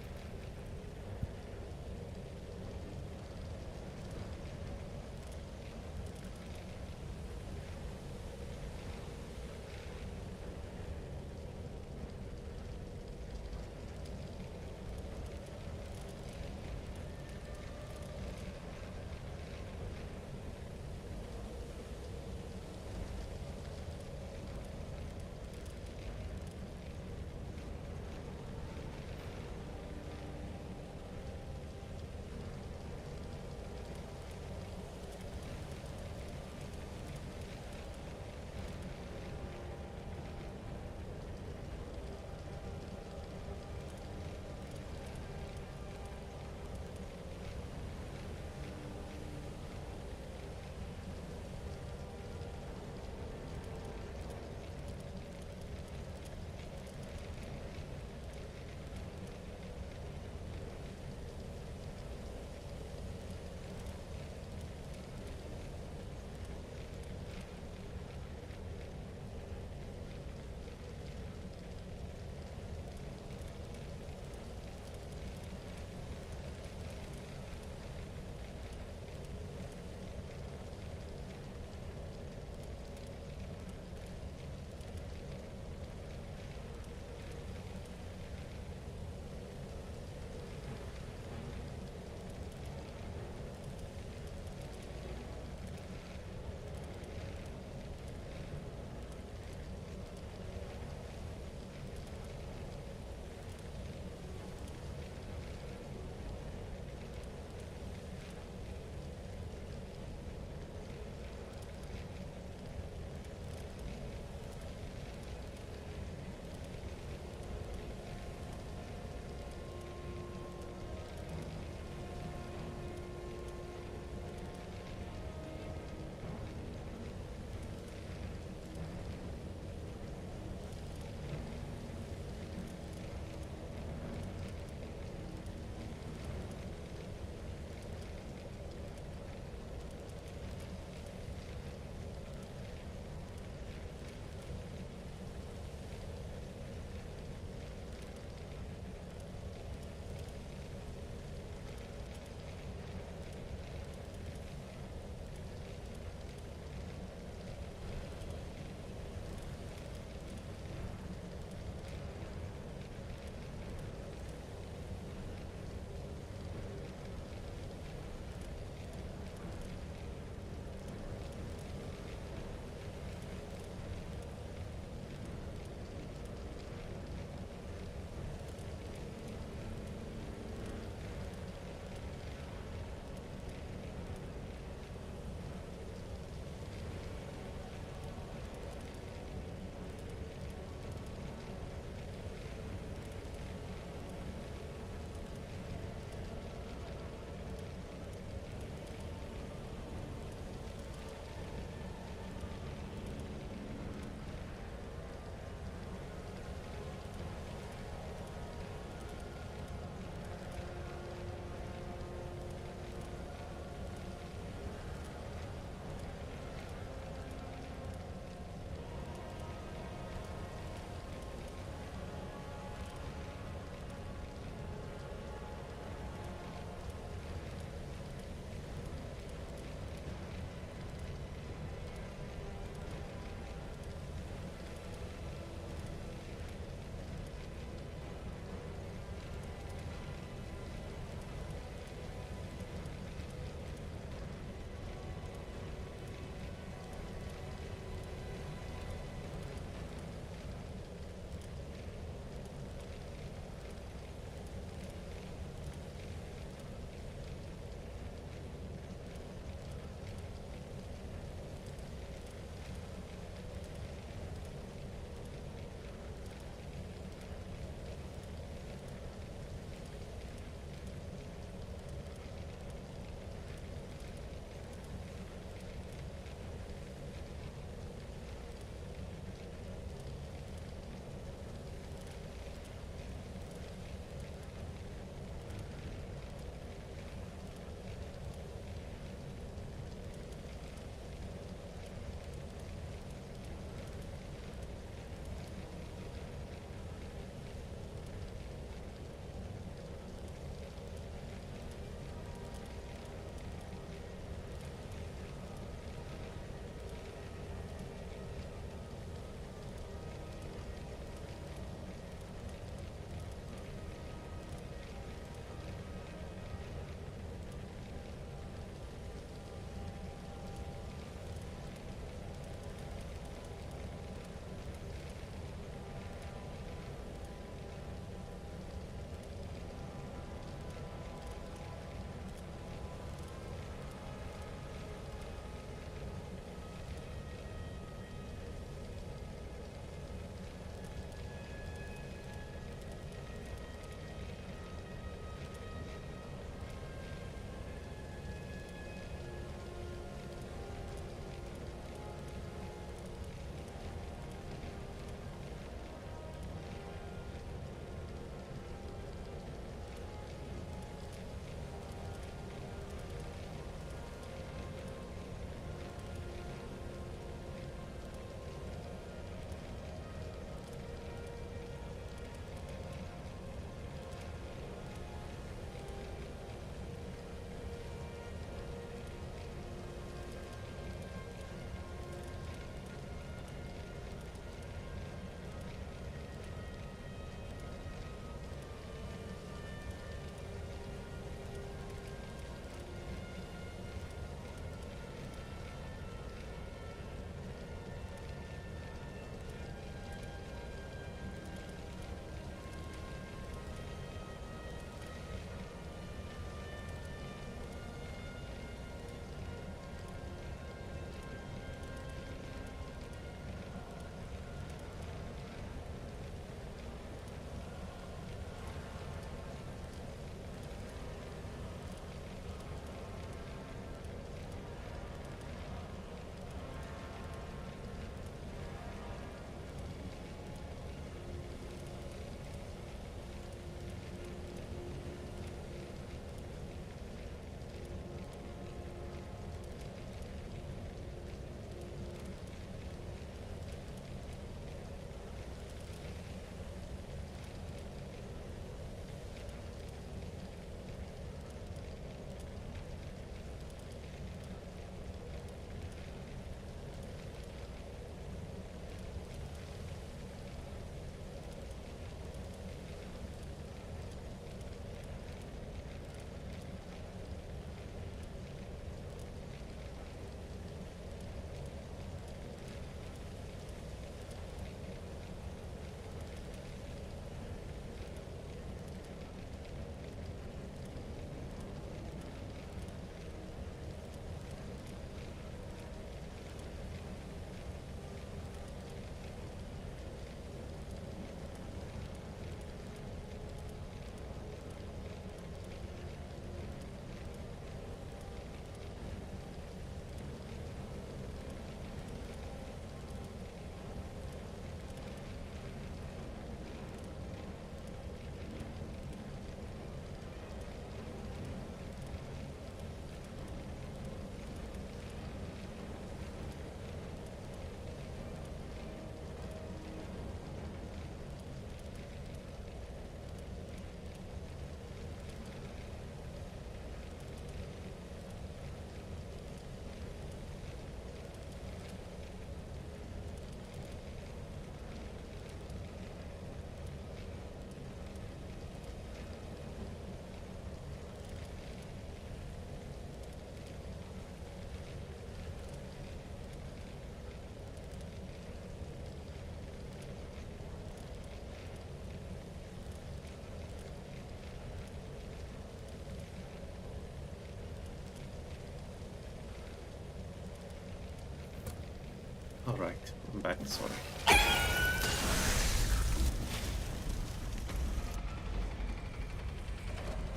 Alright, I'm back, sorry.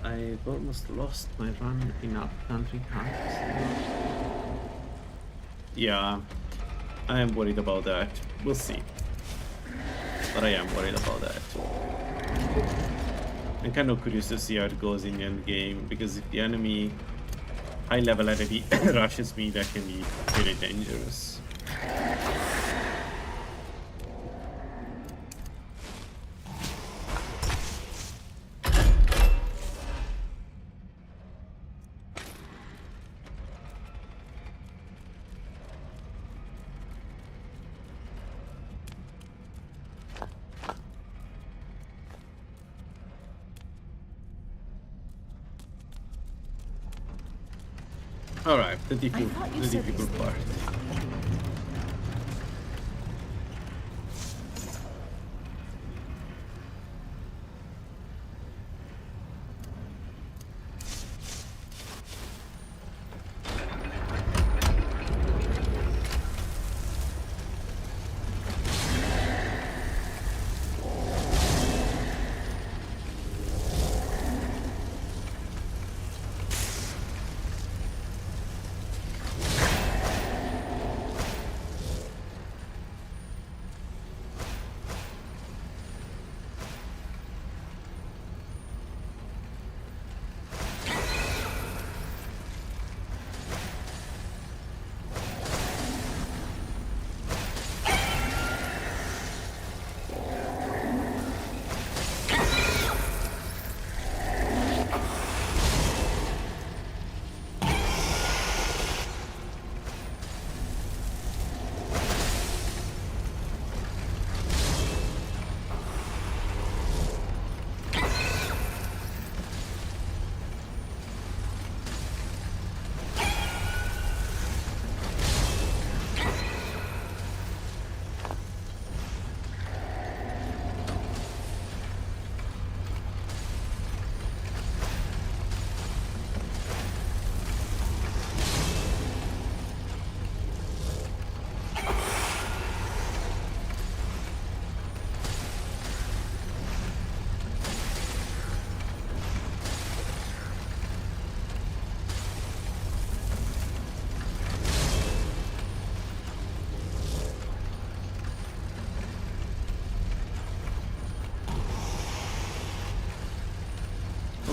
I've almost lost my run in upcountry times. Yeah, I am worried about that. We'll see. But I am worried about that. I'm kind of curious to see how it goes in the end game, because if the enemy high level enemy rushes me, that can be really dangerous. Alright, the difficult part.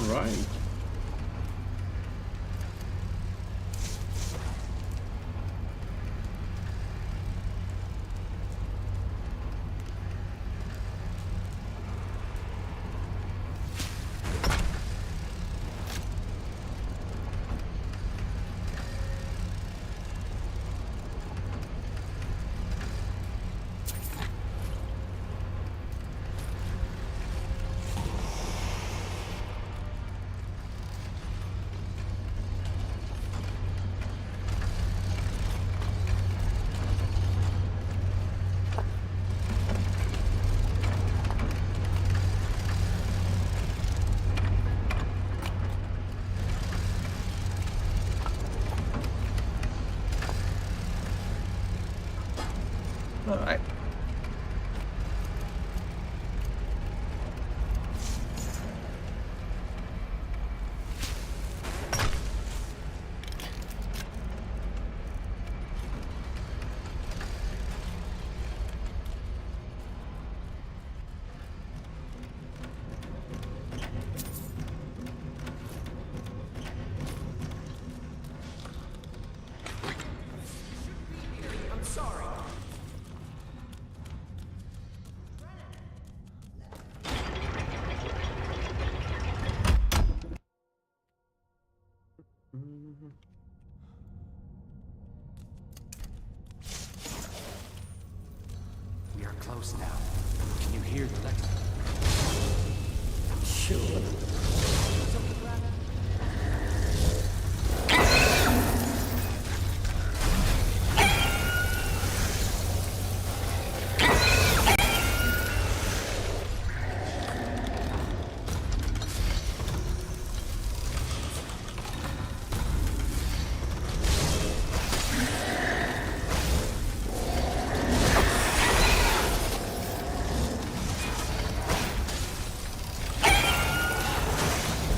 Right. All right. I'm sorry. We are close now. Can you hear the letter? Sure.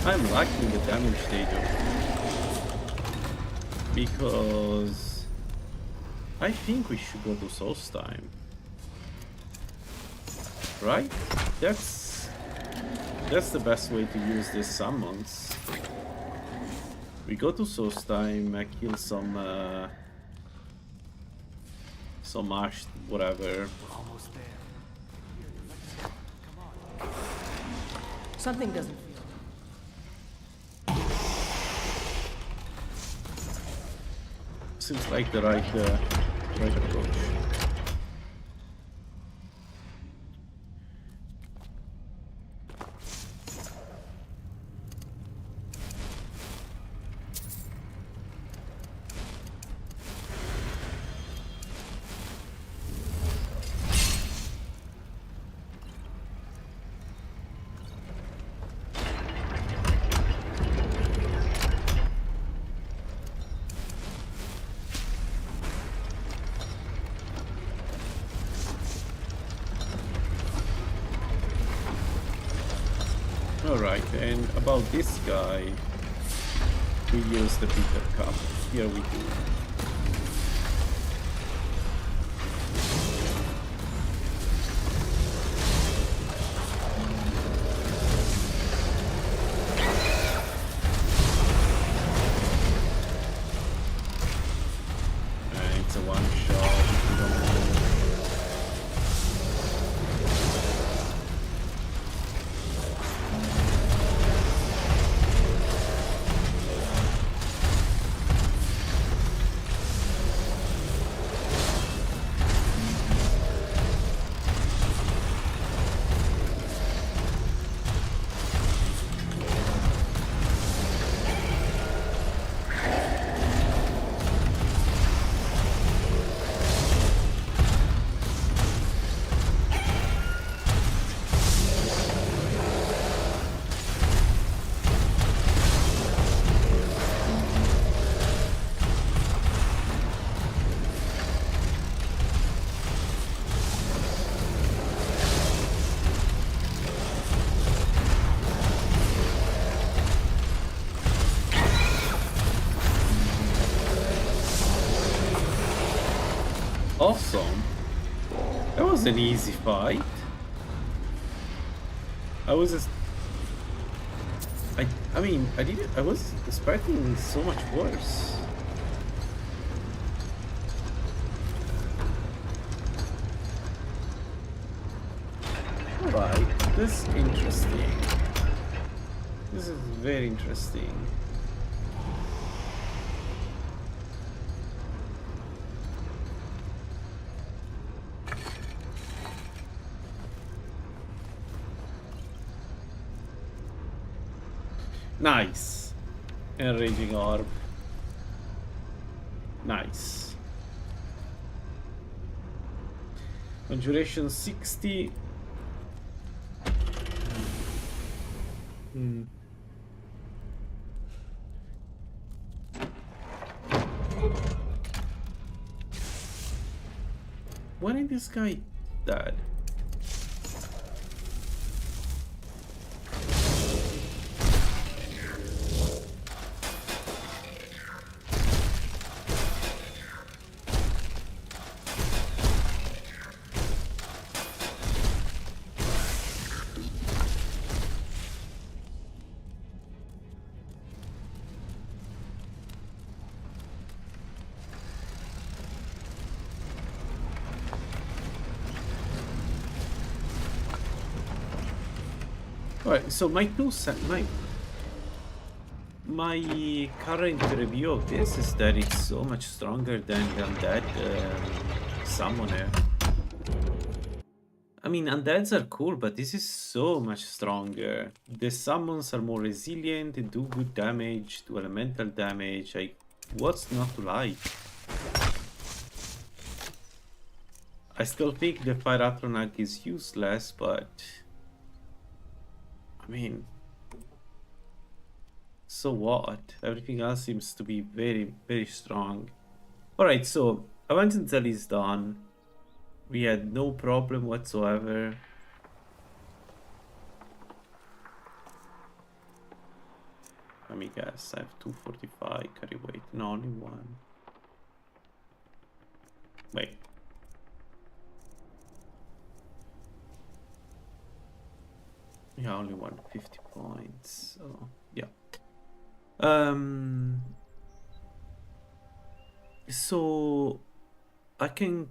I'm liking the damage they do. Because I think we should go to Solstheim. Right? That's the best way to use these summons. We go to Solstheim, I kill some arch whatever. Almost there. Come on. Something doesn't feel. Seems like the right approach. Alright, and about this guy, we use the Peter Cup. Here we do. And it's a one shot. We don't know. Awesome. That was an easy fight. I was just... I was expecting so much worse. Alright, this is interesting. This is very interesting. Nice. Enraging orb. Nice. Conjuration 60. When is this guy dead? Alright, so my current review of this is that it's so much stronger than the undead summoner. I mean, undeads are cool, but this is so much stronger. The summons are more resilient, they do good damage, do elemental damage. Like, what's not to like? I still think the Fire Atronach is useless, but... I mean, so what? Everything else seems to be very, very strong. Alright, so Avenge Until is done. We had no problem whatsoever. Let me guess. I have 245 carry weight. No, only one. Wait. Yeah, only 150 points. So yeah. So I can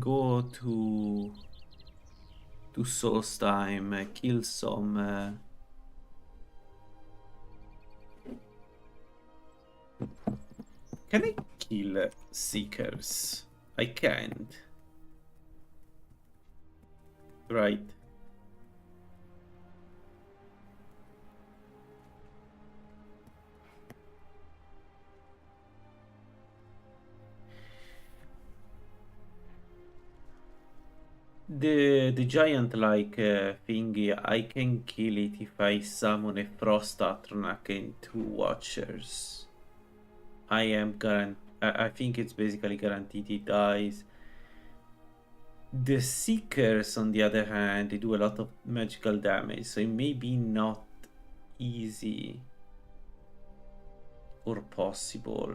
go to Solstheim, kill some. Can I kill Seekers? I can't. Right. The giant like thingy, I can kill it if I summon a Frost Atronach and 2 Watchers. I think it's basically guaranteed it dies. The Seekers, on the other hand, they do a lot of magical damage, so it may be not easy or possible.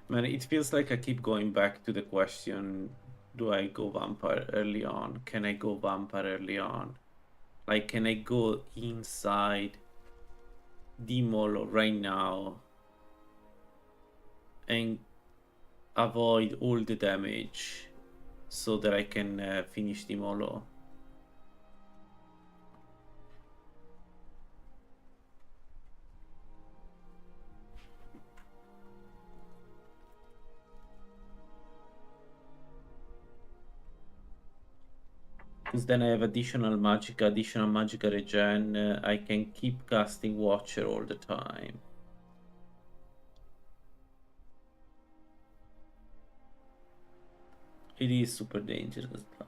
Man, it feels like I keep going back to the question, do I go vampire early on? Can I go vampire early on? Like, can I go inside Dimolo right now and avoid all the damage so that I can finish Dimolo? Because then I have additional magica regen. I can keep casting Watcher all the time. It is super dangerous though.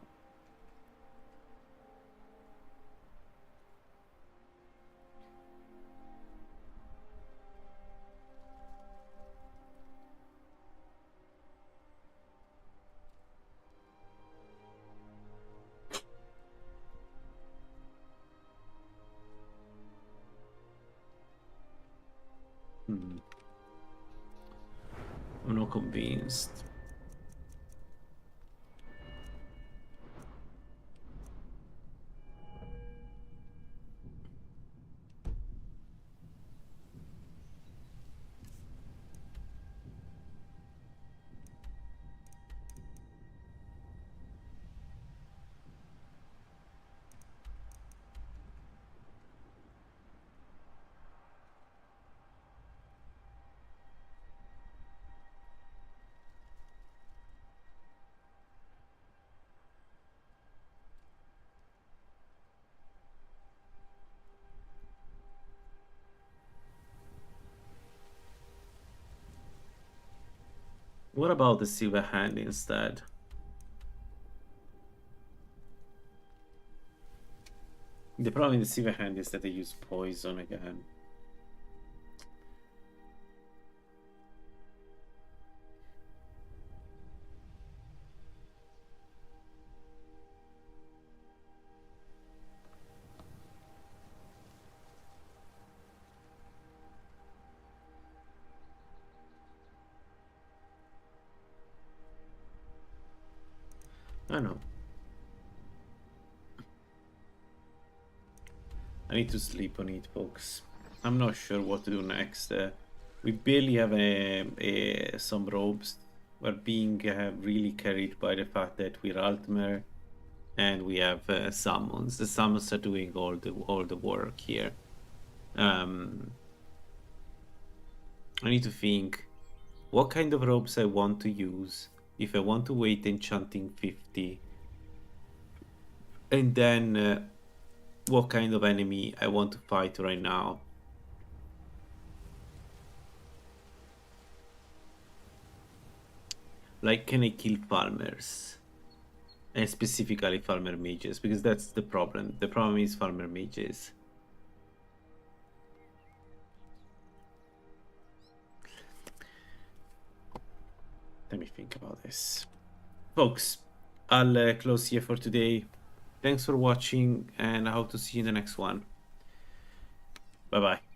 I'm not convinced. What about the Silver Hand instead? The problem in the Silver Hand is that they use poison again. I know. I need to sleep on it, folks. I'm not sure what to do next. We barely have some robes. We're being really carried by the fact that we're Altmer and we have summons. The summons are doing all the work here. I need to think what kind of robes I want to use. If I want to wait enchanting 50, and then what kind of enemy I want to fight right now. Like, can I kill farmers? And specifically farmer mages, because that's the problem. The problem is farmer mages. Let me think about this. Folks, I'll close here for today. Thanks for watching, and I hope to see you in the next one. Bye-bye.